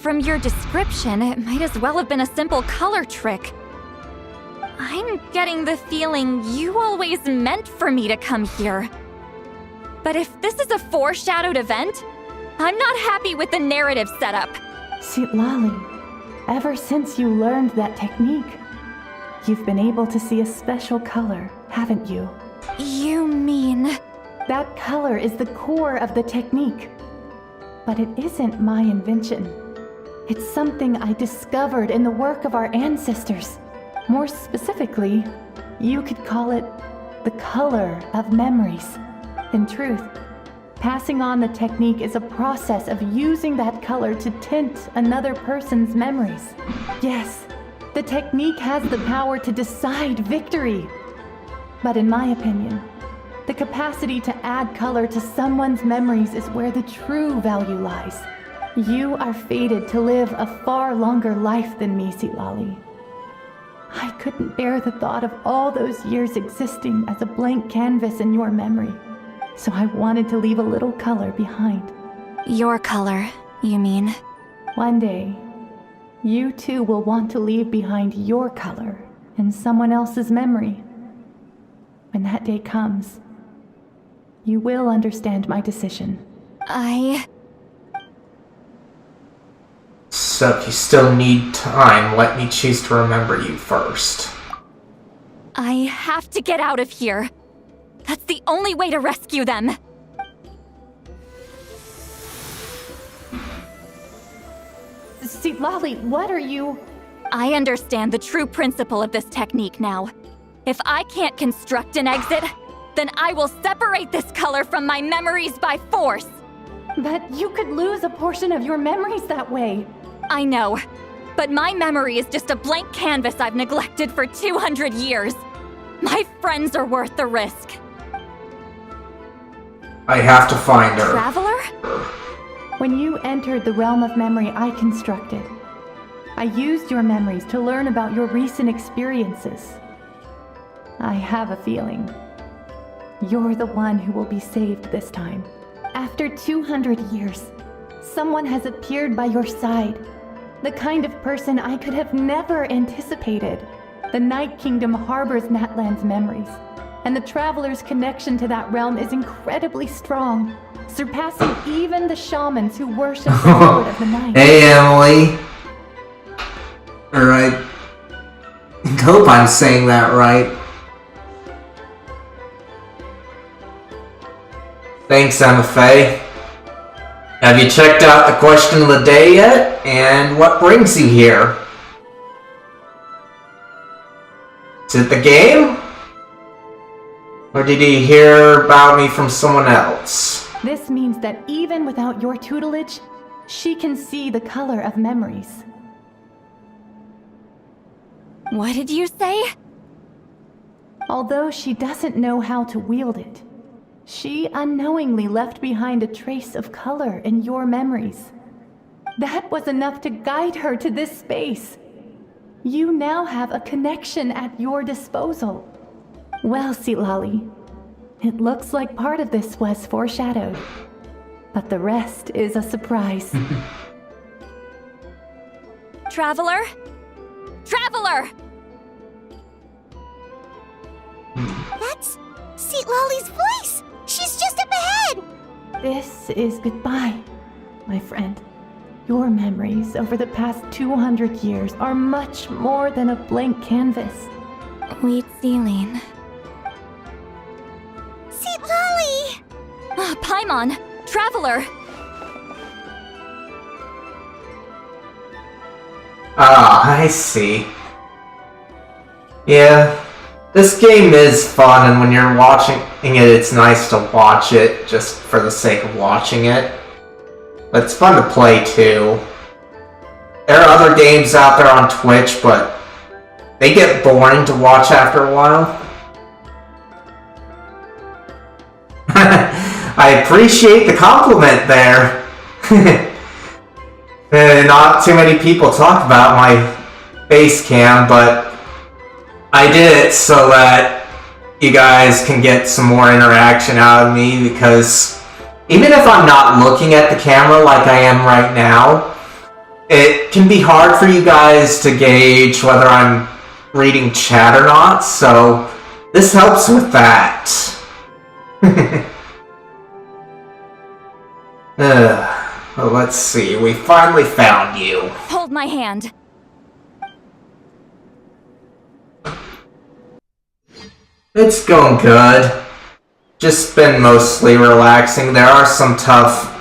From your description, it might as well have been a simple color trick. I'm getting the feeling you always meant for me to come here. But if this is a foreshadowed event, I'm not happy with the narrative setup. Citlali, ever since you learned that technique, you've been able to see a special color, haven't you? You mean... That color is the core of the technique. But it isn't my invention. It's something I discovered in the work of our ancestors. More specifically, you could call it the color of memories. In truth, passing on the technique is a process of using that color to tint another person's memories. Yes, the technique has the power to decide victory. But in my opinion, the capacity to add color to someone's memories is where the true value lies. You are fated to live a far longer life than me, Citlali. I couldn't bear the thought of all those years existing as a blank canvas in your memory. So I wanted to leave a little color behind. Your color, you mean? One day, you too will want to leave behind your color in someone else's memory. When that day comes, you will understand my decision. So if you still need time, let me choose to remember you first. I have to get out of here. That's the only way to rescue them. Citlali, what are you... I understand the true principle of this technique now. If I can't construct an exit, then I will separate this color from my memories by force. But you could lose a portion of your memories that way. I know, but my memory is just a blank canvas I've neglected for 200 years. My friends are worth the risk. I have to find her. Traveler? When you entered the realm of memory I constructed, I used your memories to learn about your recent experiences. I have a feeling you're the one who will be saved this time. After 200 years, someone has appeared by your side. The kind of person I could have never anticipated. The Night Kingdom harbors Natlan's memories, and the Traveler's connection to that realm is incredibly strong, surpassing even the shamans who worship the Lord of the Night. Hey, Emily. Alright. I hope I'm saying that right. Thanks, MFA. Have you checked out the question of the day yet? And what brings you here? Is it the game? Or did you hear about me from someone else? This means that even without your tutelage, she can see the color of memories. What did you say? Although she doesn't know how to wield it, she unknowingly left behind a trace of color in your memories. That was enough to guide her to this space. You now have a connection at your disposal. Well, Citlali, it looks like part of this was foreshadowed, but the rest is a surprise. Traveler? Traveler! That's Citlali's voice! She's just up ahead! This is goodbye, my friend. Your memories over the past 200 years are much more than a blank canvas. Wheat ceiling. Citlali! Paimon! Traveler! Ah, I see. Yeah, this game is fun, and when you're watching it, it's nice to watch it just for the sake of watching it. But it's fun to play too. There are other games out there on Twitch, but they get boring to watch after a while. I appreciate the compliment there. Not too many people talk about my face cam, but I did it so that you guys can get some more interaction out of me, because even if I'm not looking at the camera like I am right now, it can be hard for you guys to gauge whether I'm reading chat or not, so this helps with that. Well, let's see, we finally found you. Hold my hand. It's going good. Just been mostly relaxing. There are some tough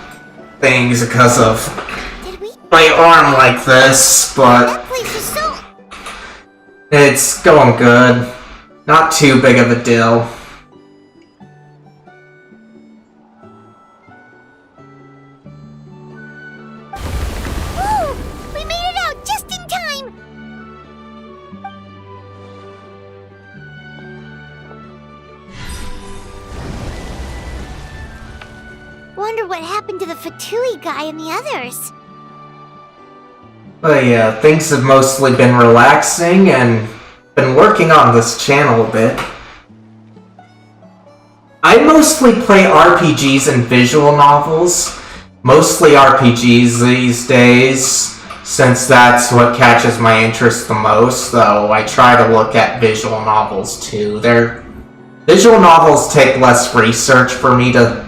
things because of my arm like this, but it's going good. Not too big of a deal. We made it out just in time! Wonder what happened to the Fatui guy and the others. But yeah, things have mostly been relaxing and been working on this channel a bit. I mostly play RPGs and visual novels. Mostly RPGs these days, since that's what catches my interest the most, though I try to look at visual novels too. Visual novels take less research for me to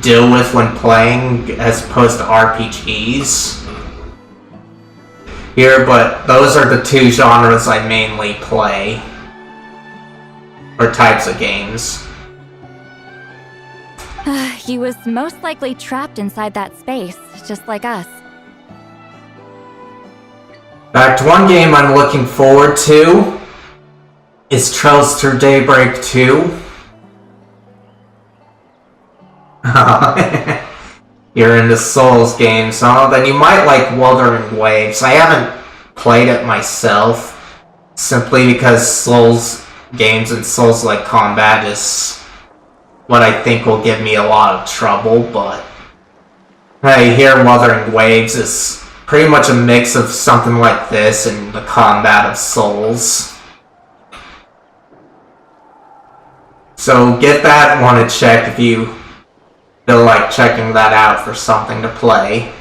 deal with when playing as opposed to RPGs here, but those are the two genres I mainly play, or types of games. He was most likely trapped inside that space, just like us. Back to one game I'm looking forward to is Trails Through Daybreak 2. You're into Souls games, huh? Then you might like Wuthering Waves. I haven't played it myself, simply because Souls games and Souls-like combat is what I think will give me a lot of trouble, but I hear Wuthering Waves is pretty much a mix of something like this and the combat of Souls. So get that one to check if you feel like checking that out for something to play.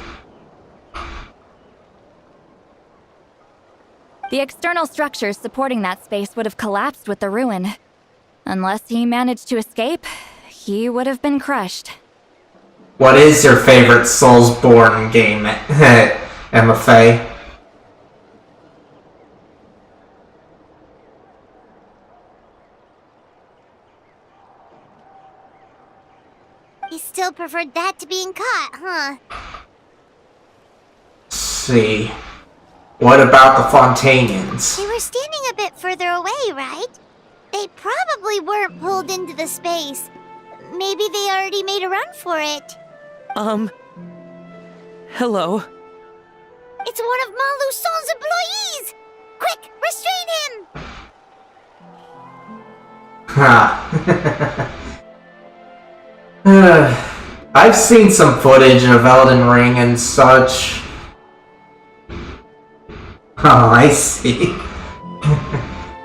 The external structures supporting that space would have collapsed with the ruin. Unless he managed to escape, he would have been crushed. What is your favorite Soulsborne game, Emma Faye? still preferred that to being caught, huh? Let's see. What about the Fontanians? They were standing a bit further away, right? They probably weren't pulled into the space. Maybe they already made a run for it. Hello? It's one of Maluson's employees! Quick, restrain him! I've seen some footage of Elden Ring and such. Oh, I see.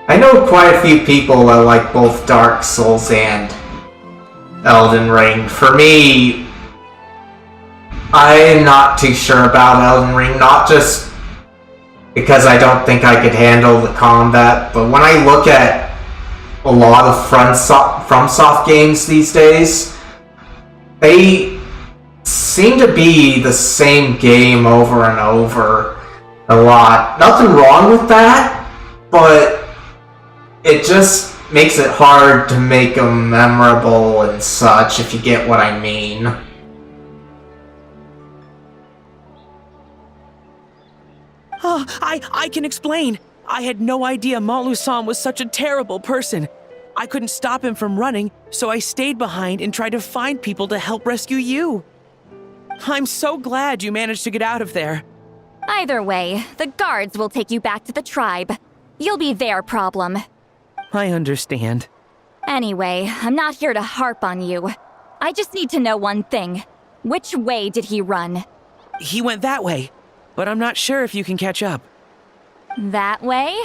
I know quite a few people that like both Dark Souls and Elden Ring. For me, I'm not too sure about Elden Ring, not just because I don't think I could handle the combat, but when I look at a lot of FromSoft games these days, they seem to be the same game over and over a lot. Nothing wrong with that, but it just makes it hard to make them memorable and such, if you get what I mean. Oh, I can explain. I had no idea Malu-san was such a terrible person. I couldn't stop him from running, so I stayed behind and tried to find people to help rescue you. I'm so glad you managed to get out of there. Either way, the guards will take you back to the tribe. You'll be their problem. I understand. Anyway, I'm not here to harp on you. I just need to know one thing. Which way did he run? He went that way, but I'm not sure if you can catch up. That way?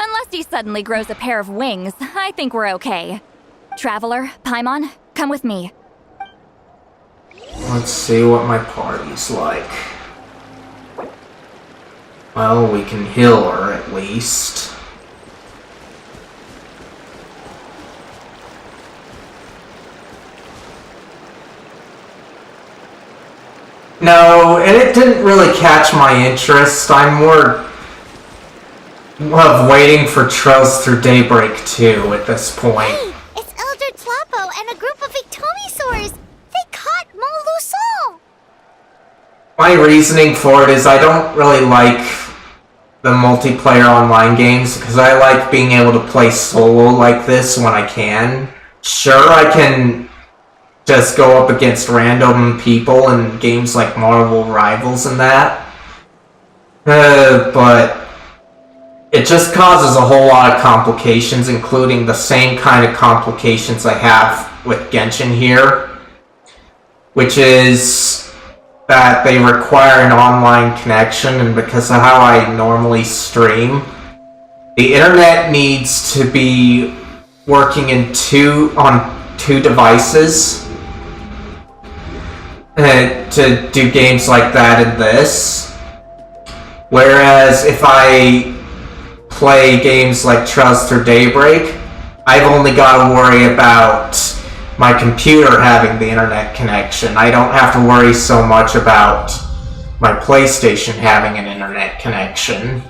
Unless he suddenly grows a pair of wings, I think we're okay. Traveler, Paimon, come with me. Let's see what my party's like. Well, we can heal her at least. No, and it didn't really catch my interest. I'm more of waiting for Trails Through Daybreak 2 at this point. Hey, it's Elder Tlapo and a group of Victomisaurs! They caught Maluson! My reasoning for it is I don't really like the multiplayer online games because I like being able to play solo like this when I can. Sure, I can just go up against random people in games like Marvel Rivals and that. But it just causes a whole lot of complications, including the same kind of complications I have with Genshin here, which is that they require an online connection, and because of how I normally stream, the internet needs to be working on two devices to do games like that in this. Whereas if I play games like Trails Through Daybreak, I've only got to worry about my computer having the internet connection. I don't have to worry so much about my PlayStation having an internet connection.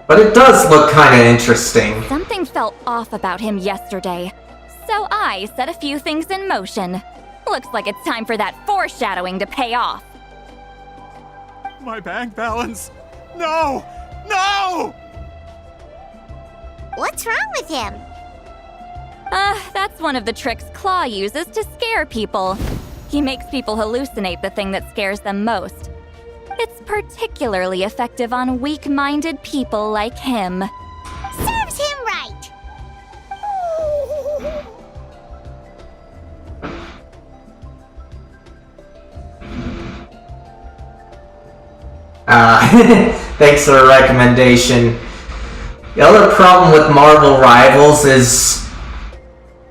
But it does look kind of interesting. Something felt off about him yesterday, so I set a few things in motion. Looks like it's time for that foreshadowing to pay off. My bank balance! No! No! What's wrong with him? That's one of the tricks Claw uses to scare people. He makes people hallucinate the thing that scares them most. It's particularly effective on weak-minded people like him. Serves him right! Thanks for the recommendation. The other problem with Marvel Rivals is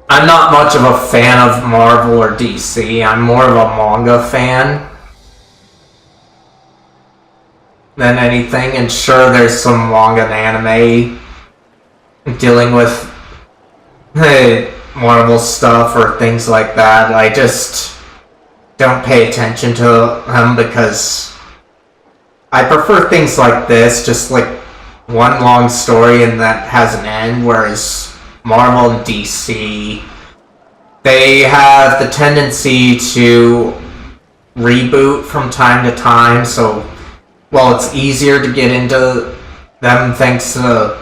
I'm not much of a fan of Marvel or DC. I'm more of a manga fan than anything, and sure, there's some manga and anime dealing with Marvel stuff or things like that. I just don't pay attention to them because I prefer things like this, just like one long story and that has an end, whereas Marvel and DC, they have the tendency to reboot from time to time, so while it's easier to get into them thanks to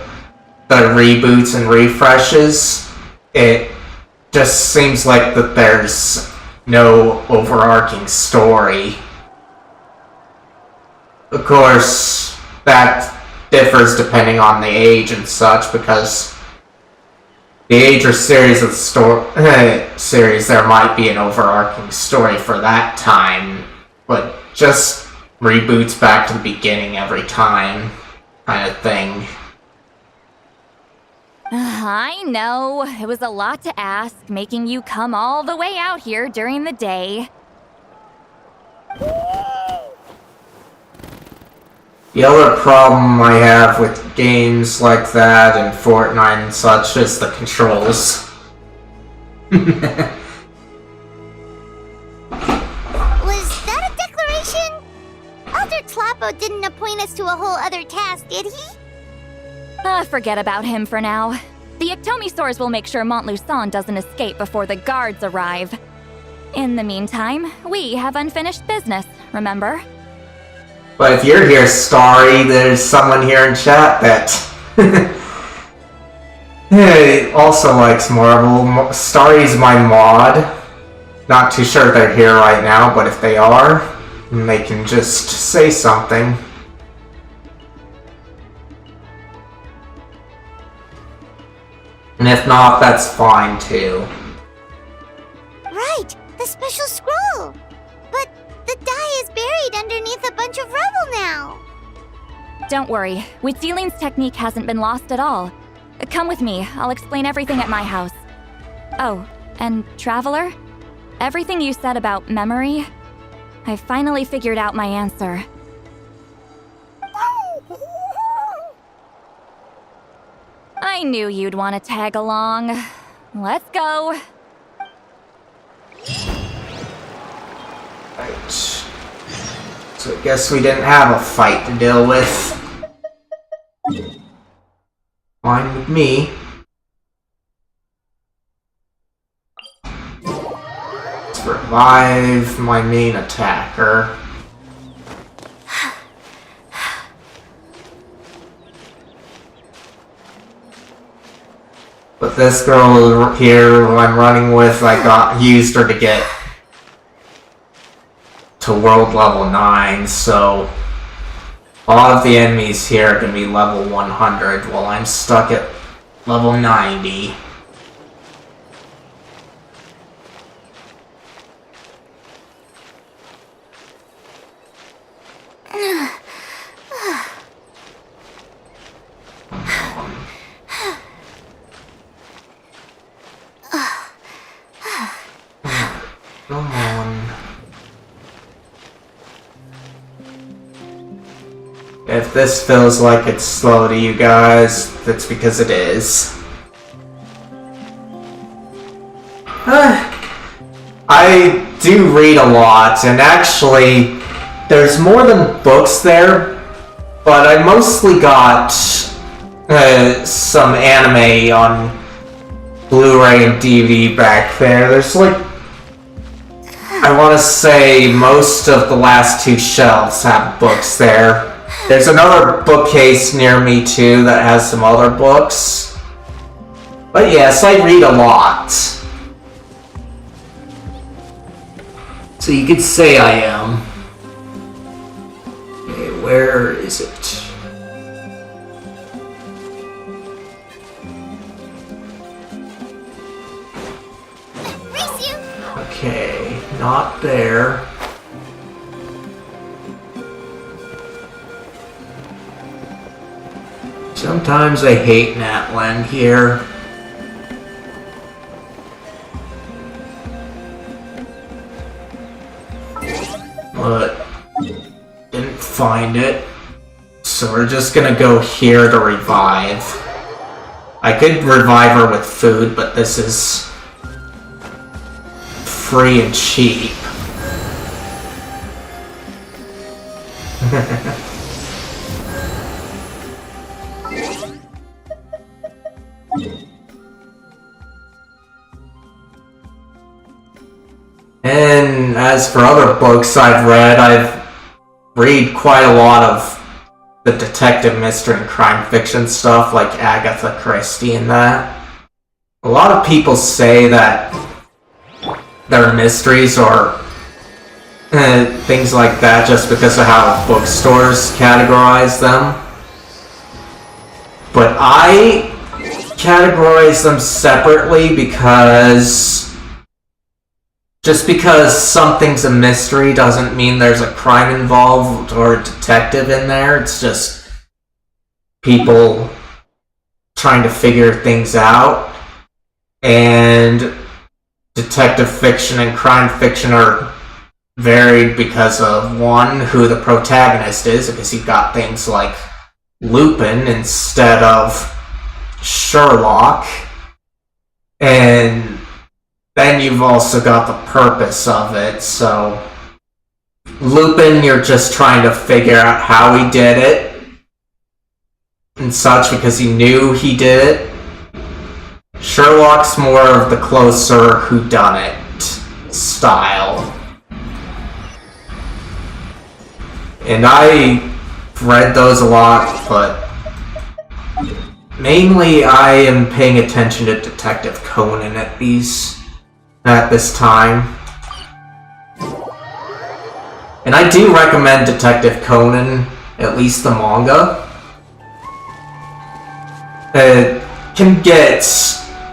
the reboots and refreshes, it just seems like that there's no overarching story. Of course, that differs depending on the age and such, because the age or series of the series, there might be an overarching story for that time, but just reboots back to the beginning every time, kind of thing. I know, it was a lot to ask, making you come all the way out here during the day. The other problem I have with games like that and Fortnite and such is the controls. Was that a declaration? Elder Tlapo didn't appoint us to a whole other task, did he? Forget about him for now. The Ectomisaurs will make sure Montluçon doesn't escape before the guards arrive. In the meantime, we have unfinished business, remember? But if you're here, Starry, there's someone here in chat that also likes Marvel. Starry's my mod. Not too sure they're here right now, but if they are, they can just say something. And if not, that's fine too. Right, the special scroll! But the die is buried underneath a bunch of rubble now! Don't worry, Witzeline's technique hasn't been lost at all. Come with me, I'll explain everything at my house. Oh, and Traveler? Everything you said about memory, I finally figured out my answer. I knew you'd want to tag along. Let's go. Right. So I guess we didn't have a fight to deal with. Fine with me. Let's revive my main attacker. But this girl here who I'm running with, I used her to get to world level 9, so a lot of the enemies here are going to be level 100 while I'm stuck at level 90. Come on. If this feels like it's slow to you guys, that's because it is. I do read a lot, and actually, there's more than books there, but I mostly got some anime on Blu-ray and DVD back there. There's like, I want to say most of the last 2 shelves have books there. There's another bookcase near me too that has some other books. But yes, I read a lot. So you could say I am. Okay, where is it? Okay, not there. Sometimes I hate Natland here. But didn't find it. So we're just gonna go here to revive. I could revive her with food, but this is free and cheap. And as for other books I've read quite a lot of the detective mystery and crime fiction stuff, like Agatha Christie and that. A lot of people say that their mysteries or things like that just because of how bookstores categorize them. But I categorize them separately because just because something's a mystery doesn't mean there's a crime involved or a detective in there. It's just people trying to figure things out. And detective fiction and crime fiction are varied because of, one, who the protagonist is, because you've got things like Lupin instead of Sherlock, and then you've also got the purpose of it. So Lupin, you're just trying to figure out how he did it and such because he knew he did it. Sherlock's more of the closer whodunit style. And I read those a lot, but mainly I am paying attention to Detective Conan at this time. And I do recommend Detective Conan, at least the manga. It can get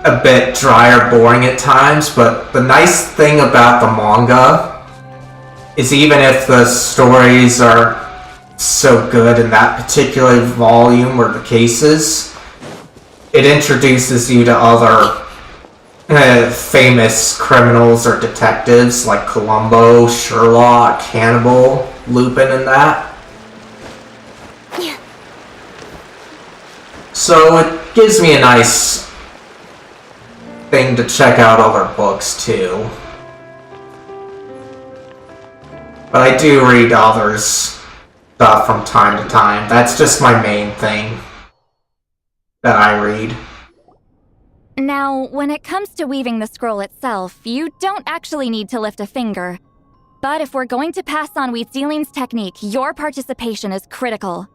a bit dry or boring at times, but the nice thing about the manga is even if the stories are so good in that particular volume or the cases, it introduces you to other famous criminals or detectives like Columbo, Sherlock, Hannibal, Lupin, and that. So it gives me a nice thing to check out other books too. But I do read others stuff from time to time. That's just my main thing that I read. Now, when it comes to weaving the scroll itself, you don't actually need to lift a finger. But if we're going to pass on Wheatsealing's technique, your participation is critical.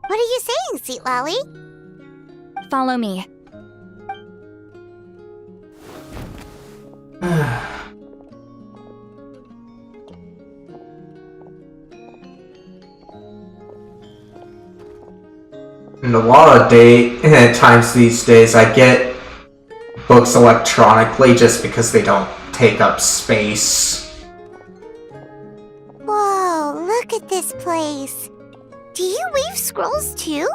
What are you saying, Citlali? Follow me. In a lot of times these days, I get books electronically just because they don't take up space. Whoa, look at this place. Do you weave scrolls too?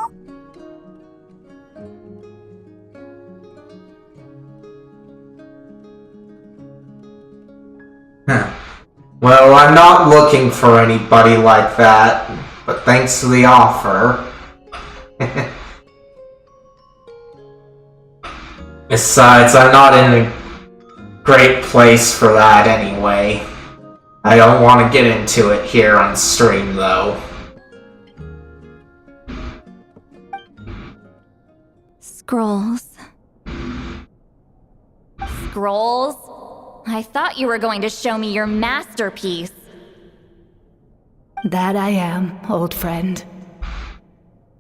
Well, I'm not looking for anybody like that, but thanks to the offer. Besides, I'm not in a great place for that anyway. I don't want to get into it here on stream, though. Scrolls. Scrolls? I thought you were going to show me your masterpiece. That I am, old friend.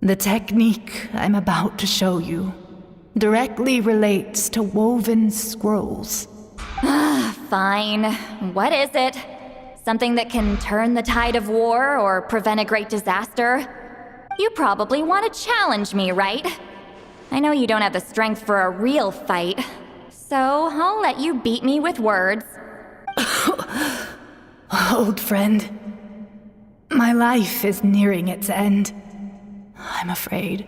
The technique I'm about to show you directly relates to woven scrolls. Fine. What is it? Something that can turn the tide of war or prevent a great disaster? You probably want to challenge me, right? I know you don't have the strength for a real fight, so I'll let you beat me with words. Old friend, my life is nearing its end. I'm afraid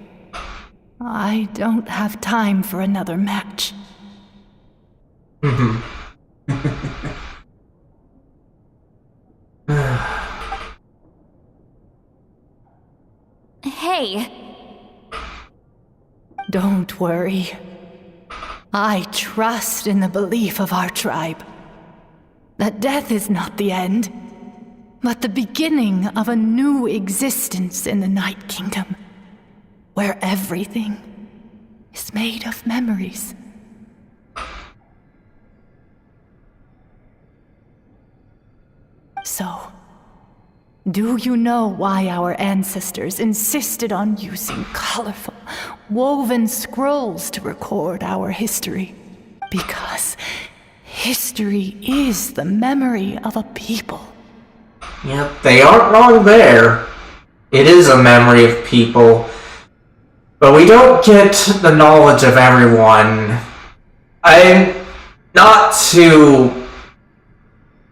I don't have time for another match. Hey. Don't worry. I trust in the belief of our tribe that death is not the end, but the beginning of a new existence in the Night Kingdom, where everything is made of memories. So, do you know why our ancestors insisted on using colorful, woven scrolls to record our history? Because history is the memory of a people. Yep, they aren't wrong there. It is a memory of people. But we don't get the knowledge of everyone. I'm not too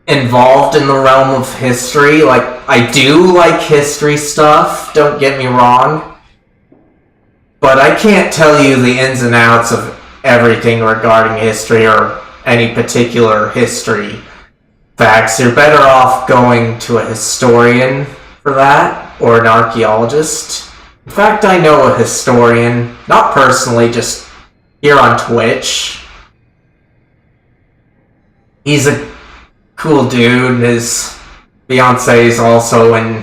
involved in the realm of history. Like, I do like history stuff, don't get me wrong. But I can't tell you the ins and outs of everything regarding history or any particular history facts. You're better off going to a historian for that, or an archaeologist. In fact, I know a historian, not personally, just here on Twitch. He's a cool dude. His fiance is also in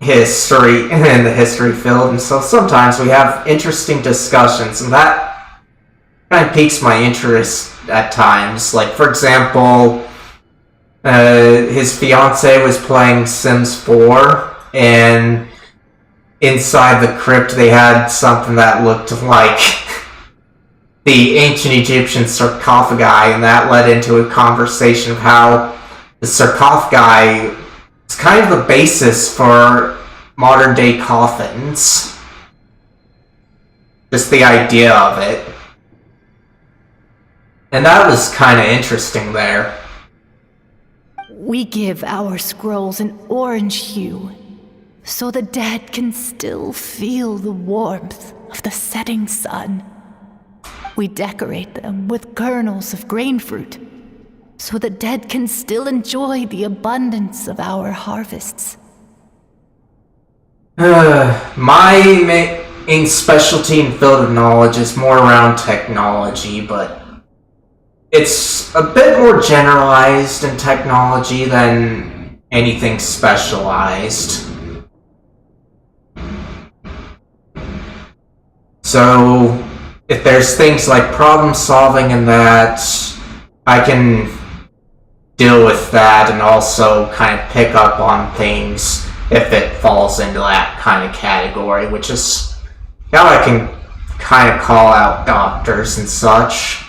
history, in the history field, and so sometimes we have interesting discussions, and that kind of piques my interest at times. Like, for example, his fiance was playing Sims 4, and inside the crypt they had something that looked like the ancient Egyptian sarcophagi, and that led into a conversation of how the sarcophagi is kind of the basis for modern day coffins. Just the idea of it. And that was kind of interesting there. We give our scrolls an orange hue, so the dead can still feel the warmth of the setting sun. We decorate them with kernels of grain fruit, so the dead can still enjoy the abundance of our harvests. My main specialty and field of knowledge is more around technology, but it's a bit more generalized in technology than anything specialized. So, if there's things like problem solving and that, I can deal with that and also kind of pick up on things if it falls into that kind of category, which is how I can kind of call out doctors and such.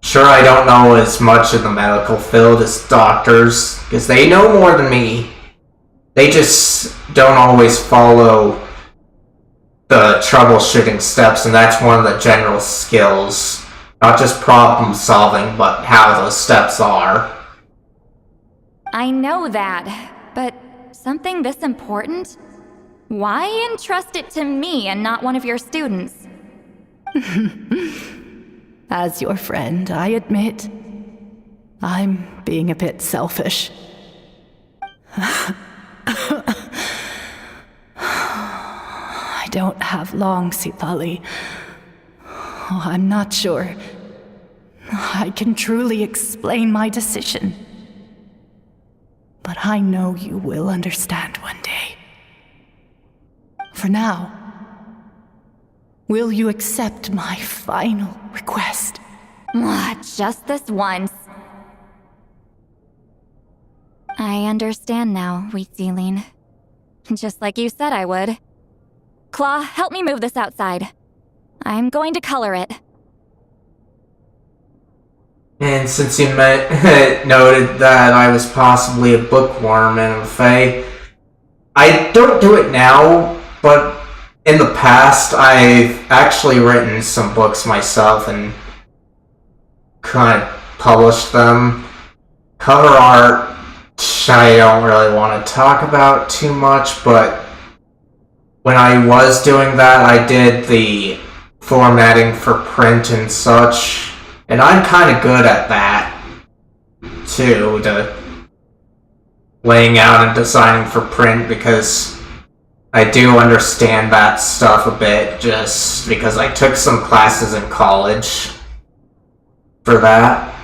Sure, I don't know as much in the medical field as doctors, because they know more than me. They just don't always follow the troubleshooting steps, and that's one of the general skills. Not just problem solving, but how those steps are. I know that, but something this important? Why entrust it to me and not one of your students? As your friend, I admit, I'm being a bit selfish. I don't have long, Citlali. I'm not sure I can truly explain my decision. But I know you will understand one day. For now, will you accept my final request? Just this once. I understand now, Wheatsealing. Just like you said I would. Claw, help me move this outside. I'm going to color it. And since you noted that I was possibly a bookworm in a Fae, I don't do it now, but in the past I've actually written some books myself and kind of published them. Cover art, I don't really want to talk about too much, but when I was doing that, I did the formatting for print and such, and I'm kind of good at that, too, the laying out and designing for print, because I do understand that stuff a bit, just because I took some classes in college for that.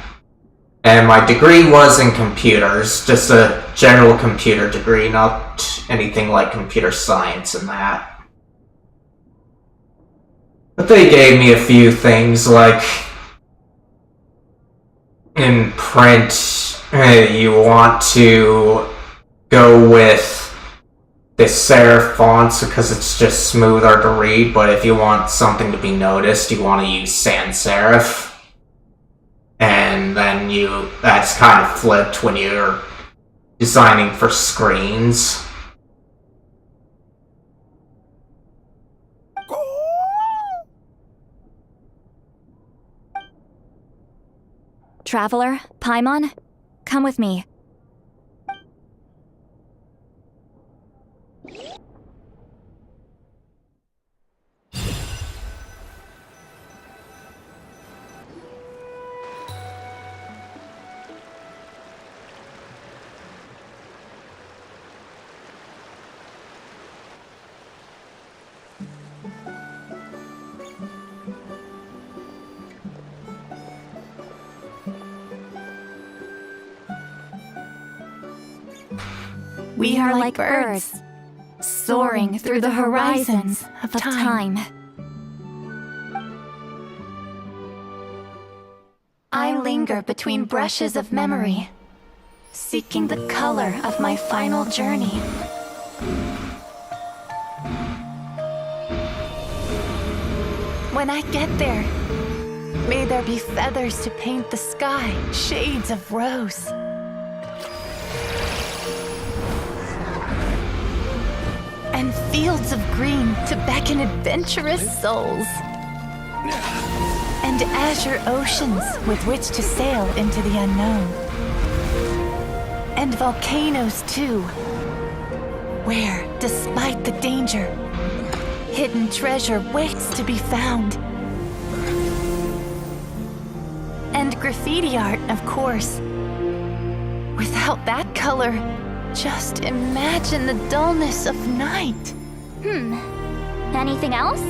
And my degree was in computers, just a general computer degree, not anything like computer science and that. But they gave me a few things, like in print, You want to go with the serif fonts because it's just smoother to read, but if you want something to be noticed, you want to use sans serif. And then that's kind of flipped when you're designing for screens. Traveler, Paimon, come with me. We are like birds, soaring through the horizons of time. I linger between brushes of memory, seeking the color of my final journey. When I get there, may there be feathers to paint the sky, shades of rose. And fields of green to beckon adventurous souls. And azure oceans with which to sail into the unknown. And volcanoes too, where, despite the danger, hidden treasure waits to be found. And graffiti art, of course. Without that color, just imagine the dullness of night. Anything else?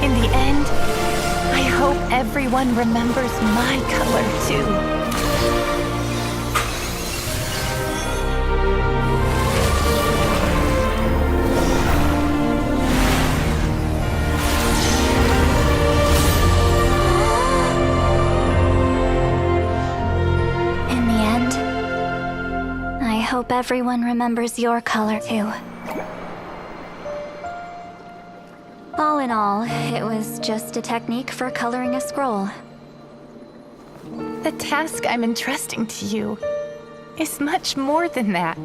In the end, I hope everyone remembers my color too. I hope everyone remembers your color too. All in all, it was just a technique for coloring a scroll. The task I'm entrusting to you is much more than that.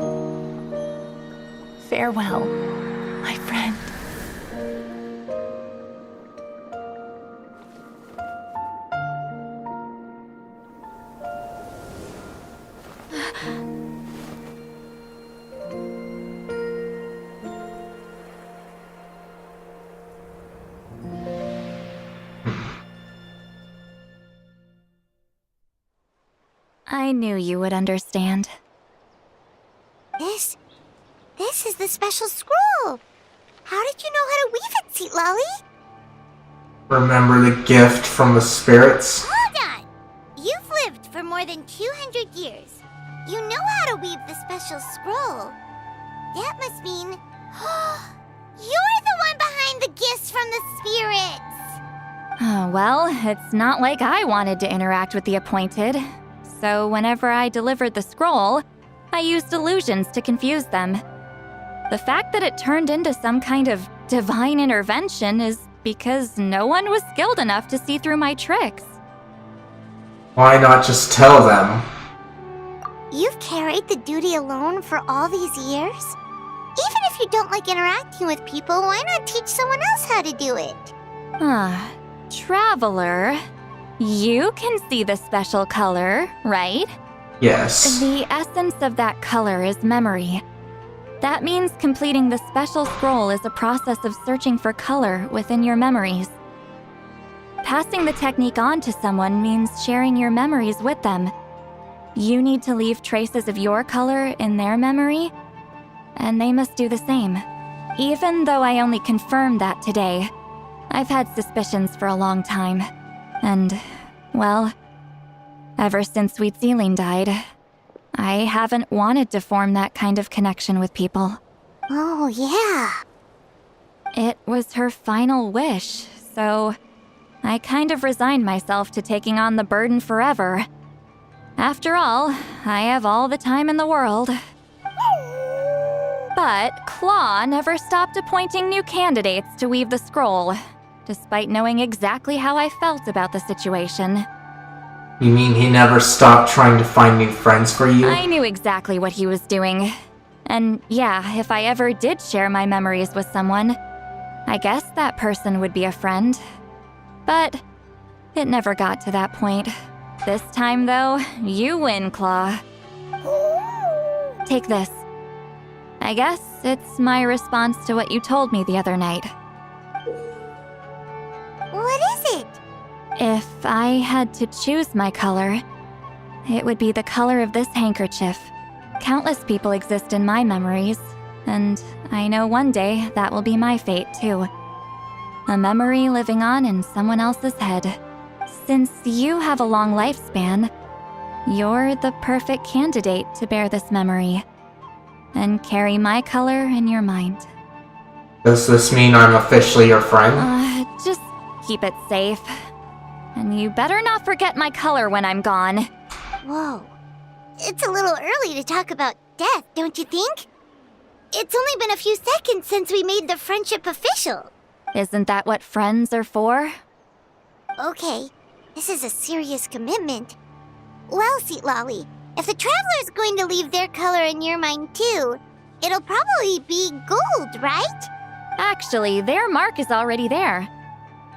Farewell, my friend. I knew you would understand. This is the special scroll. How did you know how to weave it, Citlali? Remember the gift from the spirits? Hold on! You've lived for more than 200 years. You know how to weave the special scroll. That must mean... you're the one behind the gifts from the spirits! Well, it's not like I wanted to interact with the appointed. So whenever I delivered the scroll, I used illusions to confuse them. The fact that it turned into some kind of divine intervention is because no one was skilled enough to see through my tricks. Why not just tell them? You've carried the duty alone for all these years? Even if you don't like interacting with people, why not teach someone else how to do it? Traveler, you can see the special color, right? Yes. The essence of that color is memory. That means completing the special scroll is a process of searching for color within your memories. Passing the technique on to someone means sharing your memories with them. You need to leave traces of your color in their memory, and they must do the same. Even though I only confirmed that today, I've had suspicions for a long time. And, well, ever since Sweet Celine died, I haven't wanted to form that kind of connection with people. Oh, yeah. It was her final wish, so I kind of resigned myself to taking on the burden forever. After all, I have all the time in the world. But Claw never stopped appointing new candidates to weave the scroll, despite knowing exactly how I felt about the situation. You mean he never stopped trying to find new friends for you? I knew exactly what he was doing. And yeah, if I ever did share my memories with someone, I guess that person would be a friend. But it never got to that point. This time, though, you win, Claw. Take this. I guess it's my response to what you told me the other night. What is it? If I had to choose my color, it would be the color of this handkerchief. Countless people exist in my memories, and I know one day that will be my fate, too. A memory living on in someone else's head. Since you have a long lifespan, you're the perfect candidate to bear this memory and carry my color in your mind. Does this mean I'm officially your friend? Just keep it safe. And you better not forget my color when I'm gone. Whoa. It's a little early to talk about death, don't you think? It's only been a few seconds since we made the friendship official. Isn't that what friends are for? Okay, this is a serious commitment. Well, Citlali, if the Traveler's going to leave their color in your mind too, it'll probably be gold, right? Actually, their mark is already there.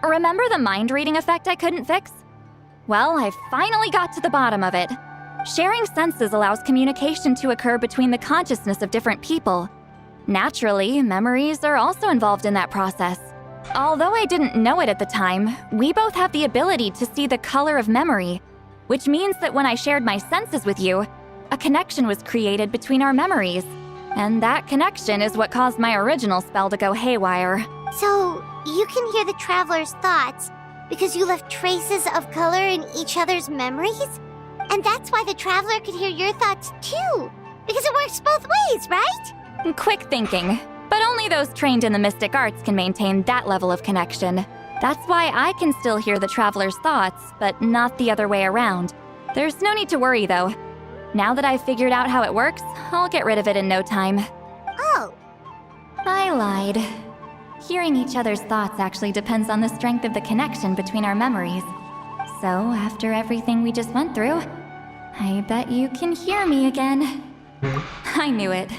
Remember the mind reading effect I couldn't fix? Well, I finally got to the bottom of it. Sharing senses allows communication to occur between the consciousness of different people. Naturally, memories are also involved in that process. Although I didn't know it at the time, we both have the ability to see the color of memory, which means that when I shared my senses with you, a connection was created between our memories. And that connection is what caused my original spell to go haywire. So, you can hear the Traveler's thoughts because you left traces of color in each other's memories? And that's why the Traveler could hear your thoughts too, because it works both ways, right? Quick thinking, but only those trained in the mystic arts can maintain that level of connection. That's why I can still hear the Traveler's thoughts, but not the other way around. There's no need to worry though. Now that I've figured out how it works, I'll get rid of it in no time. Oh. I lied. Hearing each other's thoughts actually depends on the strength of the connection between our memories. So, after everything we just went through, I bet you can hear me again. I knew it.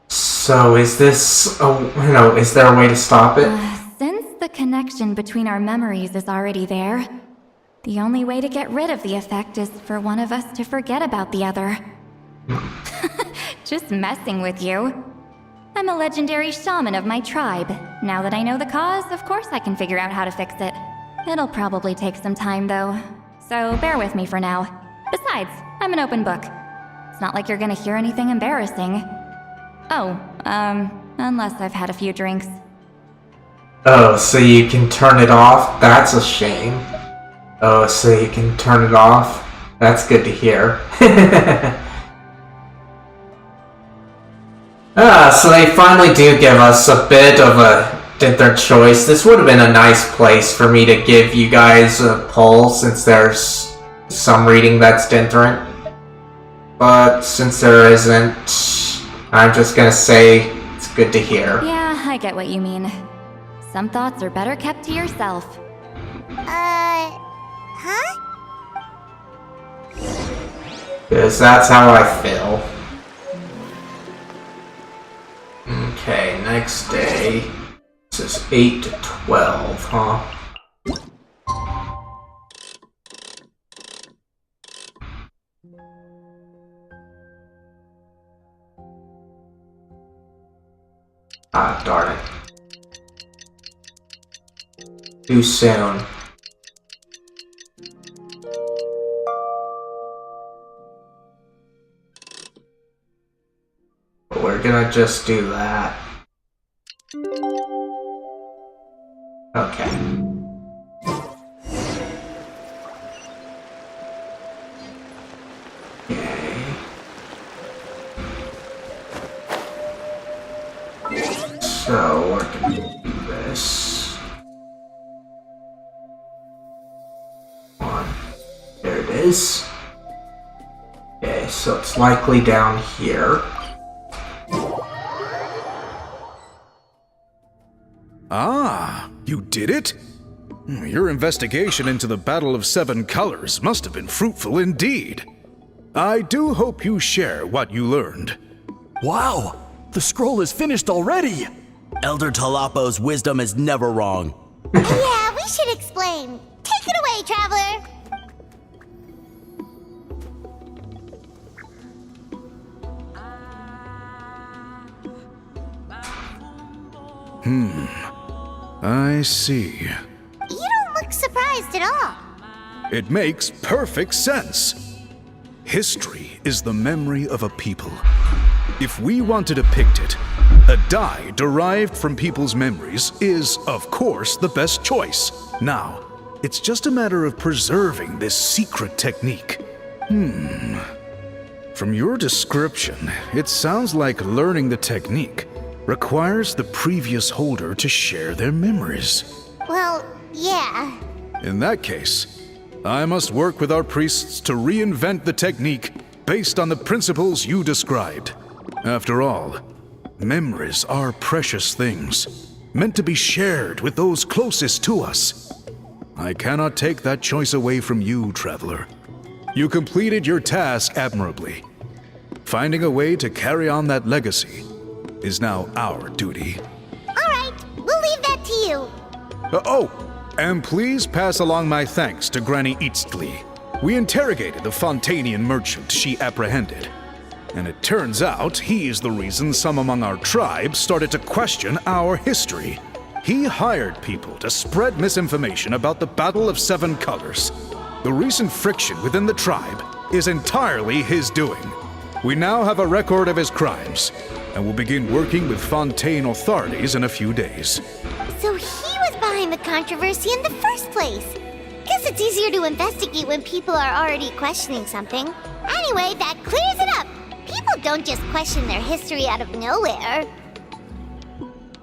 So, is this, is there a way to stop it? Since the connection between our memories is already there, the only way to get rid of the effect is for one of us to forget about the other. Just messing with you. I'm a legendary shaman of my tribe. Now that I know the cause, of course I can figure out how to fix it. It'll probably take some time though, so bear with me for now. Besides, I'm an open book. It's not like you're gonna hear anything embarrassing. Oh, unless I've had a few drinks. Oh, so you can turn it off? That's a shame. Oh, so you can turn it off? That's good to hear. So they finally do give us a bit of a dinner choice. This would have been a nice place for me to give you guys a poll since there's some reading that's different. But since there isn't, I'm just gonna say it's good to hear. Yeah, I get what you mean. Some thoughts are better kept to yourself. Huh? Because that's how I feel. Okay, next day. This is 8 to 12, huh? Ah, darn it. Too soon. But we're gonna just do that. Okay. So we're gonna do this. is. Okay, so it's likely down here. Ah, you did it? Your investigation into the Battle of Seven Colors must have been fruitful indeed. I do hope you share what you learned. Wow! The scroll is finished already! Elder Talapo's wisdom is never wrong. Yeah, we should explain. Take it away, Traveler! I see. You don't look surprised at all. It makes perfect sense. History is the memory of a people. If we want to depict it, a dye derived from people's memories is, of course, the best choice. Now, it's just a matter of preserving this secret technique. From your description, it sounds like learning the technique requires the previous holder to share their memories. Well, yeah. In that case, I must work with our priests to reinvent the technique based on the principles you described. After all, memories are precious things, meant to be shared with those closest to us. I cannot take that choice away from you, Traveler. You completed your task admirably. Finding a way to carry on that legacy is now our duty. Alright, we'll leave that to you. And please pass along my thanks to Granny Citlali. We interrogated the Fontanian merchant she apprehended, and it turns out he is the reason some among our tribe started to question our history. He hired people to spread misinformation about the Battle of Seven Colors. The recent friction within the tribe is entirely his doing. We now have a record of his crimes, and will begin working with Fontaine authorities in a few days. So he was behind the controversy in the first place. Guess it's easier to investigate when people are already questioning something. Anyway, that clears it up. People don't just question their history out of nowhere.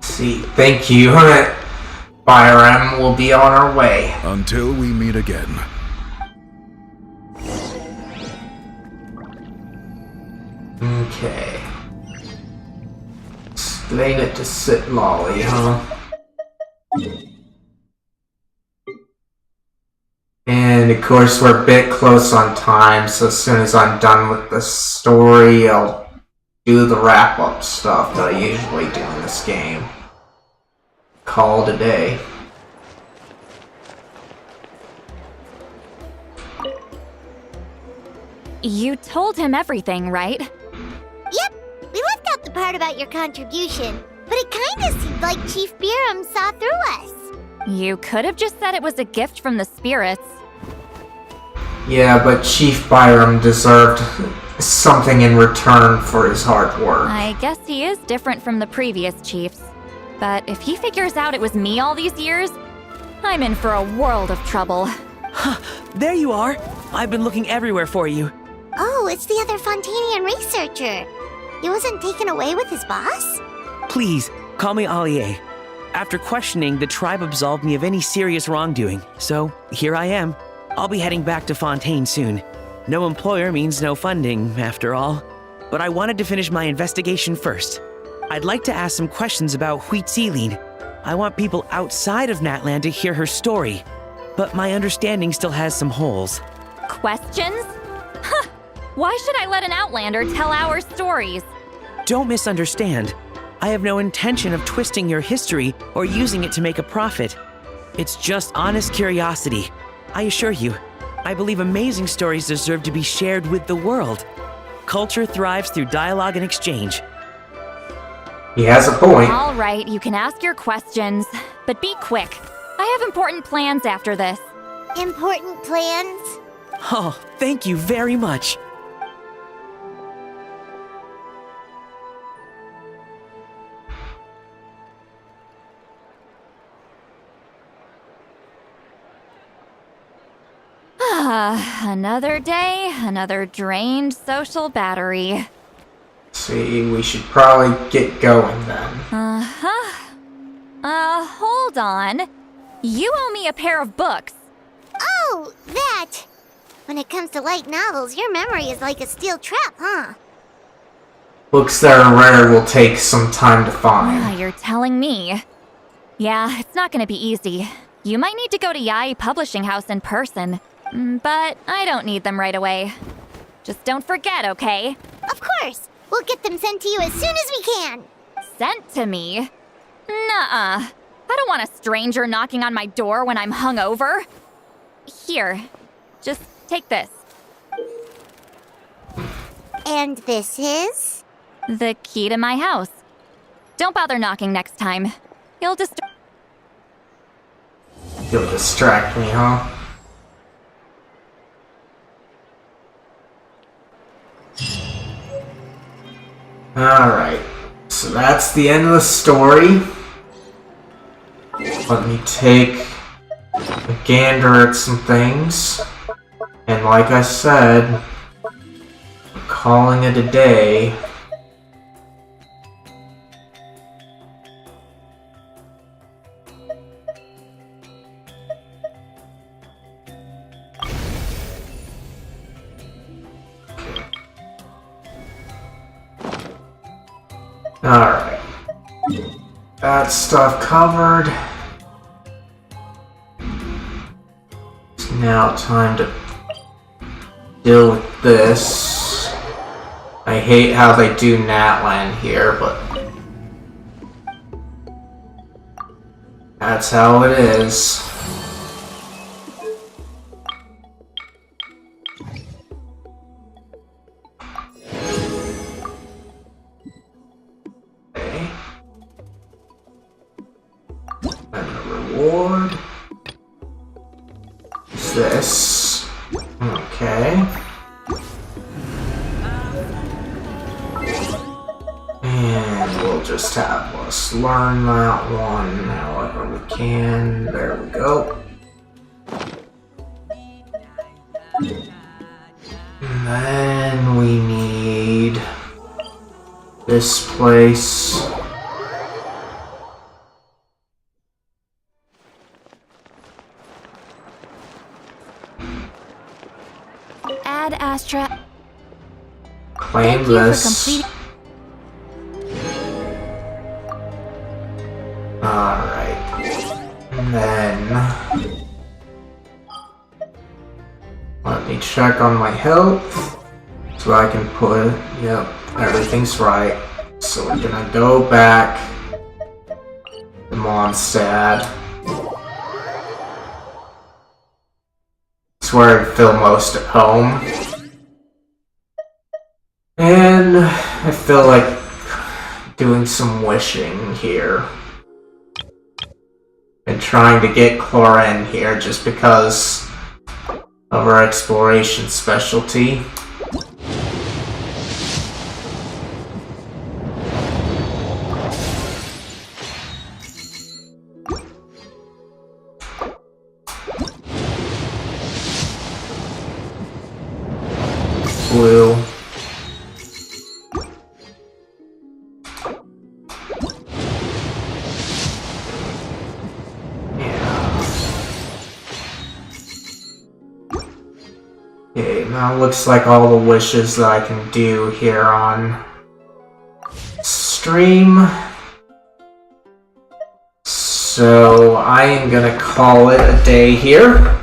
See, thank you. Byram will be on our way. Until we meet again. Okay. Explain it to Citlali, huh? And of course we're a bit close on time, so as soon as I'm done with the story, I'll do the wrap-up stuff that I usually do in this game. Call it a day. You told him everything, right? Yep, we left out the part about your contribution, but it kinda seemed like Chief Byram saw through us. You could have just said it was a gift from the spirits. Yeah, but Chief Byram deserved something in return for his hard work. I guess he is different from the previous chiefs. But if he figures out it was me all these years, I'm in for a world of trouble. There you are. I've been looking everywhere for you. Oh, it's the other Fontanian researcher. He wasn't taken away with his boss? Please, call me Allier. After questioning, the tribe absolved me of any serious wrongdoing, so here I am. I'll be heading back to Fontaine soon. No employer means no funding, after all. But I wanted to finish my investigation first. I'd like to ask some questions about Citlali. I want people outside of Natlan to hear her story, but my understanding still has some holes. Questions? Huh! Why should I let an Outlander tell our stories? Don't misunderstand. I have no intention of twisting your history or using it to make a profit. It's just honest curiosity. I assure you, I believe amazing stories deserve to be shared with the world. Culture thrives through dialogue and exchange. He has a point. All right, you can ask your questions, but be quick. I have important plans after this. Important plans? Oh, thank you very much. Another day, another drained social battery. See, we should probably get going then. Hold on. You owe me a pair of books. Oh, that! When it comes to light novels, your memory is like a steel trap, huh? Books that are rare will take some time to find. Ah, you're telling me. Yeah, it's not gonna be easy. You might need to go to Yai Publishing House in person. But I don't need them right away. Just don't forget, okay? Of course! We'll get them sent to you as soon as we can! Sent to me? Nuh-uh. I don't want a stranger knocking on my door when I'm hungover. Here, just take this. And this is? The key to my house. Don't bother knocking next time. You'll You'll distract me, huh? Alright, so that's the end of the story. Let me take a gander at some things. And like I said, I'm calling it a day. Alright. That stuff covered. It's now time to deal with this. I hate how they do Natlan here, but that's how it is. Reward. What's this? Okay. And we'll just have us learn that one however we can. There we go. And then we need this place. Ad Astra. Claim this. Alright. And then let me check on my health so I can put, yep, everything's right. So we're gonna go back to Mondstadt. It's where I feel most at home. And I feel like doing some wishing here. And trying to get Cloren here just because of her exploration specialty. Blue. Okay, now it looks like all the wishes that I can do here on stream. So I am gonna call it a day here.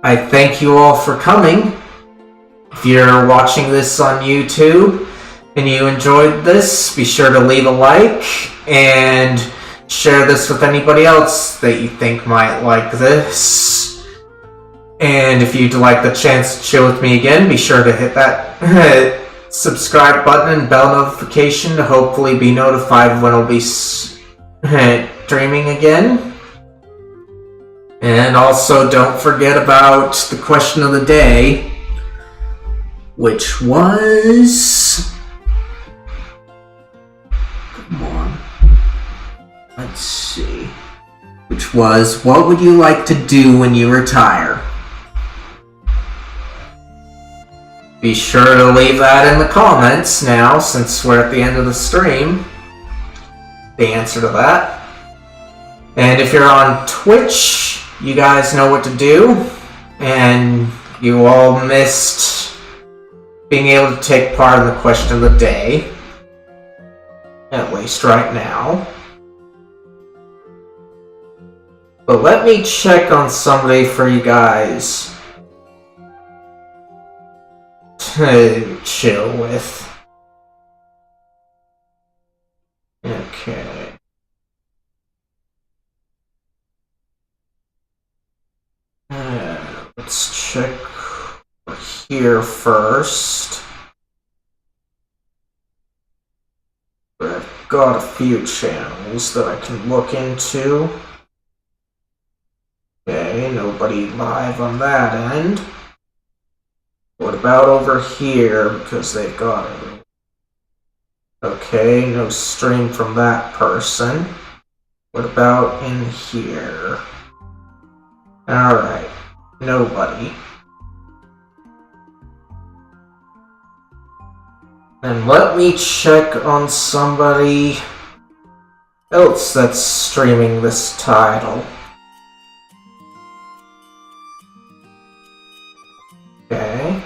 I thank you all for coming. If you're watching this on YouTube and you enjoyed this, be sure to leave a like and share this with anybody else that you think might like this. And if you'd like the chance to chill with me again, be sure to hit that subscribe button and bell notification to hopefully be notified when I'll be streaming again. And also don't forget about the question of the day, which was... Come on. Let's see. Which was, what would you like to do when you retire? Be sure to leave that in the comments now, since we're at the end of the stream. The answer to that. And if you're on Twitch, you guys know what to do. And you all missed being able to take part in the question of the day. At least right now. But let me check on somebody for you guys to chill with. Okay. Let's check here first. I've got a few channels that I can look into. Okay, nobody live on that end. What about over here? Because they've got it. Okay, no stream from that person. What about in here? Alright, nobody. And let me check on somebody else that's streaming this title. Okay.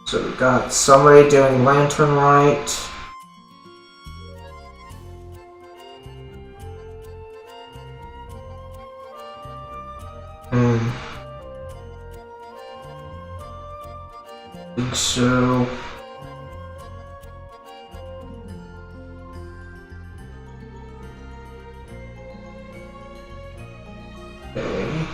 So we got somebody doing Lantern Rite. Think so. Okay.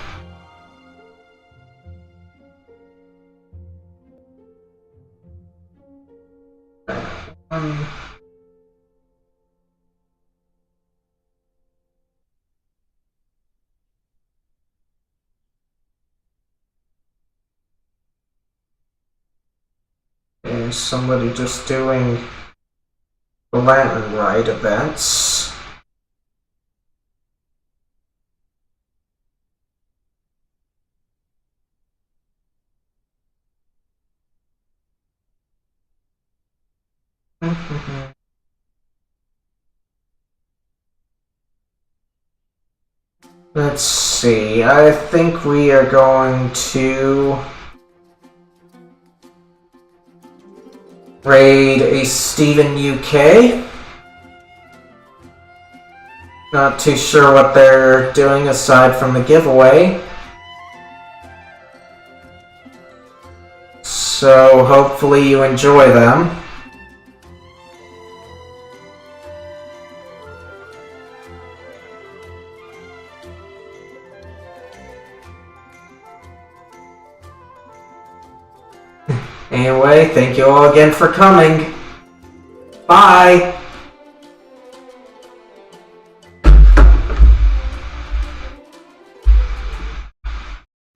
There's somebody just doing the Lantern Rite events. Let's see, I think we are going to raid a Steven UK. Not too sure what they're doing aside from the giveaway. So hopefully you enjoy them. Anyway, thank you all again for coming. Bye!